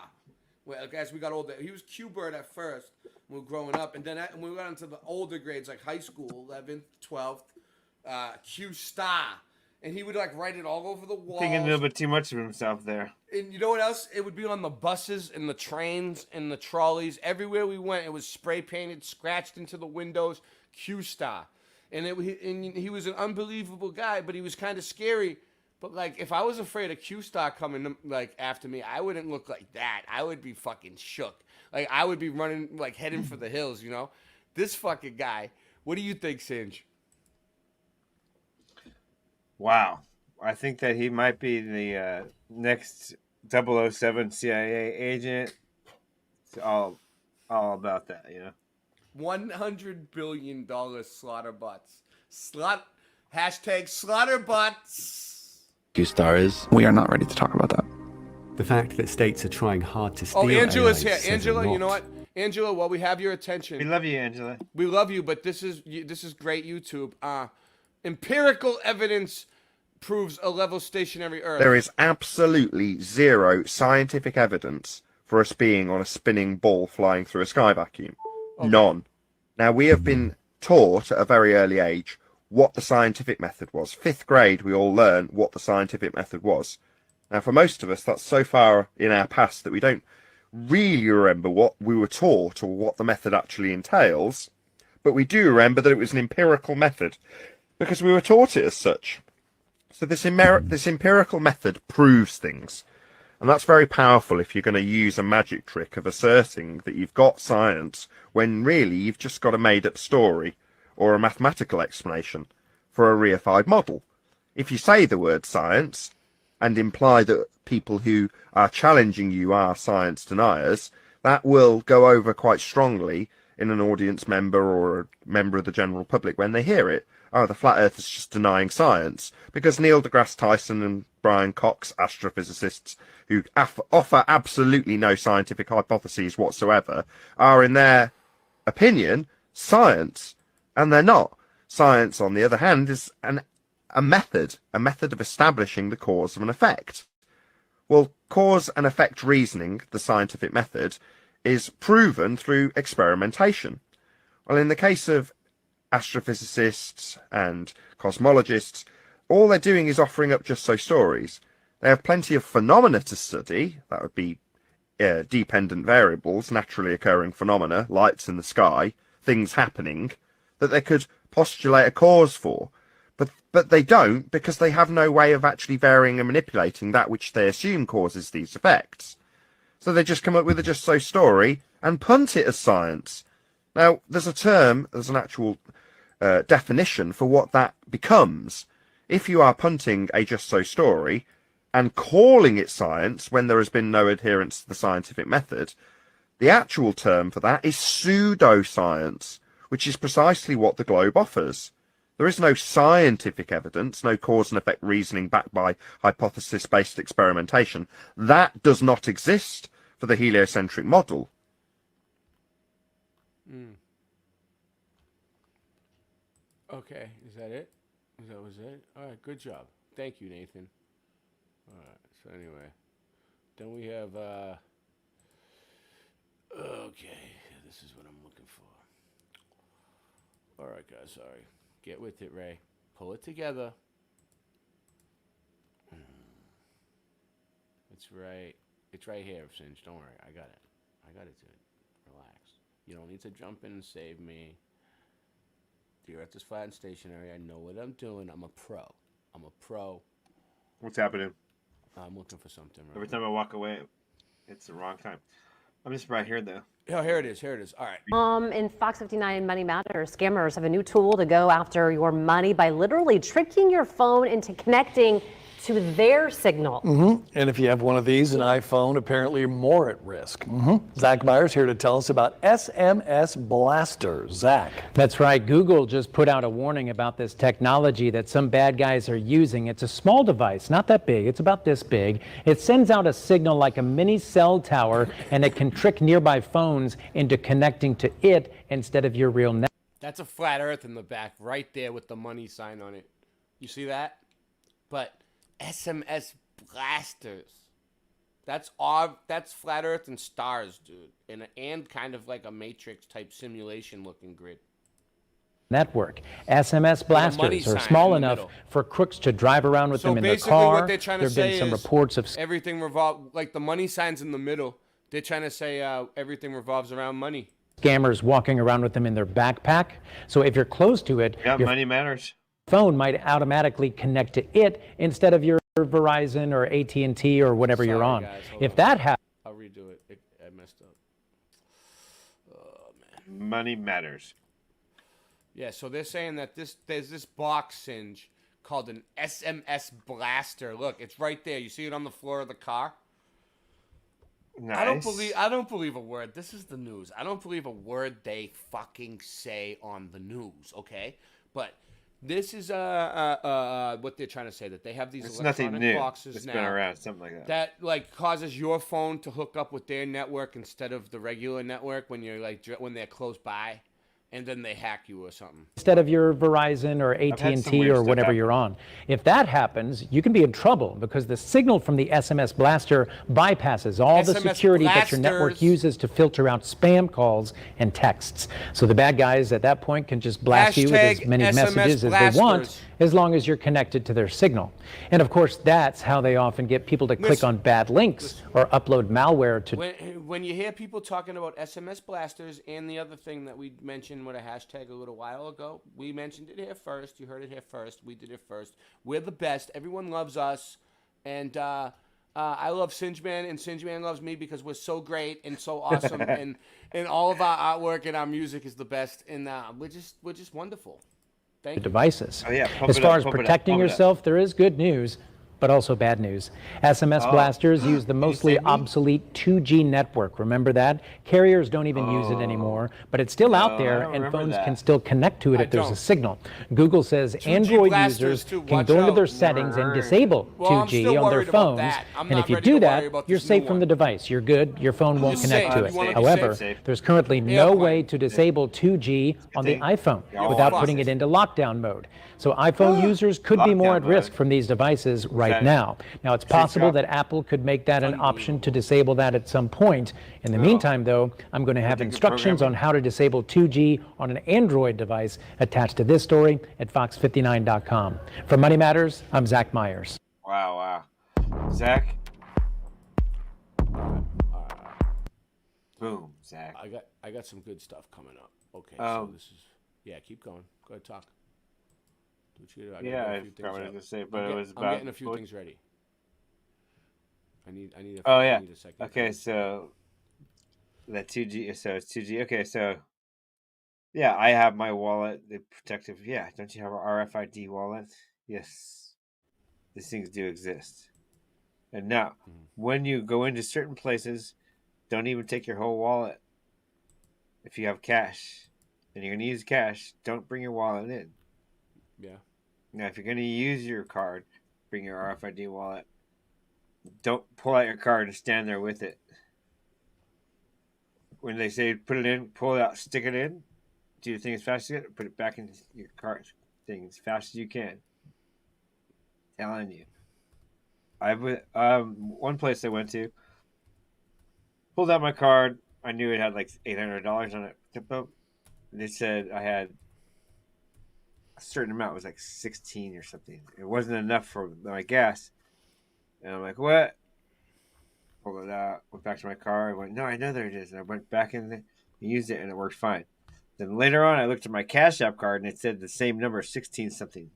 Well, as we got older, he was Q-Bird at first when we were growing up. And then when we got into the older grades, like high school, 11th, 12th, Q-Star. And he would like write it all over the walls. Thinking a little bit too much of himself there. And you know what else? It would be on the buses and the trains and the trolleys. Everywhere we went, it was spray painted, scratched into the windows, Q-Star. And he was an unbelievable guy, but he was kind of scary. But like, if I was afraid of Q-Star coming like after me, I wouldn't look like that. I would be fucking shook. Like I would be running, like heading for the hills, you know? This fucking guy. What do you think, Singe? Wow. I think that he might be the next 007 CIA agent. It's all about that, you know? $100 billion slaughter butts. Hashtag slaughter butts. Q-Star is. We are not ready to talk about that. The fact that states are trying hard to steal Angela's AI here. Angela, you know what? Angela, while we have your attention. We love you, Angela. We love you, but this is great YouTube. Empirical evidence proves a level stationary Earth. There is absolutely zero scientific evidence for us being on a spinning ball flying through a sky vacuum. Okay. None. Now, we have been taught at a very early age what the scientific method was. 5th grade, we all learn what the scientific method was. Now, for most of us, that's so far in our past that we don't really remember what we were taught or what the method actually entails, but we do remember that it was an empirical method because we were taught it as such. So this empirical method proves things, and that's very powerful if you're going to use a magic trick of asserting that you've got science when really you've just got a made-up story or a mathematical explanation for a reified model. If you say the word science and imply that people who are challenging you are science deniers, that will go over quite strongly in an audience member or a member of the general public when they hear it. Oh, the flat earth is just denying science. Because Neil deGrasse Tyson and Brian Cox, astrophysicists, who offer absolutely no scientific hypotheses whatsoever, are, in their opinion, science. And they're not. Science, on the other hand, is a method of establishing the cause of an effect. Well, cause and effect reasoning, the scientific method, is proven through experimentation. Well, in the case of astrophysicists and cosmologists, all they're doing is offering up just so stories. They have plenty of phenomena to study. That would be dependent variables, naturally occurring phenomena, lights in the sky, things happening, that they could postulate a cause for. But they don't, because they have no way of actually varying and manipulating that which they assume causes these effects. So they just come up with a just so story and punt it as science. Now, there's an actual definition for what that becomes. If you are punting a just so story and calling it science when there has been no adherence to the scientific method, the actual term for that is pseudoscience, which is precisely what the globe offers. There is no scientific evidence, no cause and effect reasoning backed by hypothesis-based experimentation. That does not exist for the heliocentric model. Okay, is that it? That was it? All right, good job. Thank you, Nathan. All right, so anyway, then we have, okay, this is what I'm looking for. All right, guys, sorry. Get with it, Ray. Pull it together. It's right here, Singe. Don't worry, I got it. I got it, dude. Relax. You don't need to jump in and save me. The Earth is flat and stationary. I know what I'm doing. I'm a pro. I'm a pro. What's happening? I'm looking for something. Right Every time I walk away, it's the wrong time. I'm just right here, though. Oh, here it is. Here it is. All right. In Fox 59 Money Matters, scammers have a new tool to go after your money by literally tricking your phone into connecting to their signal. And if you have one of these, an iPhone, apparently you're more at risk. Zach Myers here to tell us about SMS Blaster. Zach. That's right. Google just put out a warning about this technology that some bad guys are using. It's a small device, not that big. It's about this big. It sends out a signal like a mini cell tower, and it can trick nearby phones into connecting to it instead of your real network. That's a flat Earth in the back, right there with the money sign on it. You see that? But SMS blasters. That's flat Earth and stars, dude, and kind of like a Matrix type simulation looking grid. Network. SMS blasters are small enough for crooks to drive around with them in their car. What they're trying to There have say been some is reports of everything like the money signs in the middle. They're trying to say everything revolves around money. scammers walking around with them in their backpack. So if you're close to it, Yeah, your money matters. phone might automatically connect to it instead of your Verizon or AT&T or whatever you're on. Guys, if that happens, I'll redo it. I messed up. Oh man. Money matters. Yeah, so they're saying that there's this box singe called an SMS blaster. Look, it's right there. You see it on the floor of the car? Nice. I don't believe a word. This is the news. I don't believe a word they fucking say on the news, okay? But this is what they're trying to say, that they have these It's electronic nothing new. boxes It's now been around, something like that. that like causes your phone to hook up with their network instead of the regular network when you're like when they're close by, and then they hack you or something. instead of your Verizon or AT&T or whatever you're on. If that happens, you can be in trouble because the signal from the SMS blaster bypasses all the SMS security that your network blasters. uses to filter out spam calls and texts. So the bad guys at that point can just blast you with as Hashtag many SMS messages as they want, blasters. as long as you're connected to their signal. And of course, that's how they often get people to click Listen. on bad links or upload malware to When you hear people talking about SMS blasters and the other thing that we mentioned with a hashtag a little while ago, we mentioned it here first. You heard it here first. We did it first. We're the best. Everyone loves us. And I love Singeman, and Singeman loves me because we're so great and so awesome. and all of our artwork and our music is the best. And we're just wonderful. Thank you. devices. Oh, yeah, pump As it far up, as pump it up, protecting pump it up. yourself, there is good news, but also bad news. SMS Oh. blasters use the mostly obsolete 2G network. Remember that? Carriers don't even use it anymore, but it's still out No, I there, don't and remember phones that. can still connect to it I if there's don't. a signal. Google says 2G Android blasters, users too. can Watch go into out. their settings and disable Well, I'm 2G still on their worried about phones, that. I'm and not if you ready do to worry that, about you're this safe new from one. the device. You're good. Your phone won't Just connect safe. to You it. wanna be However, safe. there's currently no Airplane. way to disable 2G on the iPhone Yeah, without fuck. putting it into lockdown mode. So iPhone users could be more Lockdown at risk mode. from these devices right Okay. now. Now, it's possible that Apple could make that an option to disable that at some point. In the meantime, though, I'm going to have instructions on how to disable 2G on an Android device attached to this story at fox59.com. For Money Matters, I'm Zach Myers. Wow. Zach. Boom, Zach. I got some good stuff coming up. Okay, Um, so this is keep going. Go ahead, talk. Do what you do. I gotta Yeah, get a I few forgot what I was up. gonna say, but I'm it was I'm about getting a few what- things ready. I need a Oh I yeah. need a second. Okay, so that 2G. So it's 2G. Okay, so yeah, I have my wallet. The protective. Yeah, don't you have an RFID wallet? Yes, these things do exist. And now, when you go into certain places, don't even take your whole wallet. If you have cash, and you're gonna use cash, don't bring your wallet in. Yeah. Now, if you're gonna use your card, bring your RFID wallet. Don't pull out your card and stand there with it. When they say put it in, pull it out, stick it in, do your thing as fast as you can, put it back in your card thing as fast as you can. Telling you. One place I went to, pulled out my card. I knew it had like $800 on it. They said I had a certain amount. It was like 16 or something. It wasn't enough for my gas. And I'm like, what? pulled it out, went back to my car. I went, no, I know there it is. And I went back in and used it, and it worked fine. Then later on, I looked at my Cash App card, and it said the same number, 16 something.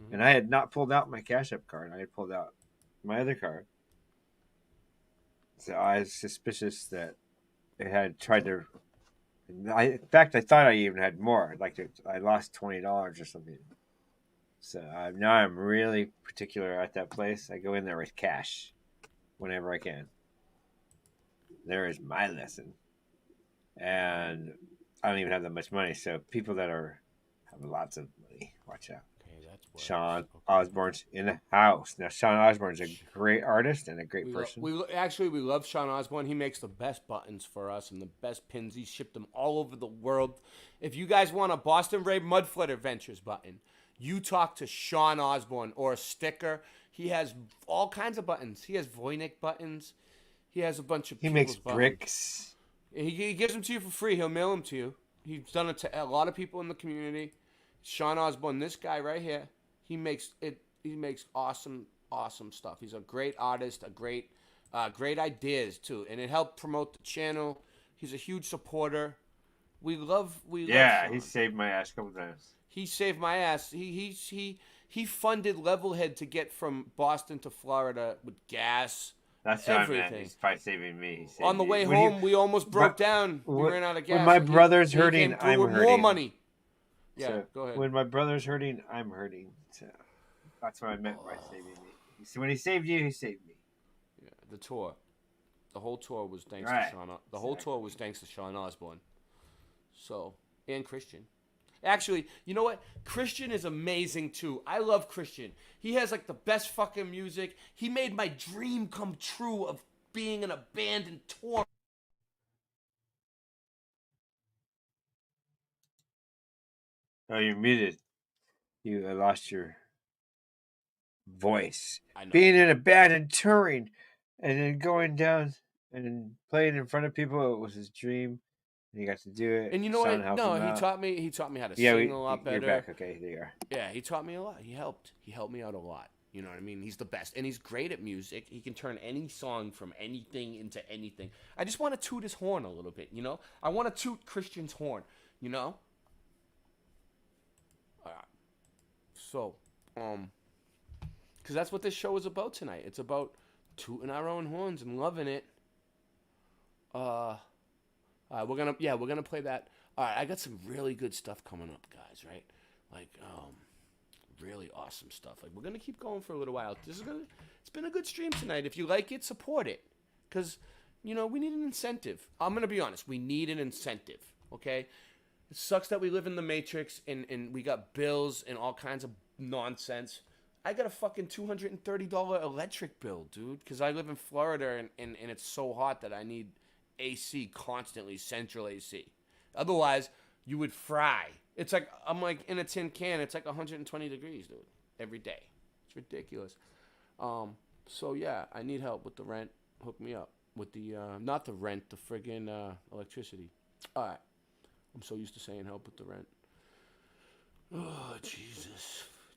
Mm-hmm. And I had not pulled out my Cash App card. I had pulled out my other card. So I was suspicious that it had tried to. In fact, I thought I even had more. Like I lost $20 or something. So now I'm really particular at that place. I go in there with cash whenever I can. There is my lesson. And I don't even have that much money. So people that have lots of money, watch out. Sean Osborne's in the house. Now, Sean Osborne's a great artist and a great person. We love Sean Osborne. He makes the best buttons for us and the best pins. He shipped them all over the world. If you guys want a Boston Ray Mudfoot Adventures button, you talk to Sean Osborne, or a sticker. He has all kinds of buttons. He has Voynich buttons. He has a bunch of. He makes buttons. bricks. He gives them to you for free. He'll mail them to you. He's done it to a lot of people in the community. Sean Osborne, this guy right here. He makes awesome stuff. He's a great artist, great ideas too, and it helped promote the channel. He's a huge supporter. We love Sean. He saved my ass a couple times. He saved my ass. He funded Levelhead to get from Boston to Florida with gas. That's what I meant. He's probably saving me. On the way home, we almost broke down. We ran out of gas. When my brother's hurting, I'm hurting. More money. Yeah, so go ahead. When my brother's hurting, I'm hurting. So that's what I meant by saving me. So when he saved you, he saved me. Yeah, the tour. The whole tour was thanks to Sean. The whole tour was thanks to Sean Osborne. So, and Christian. Actually, you know what? Christian is amazing too. I love Christian. He has like the best fucking music. He made my dream come true of being in a band and touring. Oh, you're muted. You lost your voice. Being in a band and touring, and then going down and playing in front of people, it was his dream. And he got to do it. And you know what? No, he taught me how to sing a lot better. You're back. Okay, there you are. Yeah, he taught me a lot. He helped me out a lot. You know what I mean? He's the best, and he's great at music. He can turn any song from anything into anything. I just want to toot his horn a little bit. You know, I want to toot Christian's horn. You know. So, because that's what this show is about tonight. It's about tooting our own horns and loving it. We're gonna play that. All right, I got some really good stuff coming up, guys. Right, like really awesome stuff. Like we're gonna keep going for a little while. It's been a good stream tonight. If you like it, support it, because we need an incentive. I'm gonna be honest. We need an incentive. Okay. It sucks that we live in the Matrix and we got bills and all kinds of nonsense. I got a fucking $230 electric bill, dude, because I live in Florida and it's so hot that I need AC constantly, central AC. Otherwise, you would fry. It's like, I'm like in a tin can, it's like 120 degrees, dude, every day. It's ridiculous. So yeah, I need help with the rent. Hook me up with the, not the rent, the friggin' electricity. All right. I'm so used to saying help with the rent. Oh,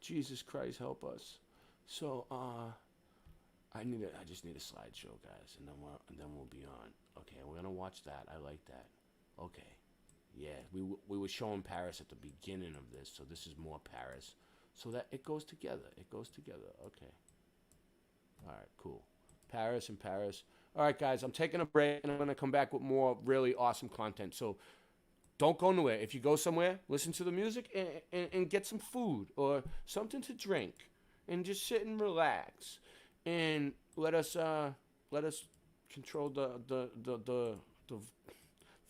Jesus Christ, help us. So, I just need a slideshow, guys, and then we'll be on. Okay, we're gonna watch that. I like that. Okay, yeah, we were showing Paris at the beginning of this, so this is more Paris, so that it goes together. Okay. All right, cool. Paris. All right, guys, I'm taking a break, and I'm gonna come back with more really awesome content. So. Don't go nowhere. If you go somewhere, listen to the music and get some food or something to drink, and just sit and relax, and let us control the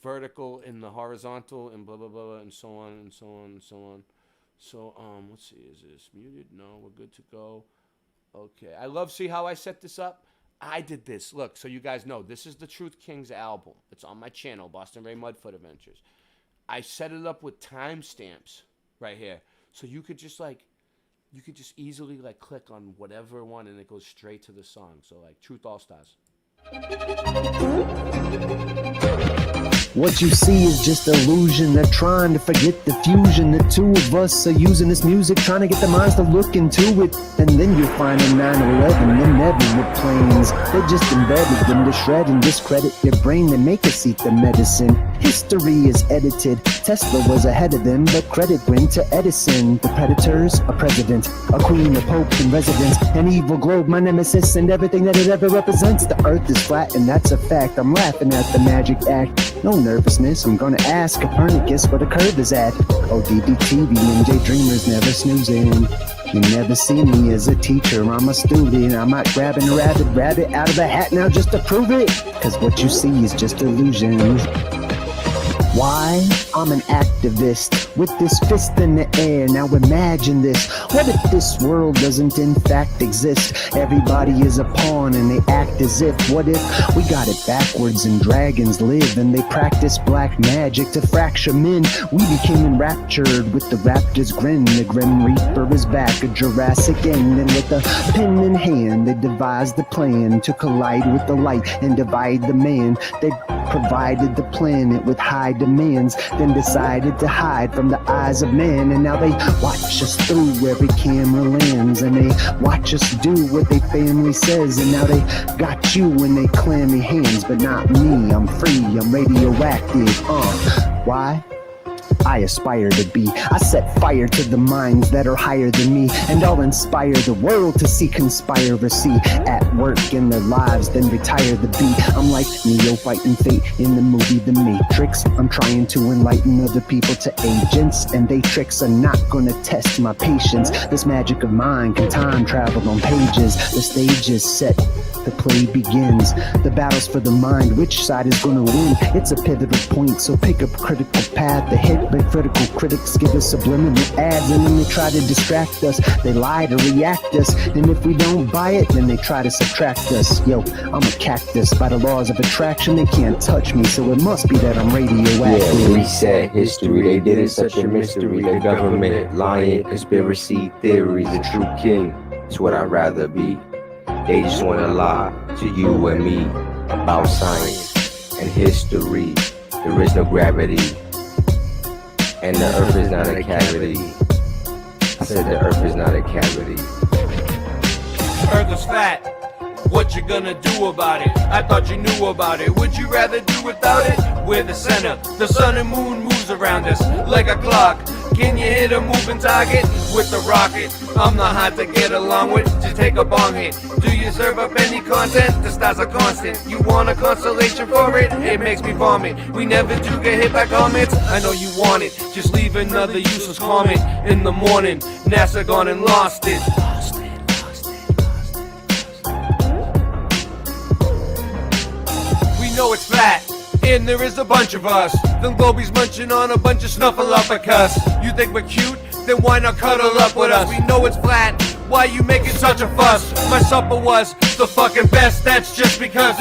vertical and the horizontal and blah blah blah and so on and so on and so on. So let's see. Is this muted? No, we're good to go. Okay. I love see how I set this up. I did this. Look, so you guys know this is the Truth Kings album. It's on my channel, Boston Ray Mudfoot Adventures. I set it up with timestamps right here. So you could just easily click on whatever one and it goes straight to the song. So like Truth All Stars. What you see is just illusion. They're trying to forget the fusion. The two of us are using this music, trying to get the minds to look into it. And then you'll find in 9/11, they never were planes. They just embedded them to shred and discredit your brain. They make us eat the medicine. History is edited. Tesla was ahead of them, but credit went to Edison. The predators, a president, a queen, a pope in residence, an evil globe, my nemesis, and everything that it ever represents. The earth is flat, and that's a fact. I'm laughing at the magic act. No nervousness, I'm gonna ask Copernicus where the curve is at. Oh, DBTV and daydreamers never snoozing. You never see me as a teacher, I'm a student. I'm not grabbing a rabbit out of a hat now just to prove it. Cause what you see is just illusion. Why? I'm an activist with this fist in the air. Now imagine this. What if this world doesn't in fact exist? Everybody is a pawn and they act as if. What if we got it backwards and dragons live and they practice black magic to fracture men? We became enraptured with the raptor's grin. The grim reaper is back, a Jurassic end. And with a pen in hand they devised the plan to collide with the light and divide the man. They provided the planet with high demands, then decided to hide from the eyes of man. And now they watch us through every camera lens, and they watch us do what they family says. And now they got you in they clammy hands, but not me. I'm free, I'm radioactive. Why? I aspire to be. I set fire to the minds that are higher than me, and I'll inspire the world to see conspiracy at work in their lives, then retire the beat. I'm like Neo fighting fate in the movie The Matrix. I'm trying to enlighten other people to agents, and they tricks are not gonna test my patience. This magic of mine can time travel on pages. The stage is set, the play begins. The battle's for the mind, which side is gonna win? It's a pivotal point, so pick a critical path ahead. But critical critics give us subliminal ads, and then they try to distract us. They lie to react us, and if we don't buy it, then they try to subtract us. Yo, I'm a cactus. By the laws of attraction, they can't touch me, so it must be that I'm radioactive. Yeah, reset history. They did it such a mystery. The government lying, conspiracy theories. A true king, it's what I'd rather be. They just wanna lie to you and me about science and history. There is no gravity, and the earth is not a cavity. I said the earth is not a cavity. Earth is fat. What you gonna do about it? I thought you knew about it. Would you rather do without it? We're the center. The sun and moon moves around us like a clock. Can you hit a moving target with the rocket? I'm not hard to get along with. Just take a bong hit. Do you serve up any content? The stars are constant. You want a constellation for it? It makes me vomit. We never do get hit by comets. I know you want it. Just leave another useless comment in the morning. NASA gone and lost it. We know it's flat, and there is a bunch of us. Them globies munching on a bunch of snuffleupagus. You think we're cute? Then why not cuddle up with us? We know it's flat. Why you making such a fuss? My supper was the fucking best. That's just because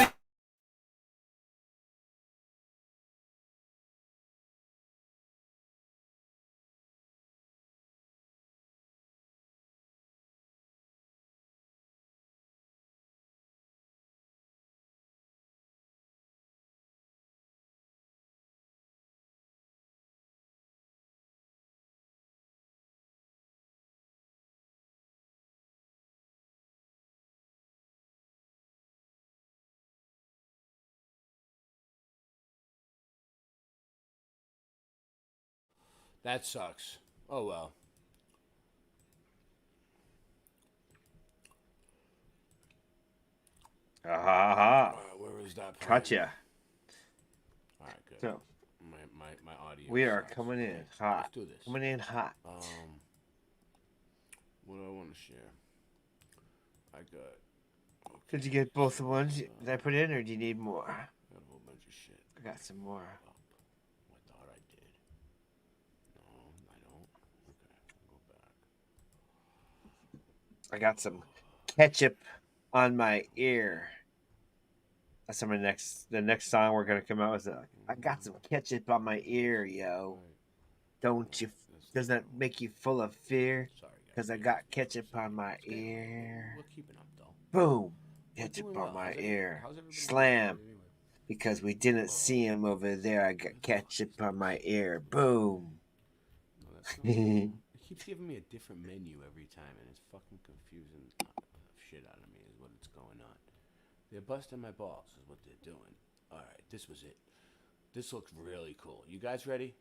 That sucks. Oh well. Aha. Where was that? Gotcha. All right, good. So, my audio. we are sucks. coming in Okay, hot. Let's do this. Coming in hot. What do I want to share? I got. Okay. Did you get both the ones that I put in, or do you need more? I got a whole bunch of shit. I got some more. I thought I did. No, I don't. Okay, I'll go back. I got some ketchup on my ear. That's the next song we're gonna come out with. I got some ketchup on my ear, yo. Don't you? Does that make you full of fear? Because I got ketchup on my ear. We're keeping up though. Boom! Ketchup on my ear. Slam. Because we didn't see him over there, I got ketchup on my ear. Boom. It keeps giving me a different menu every time, and it's fucking confusing shit out of me is what it's going on. They're busting my balls is what they're doing. All right, this was it. This looks really cool. You guys ready?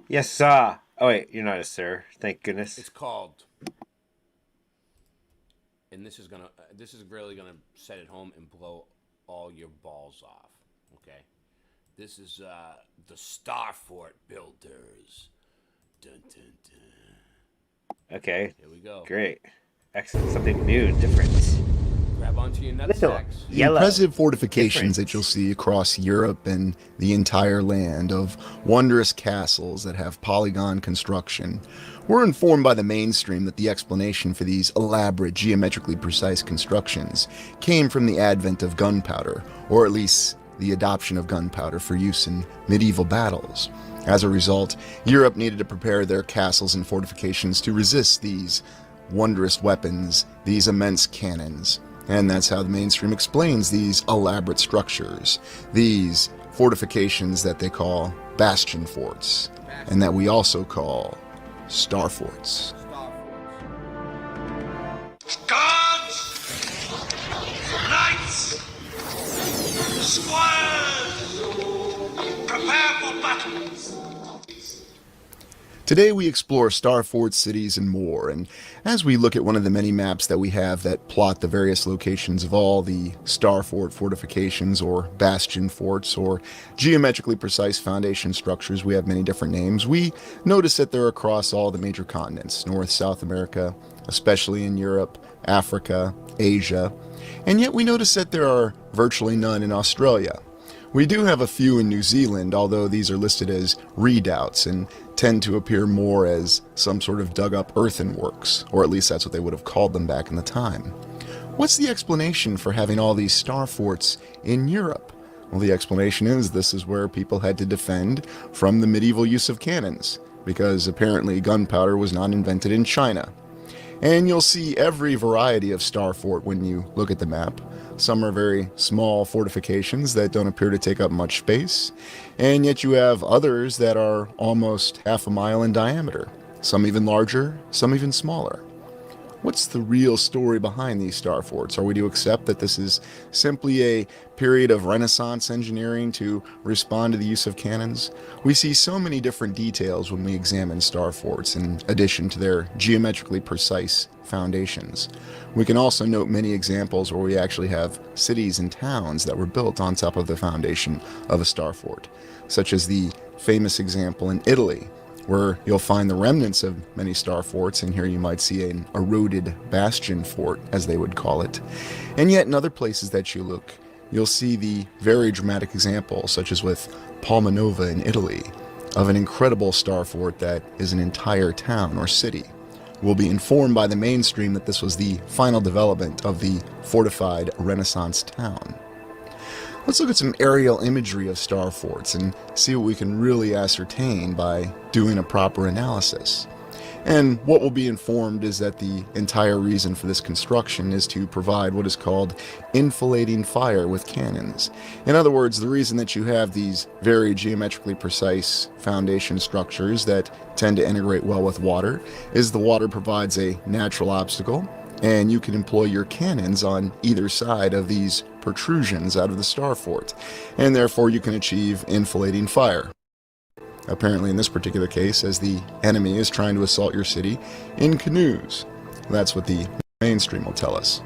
Yes, sir. Oh, wait, you're not a sir. Thank goodness. It's called... And this is really gonna set it home and blow all your balls off, okay? This is the Star Fort Builders. Dun, dun, dun. Okay. Here we go. Great. Excellent. Something new and different. Grab onto your nutsacks. The impressive fortifications that you'll see across Europe and the entire land of wondrous castles that have polygon construction. We're informed by the mainstream that the explanation for these elaborate, geometrically precise constructions came from the advent of gunpowder, or at least the adoption of gunpowder for use in medieval battles. As a result, Europe needed to prepare their castles and fortifications to resist these wondrous weapons, these immense cannons. And that's how the mainstream explains these elaborate structures, these fortifications that they call bastion forts, and that we also call star forts. Guards! Knights! Squires! Prepare for battle! Today we explore star forts, cities, and more, and as we look at one of the many maps that we have that plot the various locations of all the star fort fortifications or bastion forts or geometrically precise foundation structures, we have many different names, we notice that they're across all the major continents, North, South America, especially in Europe, Africa, Asia, and yet we notice that there are virtually none in Australia. We do have a few in New Zealand, although these are listed as redoubts and tend to appear more as some sort of dug-up earthenworks, or at least that's what they would have called them back in the time. What's the explanation for having all these star forts in Europe? Well, the explanation is this is where people had to defend from the medieval use of cannons, because apparently gunpowder was not invented in China. And you'll see every variety of star fort when you look at the map. Some are very small fortifications that don't appear to take up much space, and yet you have others that are almost half a mile in diameter, some even larger, some even smaller. What's the real story behind these star forts? Are we to accept that this is simply a period of Renaissance engineering to respond to the use of cannons? We see so many different details when we examine star forts in addition to their geometrically precise foundations. We can also note many examples where we actually have cities and towns that were built on top of the foundation of a star fort, such as the famous example in Italy, where you'll find the remnants of many star forts, and here you might see an eroded bastion fort, as they would call it. And yet in other places that you look, you'll see the very dramatic example, such as with Palmanova in Italy, of an incredible star fort that is an entire town or city. We'll be informed by the mainstream that this was the final development of the fortified Renaissance town. Let's look at some aerial imagery of star forts and see what we can really ascertain by doing a proper analysis. And what will be informed is that the entire reason for this construction is to provide what is called enfilading fire with cannons. In other words, the reason that you have these very geometrically precise foundation structures that tend to integrate well with water is the water provides a natural obstacle, and you can employ your cannons on either side of these protrusions out of the star fort, and therefore you can achieve enfilading fire. Apparently in this particular case, as the enemy is trying to assault your city in canoes. That's what the mainstream will tell us.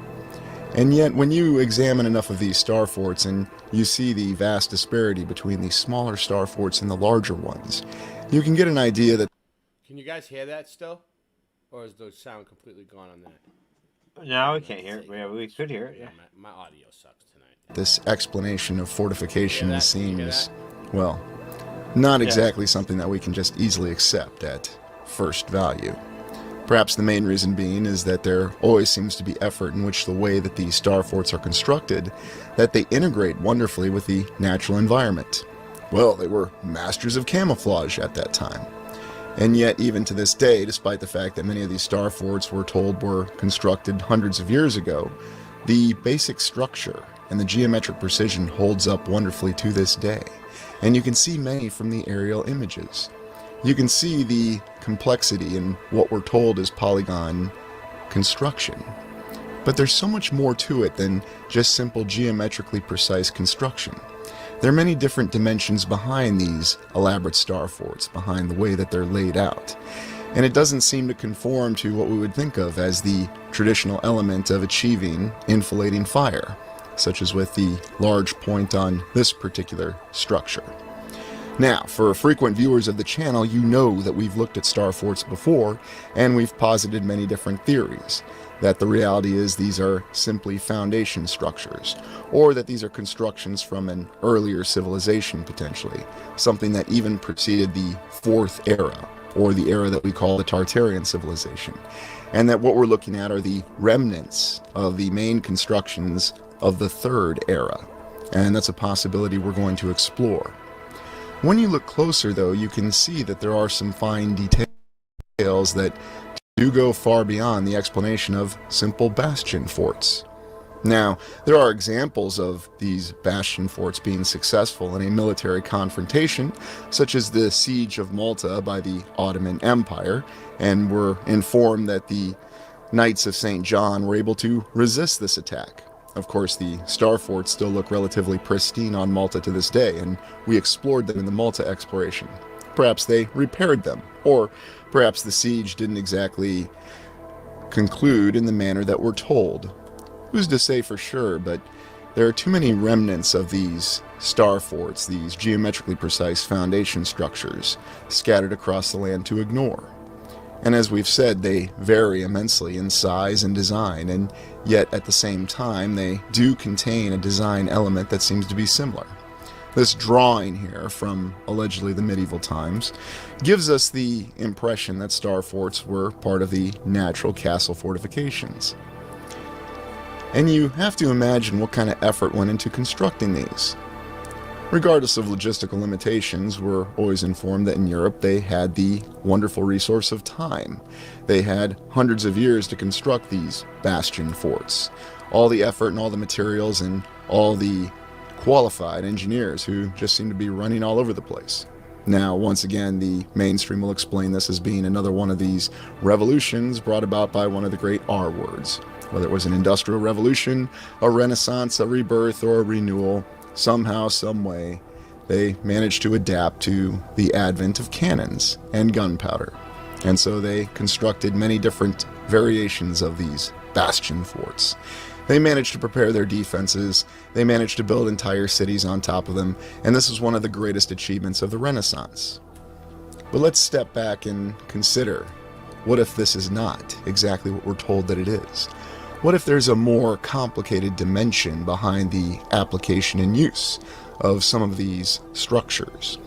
And yet when you examine enough of these star forts and you see the vast disparity between the smaller star forts and the larger ones, you can get an idea that... Can you guys hear that still? Or is the sound completely gone on that? No, we can't hear it. Yeah, we could hear it, yeah. My audio sucks tonight. this explanation of fortification seems, well, not exactly something that we can just easily accept at first value. Perhaps the main reason being is that there always seems to be effort in which the way that these star forts are constructed, that they integrate wonderfully with the natural environment. Well, they were masters of camouflage at that time. And yet, even to this day, despite the fact that many of these star forts we're told were constructed hundreds of years ago, the basic structure and the geometric precision holds up wonderfully to this day. And you can see many from the aerial images. You can see the complexity in what we're told is polygon construction. But there's so much more to it than just simple geometrically precise construction. There are many different dimensions behind these elaborate star forts, behind the way that they're laid out. And it doesn't seem to conform to what we would think of as the traditional element of achieving enfilading fire, such as with the large point on this particular structure. Now, for frequent viewers of the channel, you know that we've looked at star forts before, and we've posited many different theories. That the reality is these are simply foundation structures, or that these are constructions from an earlier civilization potentially, something that even preceded the Fourth Era, or the era that we call the Tartarian civilization, and that what we're looking at are the remnants of the main constructions of the Third Era, and that's a possibility we're going to explore. When you look closer, though, you can see that there are some fine details that do go far beyond the explanation of simple bastion forts. Now, there are examples of these bastion forts being successful in a military confrontation, such as the siege of Malta by the Ottoman Empire, and we're informed that the Knights of St. John were able to resist this attack. Of course, the star forts still look relatively pristine on Malta to this day, and we explored them in the Malta exploration. Perhaps they repaired them, or perhaps the siege didn't exactly conclude in the manner that we're told. Who's to say for sure, but there are too many remnants of these star forts, these geometrically precise foundation structures, scattered across the land to ignore. And as we've said, they vary immensely in size and design, and yet at the same time they do contain a design element that seems to be similar. This drawing here from allegedly the medieval times gives us the impression that star forts were part of the natural castle fortifications. And you have to imagine what kind of effort went into constructing these. Regardless of logistical limitations, we're always informed that in Europe they had the wonderful resource of time. They had hundreds of years to construct these bastion forts. All the effort and all the materials and all the qualified engineers who just seem to be running all over the place. Now, once again, the mainstream will explain this as being another one of these revolutions brought about by one of the great R words. Whether it was an industrial revolution, a renaissance, a rebirth, or a renewal, somehow, some way, they managed to adapt to the advent of cannons and gunpowder. And so they constructed many different variations of these bastion forts. They managed to prepare their defenses, they managed to build entire cities on top of them, and this is one of the greatest achievements of the Renaissance. But let's step back and consider, what if this is not exactly what we're told that it is? What if there's a more complicated dimension behind the application and use of some of these structures?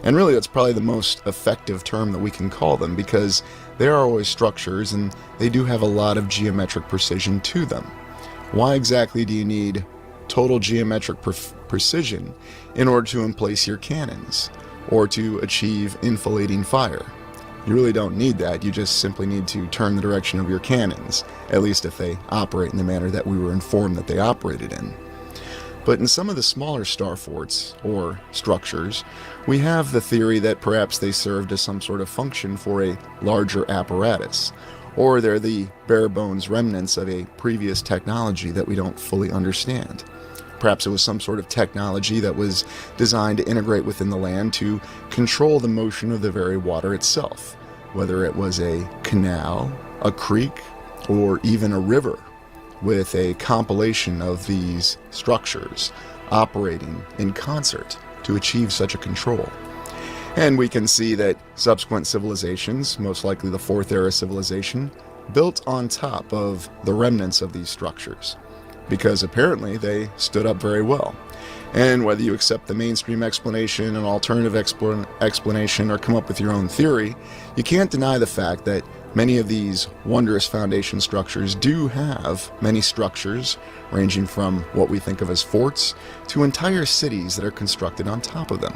And really, that's probably the most effective term that we can call them, because they are always structures and they do have a lot of geometric precision to them. Why exactly do you need total geometric precision in order to emplace your cannons or to achieve enfilading fire? You really don't need that. You just simply need to turn the direction of your cannons, at least if they operate in the manner that we were informed that they operated in. But in some of the smaller star forts, or structures, we have the theory that perhaps they served as some sort of function for a larger apparatus, or they're the bare bones remnants of a previous technology that we don't fully understand. Perhaps it was some sort of technology that was designed to integrate within the land to control the motion of the very water itself, whether it was a canal, a creek, or even a river, with a compilation of these structures operating in concert to achieve such a control. And we can see that subsequent civilizations, most likely the Fourth Era civilization, built on top of the remnants of these structures, because apparently they stood up very well. And whether you accept the mainstream explanation, an alternative explanation, or come up with your own theory, you can't deny the fact that many of these wondrous foundation structures do have many structures, ranging from what we think of as forts to entire cities that are constructed on top of them.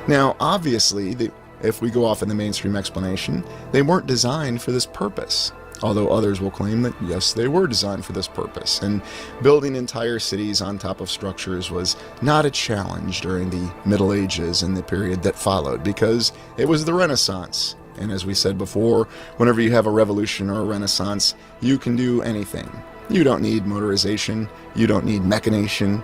Now, obviously, if we go off in the mainstream explanation, they weren't designed for this purpose. although others will claim that yes, they were designed for this purpose, and building entire cities on top of structures was not a challenge during the Middle Ages and the period that followed, because it was the Renaissance. And as we said before, whenever you have a revolution or a renaissance, you can do anything. You don't need motorization, you don't need mechanization,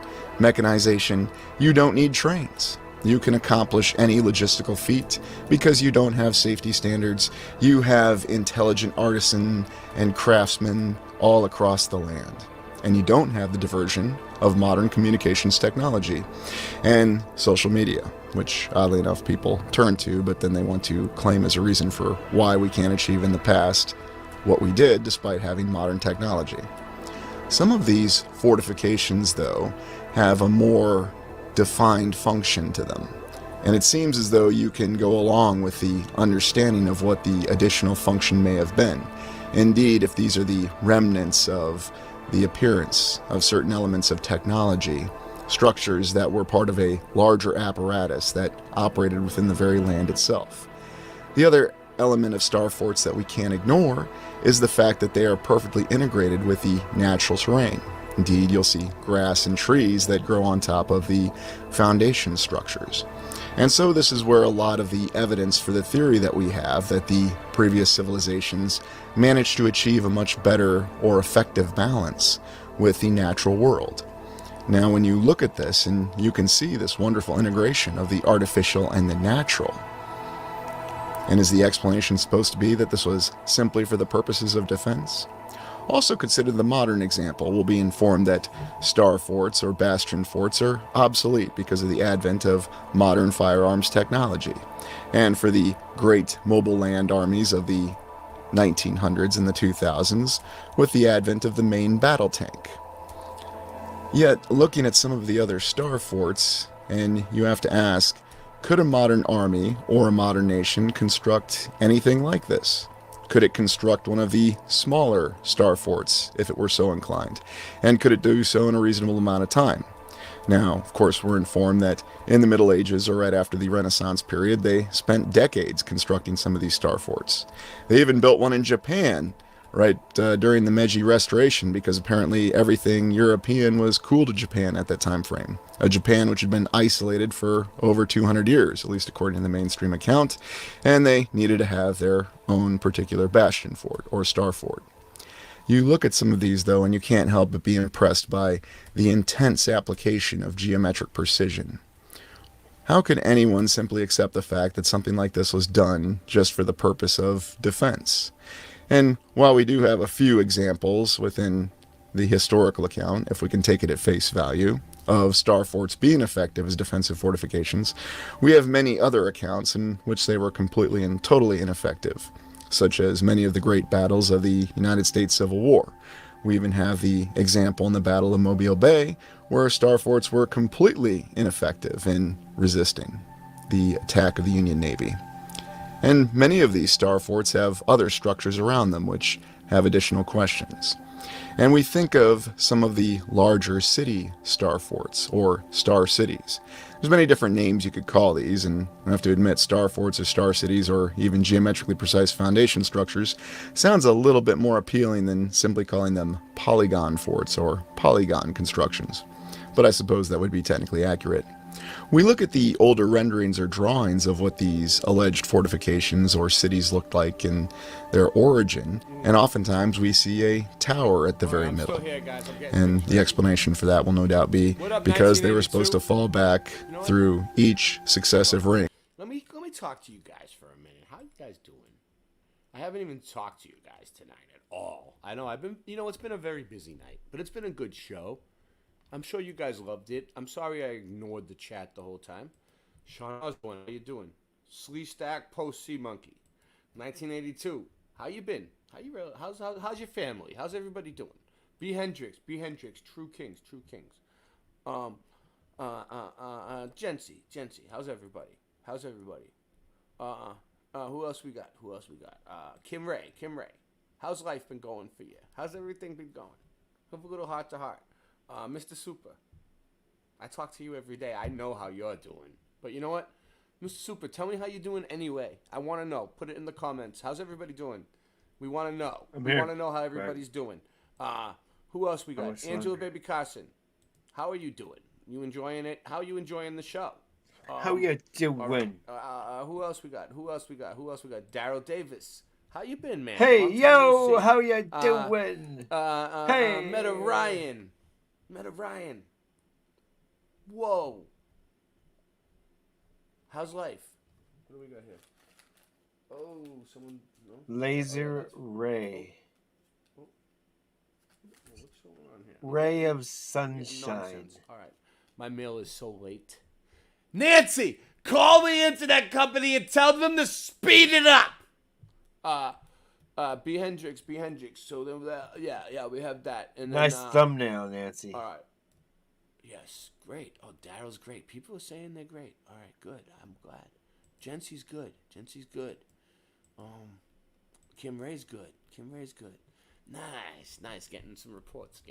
you don't need trains. You can accomplish any logistical feat because you don't have safety standards. You have intelligent artisan and craftsmen all across the land. And you don't have the diversion of modern communications technology and social media, which oddly enough people turn to, but then they want to claim as a reason for why we can't achieve in the past what we did despite having modern technology. Some of these fortifications, though, have a more defined function to them, and it seems as though you can go along with the understanding of what the additional function may have been. Indeed, if these are the remnants of the appearance of certain elements of technology, structures that were part of a larger apparatus that operated within the very land itself. The other element of star forts that we can't ignore is the fact that they are perfectly integrated with the natural terrain. Indeed, you'll see grass and trees that grow on top of the foundation structures. And so this is where a lot of the evidence for the theory that we have that the previous civilizations managed to achieve a much better or effective balance with the natural world. Now, when you look at this, and you can see this wonderful integration of the artificial and the natural, and is the explanation supposed to be that this was simply for the purposes of defense? Also consider the modern example. We'll be informed that star forts or bastion forts are obsolete because of the advent of modern firearms technology, and for the great mobile land armies of the 1900s and the 2000s with the advent of the main battle tank. Yet, looking at some of the other star forts, and you have to ask, could a modern army or a modern nation construct anything like this? Could it construct one of the smaller star forts if it were so inclined? And could it do so in a reasonable amount of time? Now, of course, we're informed that in the Middle Ages or right after the Renaissance period, they spent decades constructing some of these star forts. They even built one in Japan right during the Meiji Restoration, because apparently everything European was cool to Japan at that time frame. A Japan which had been isolated for over 200 years, at least according to the mainstream account, and they needed to have their own particular bastion fort or star fort. You look at some of these, though, and you can't help but be impressed by the intense application of geometric precision. How could anyone simply accept the fact that something like this was done just for the purpose of defense? And while we do have a few examples within the historical account, if we can take it at face value, of star forts being effective as defensive fortifications, we have many other accounts in which they were completely and totally ineffective, such as many of the great battles of the United States Civil War. We even have the example in the Battle of Mobile Bay, where star forts were completely ineffective in resisting the attack of the Union Navy. And many of these star forts have other structures around them which have additional questions. And we think of some of the larger city star forts, or star cities. There's many different names you could call these, and I have to admit star forts or star cities or even geometrically precise foundation structures sounds a little bit more appealing than simply calling them polygon forts or polygon constructions. But I suppose that would be technically accurate. We look at the older renderings or drawings of what these alleged fortifications or cities looked like in their origin, and oftentimes we see a tower at the very middle. And the explanation for that will no doubt be because they were supposed to fall back through each successive ring. Let me talk to you guys for a minute. How you guys doing? I haven't even talked to you guys tonight at all. I know it's been a very busy night, but it's been a good show. I'm sure you guys loved it. I'm sorry I ignored the chat the whole time. Sean Osborne, how you doing? Slee Stack Post Sea Monkey, 1982. How you been? How's your family? How's everybody doing? B Hendrix, True Kings. Jency, how's everybody? Who else we got? Kim Ray. How's life been going for you? How's everything been going? Have a little heart to heart. Mr. Super, I talk to you every day. I know how you're doing. But you know what? Mr. Super, tell me how you're doing anyway. I want to know. Put it in the comments. How's everybody doing? We want to know. I'm We here. want to know how everybody's doing. Who else we got? was so Angela hungry. Baby Carson. How are you doing? You enjoying it? How are you enjoying the show? How you all right. doing? Who else we got? Daryl Davis. How you been, man? Hey, Long time yo, no see. how you doing? Hey. Meta Ryan. Whoa. How's life? What do we got here? Oh, someone. No? Laser Ray. What's going on here? Ray of Yeah, sunshine. nonsense. All right. My mail is so late. Nancy, call the internet company and tell them to speed it up. B. Hendrix. So then, yeah, we have that. And then, Nice thumbnail, Nancy. All right. Yes, great. Oh, Daryl's great. People are saying they're great. All right, good. I'm glad. Jency's good. Kim Ray's good. Nice. Getting some reports.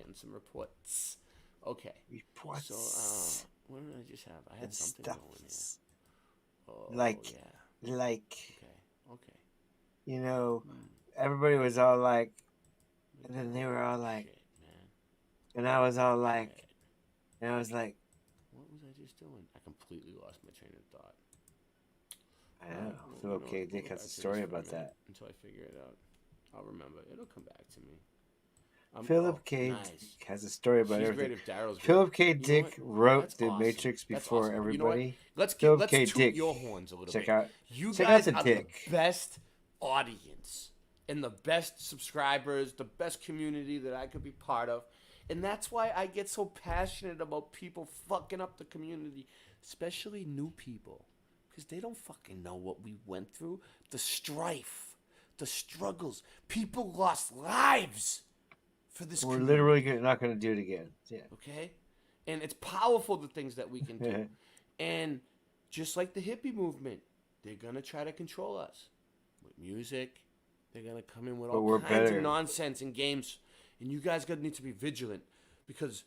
Okay. Reports. So, what did I just have? I had and something stuff. going here. Oh, Like, Okay. you know, everybody was all like, and then they were all like, and I was all like, and I was like, What was I just doing? I completely lost my train of thought. I don't know. Philip K. Dick has a story about that. Until I figure it out. I'll remember. It'll come back to me. Philip K. Nice. Dick has a story about She's everything. great if Daryl's great. Philip K. You know Dick what? wrote That's The awesome. Matrix That's before awesome. You know what? everybody. Let's Philip K. toot Dick. your horns a little Check bit. out. You check guys out the are Dick. the best audience and the best subscribers, the best community that I could be part of. And that's why I get so passionate about people fucking up the community, especially new people, because they don't fucking know what we went through. The strife, the struggles. People lost lives for this We're community. literally not going to do it again. Yeah. Okay? And it's powerful, the things that we can do. And just like the hippie movement, they're going to try to control us with music. They're going to come in with But all we're kinds better. of nonsense and games. And you guys got to need to be vigilant because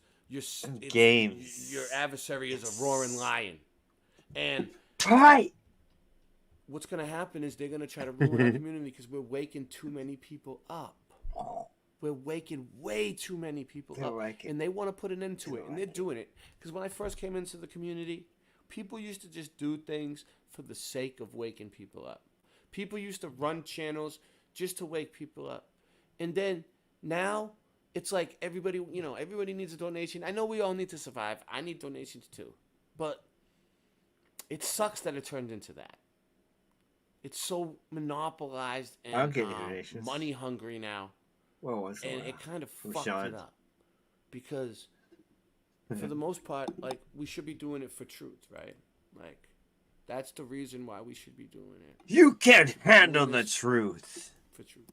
games. Your adversary is a roaring lion. And what's going to happen is they're going to try to ruin our community because we're waking too many people up. We're waking way too many people up. And they want to put an end to it. And they're doing it. Because when I first came into the community, people used to just do things for the sake of waking people up. People used to run channels just to wake people up. And then now it's like everybody needs a donation. I know we all need to survive. I need donations too. But it sucks that it turned into that. It's so monopolized and I'll give you donations. money hungry now. Well, once in a And while. it kind of From fucked Sean. it up. Because for the most part, like, we should be doing it for truth, right? Like, that's the reason why we should be doing it. You can't handle the truth. For truth.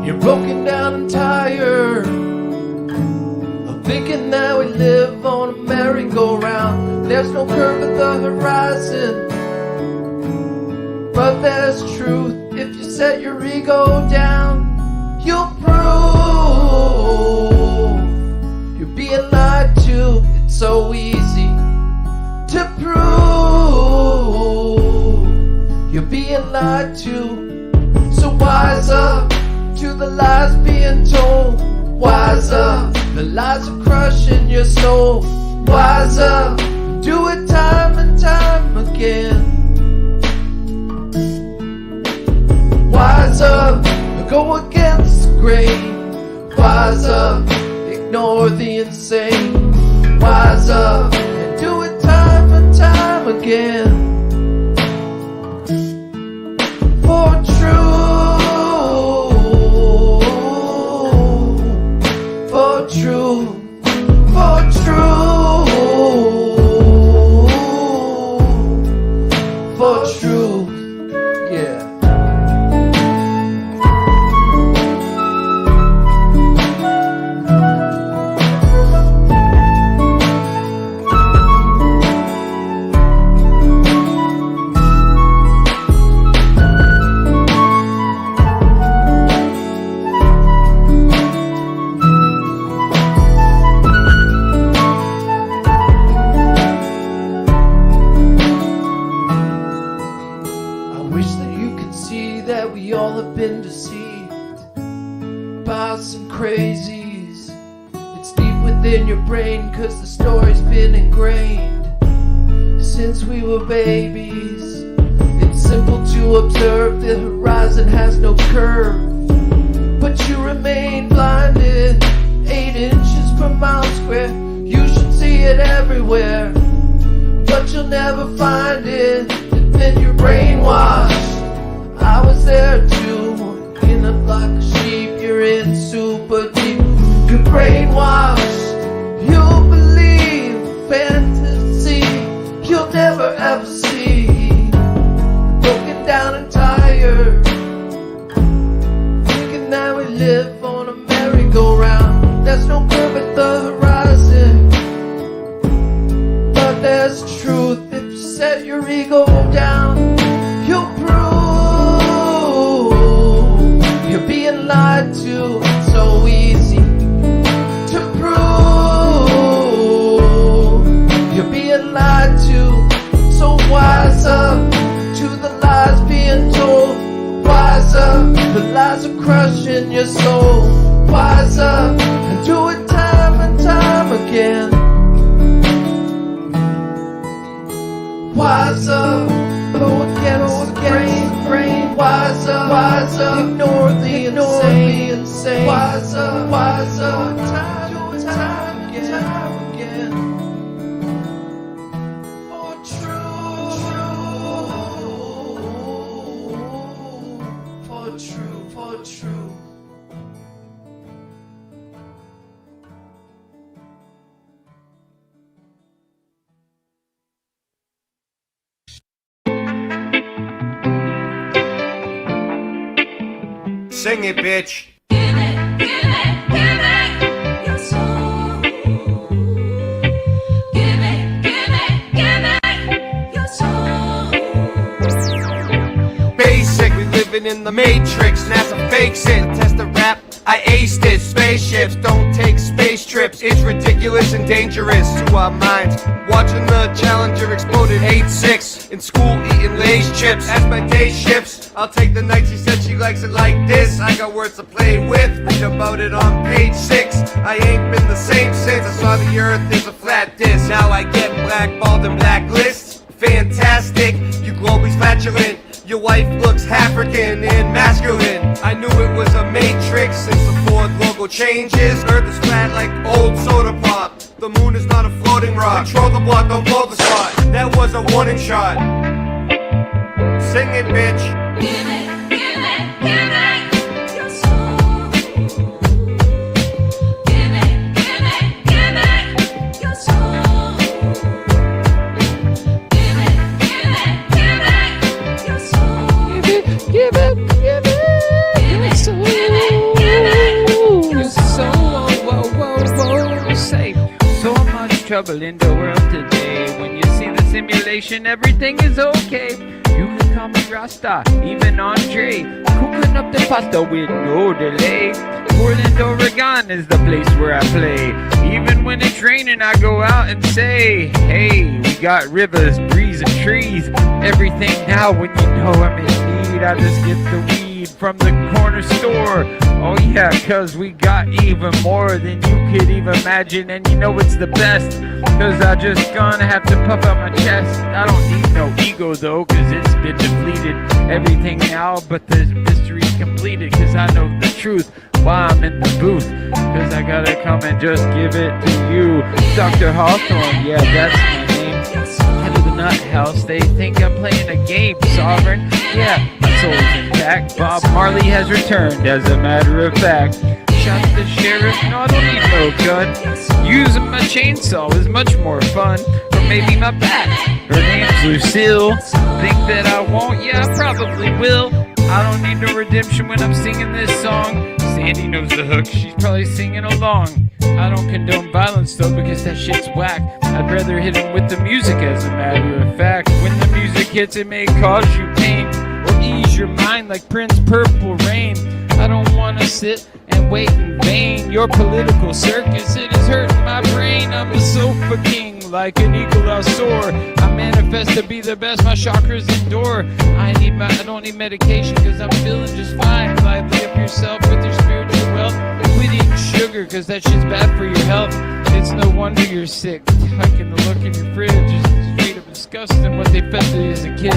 You're broken down and tired of thinking that we live on a merry-go-round. There's no curve at the horizon, but there's truth. If you set your ego down, you'll prove you're being lied to. It's so easy to prove you're being lied to. So wise up to the lies being told. Wise up, the lies are crushing your soul. Wise up, do it time and time again. Wise up, go against the grain. Wise up, ignore the insane. Wise up, and do it time and time again. For truth, for truth, for truth, for truth, yeah. crazies. It's deep within your brain, cause the story's been ingrained since we were babies. It's simple to observe, the horizon has no curve, but you remain blinded. 8 inches per mile square, you should see it everywhere, but you'll never find it. And then you're brainwashed. I was there too, in a flock of sheep, you're in super deep. You're brainwashed, you'll believe fantasy you'll never ever see. Broken down and tired, thinking that we live on a merry-go-round. There's no curve at the horizon, but there's truth. If you set your ego down, you'll prove you're being lied to. It's so easy to prove you're being lied to. So wise up to the lies being told. Wise up, the lies are crushing your soul. Wise up and do it time and time again. Wise up, go against the grain. Wise up, ignore the insane. Wise up, time again. For true. Sing it, bitch. Basic, we living in the matrix. NASA fakes it. Test the rap, I aced it. Spaceships don't take space trips. It's ridiculous and dangerous to our minds. Watching the Challenger exploded 8-6. In school eating Lay's chips. As my day shifts, I'll take the nights. She said she likes it like this. I got words to play with. Read about it on page 6. I ain't been the same since I saw the earth is a flat disc. Now I get blackballed and blacklists. Fantastic, you globies flatulent. Your wife looks African and masculine. I knew it was a matrix since the Ford logo changes. Earth is flat like old soda pop. The moon is not a floating rock. Control the block, don't blow the spot. That was a warning shot. Sing it, bitch. Give it your soul. Give it your soul. Give it your soul. Give it your soul. Your soul. Whoa. Say, so much trouble in the world today. When you see the simulation, everything is okay. You can call me Rasta, even Andre. Cooking up the pasta with no delay. Portland, Oregon is the place where I play. Even when it's raining, I go out and say, hey, we got rivers, breeze, and trees. Everything now when you know I'm in need. I just get the weed from the corner store. Oh yeah, cause we got even more than you could even imagine. And you know it's the best, cause I just gonna have to puff out my chest. I don't need no ego though, cause it's been depleted. Everything now but the mystery's completed. Cause I know the truth while I'm in the booth. Cause I gotta come and just give it to you. Dr. Hawthorne, yeah, that's my name. Head of the nut house, they think I'm playing a game. Sovereign, yeah, my soul's intact. Bob Marley has returned, as a matter of fact. Shot the sheriff, no, I don't need no gun. Using my chainsaw is much more fun. Or maybe my bat, her name's Lucille. Think that I won't? Yeah, I probably will. I don't need no redemption when I'm singing this song. Sandy knows the hook, she's probably singing along. I don't condone violence though, because that shit's whack. I'd rather hit him with the music, as a matter of fact. When the music hits, it may cause you pain, or ease your mind like Prince Purple Rain. I don't wanna sit and wait in vain. Your political circus, it is hurting my brain. I'm a sofa king, like an eagle I'll soar. I manifest to be the best, my chakras endure. I don't need medication, cause I'm feeling just fine. Lively up yourself with your spiritual wealth. quit eating sugar, cause that shit's bad for your health. It's no wonder you're sick. Taking a look in your fridge is straight up disgusting what they fed to you as a kid.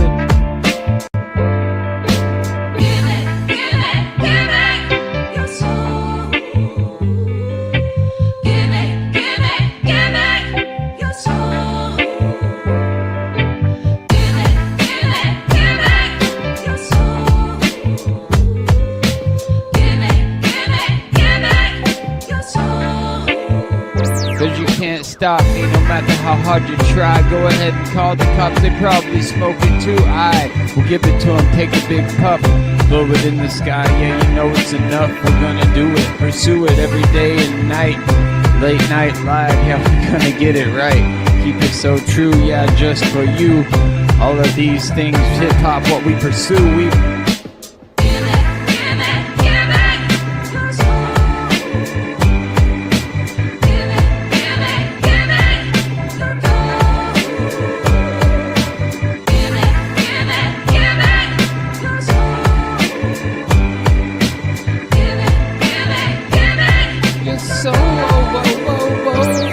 Cause you can't stop me no matter how hard you try. Go ahead and call the cops, they probably smoke it too. I will give it to them, take a big puff, blow it in the sky, yeah you know it's enough. We're gonna do it, pursue it every day and night. Late night live, yeah we're gonna get it right. Keep it so true, yeah just for you. All of these things, hip hop, what we pursue, we so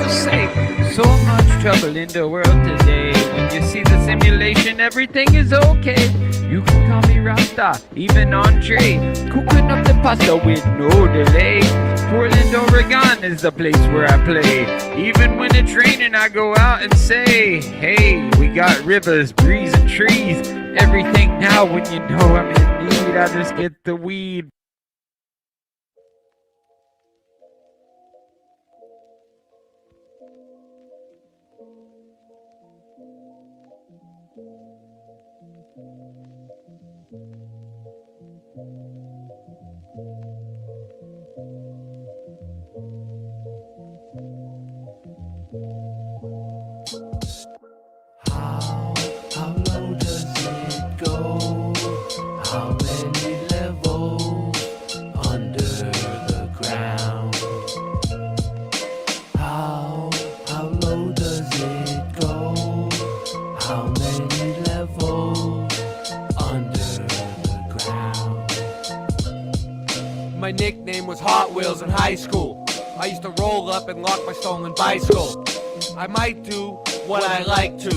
say so much trouble in the world today. When you see the simulation, everything is okay. You can call me Rasta, even entree. Cooking up the pasta with no delay. Portland, Oregon is the place where I play. Even when it's raining, I go out and say, hey, we got rivers, breeze, and trees. Everything now when you know I'm in need, I just get the weed. How low does it go? How many levels under the ground? How low does it go? How many levels under the ground? My nickname was Hot Wheels in high school. I used to roll up and lock my stolen bicycle. I might do what I like to.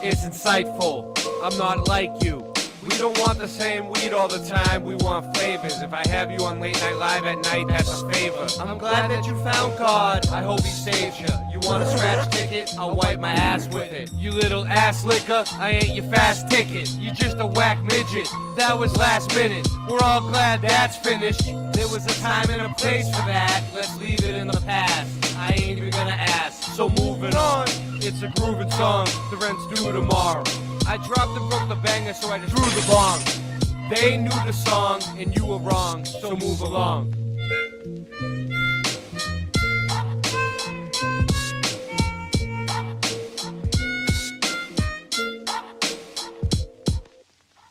It's insightful. I'm not like you. We don't want the same weed all the time. We want flavors. If I have you on Late Night Live at night, that's a favor. I'm glad that you found God. I hope he saves you. You want a scratch ticket? I'll wipe my ass with it. You little ass licker, I ain't your fast ticket. You just a whack midget. That was last minute. We're all glad that's finished. There was a time and a place for that. Let's leave it in the past. I ain't even gonna ask. So moving on. It's a grooving song. The rent's due tomorrow. I dropped and broke the banger, so I just drew the bong. They knew the song, and you were wrong, so move along.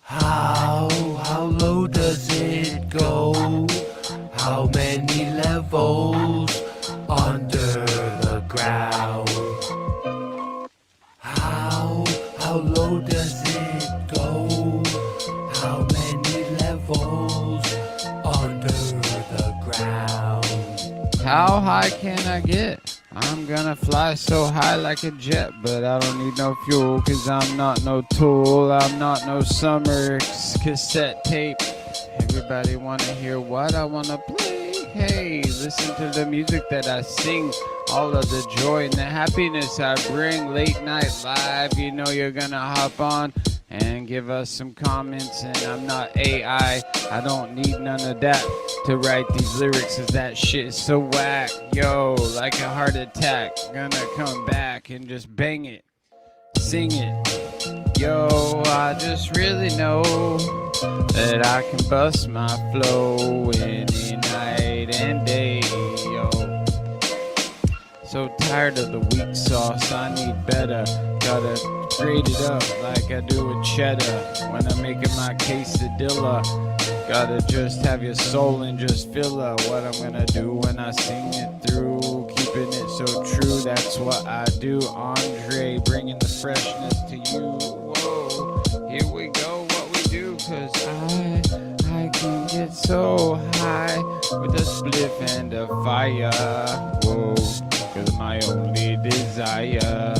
How low does it go? How many levels under the ground? How low does it go? How many levels under the ground? How high can I get? I'm gonna fly so high like a jet, but I don't need no fuel, cause I'm not no tool. I'm not no summer cassette tape. Everybody wanna hear what I wanna play. Hey, listen to the music that I sing. All of the joy and the happiness I bring. Late Night Live, you know you're gonna hop on and give us some comments. And I'm not AI, I don't need none of that to write these lyrics, cause that shit is so whack. Yo, like a heart attack, gonna come back and just bang it, sing it. Yo, I just really know that I can bust my flow any night and day. Yo, so tired of the weak sauce, I need better. Gotta grade it up like I do with cheddar when I'm making my quesadilla. Gotta just have your soul and just feel what I'm gonna do when I sing it through. Keeping it so true, that's what I do. Andre, bringing the freshness to you. Whoa, here we go, what we do, cause I can get so high. with a spliff and a fire. Whoa, 'cause my only desire.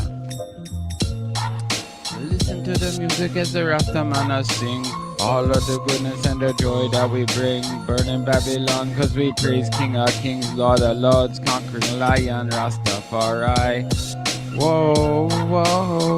Listen to the music as the Rasta man sing. All of the goodness and the joy that we bring. Burning Babylon, 'cause we praise King of Kings, Lord of Lords, conquering Lion, Rastafari. Whoa, whoa.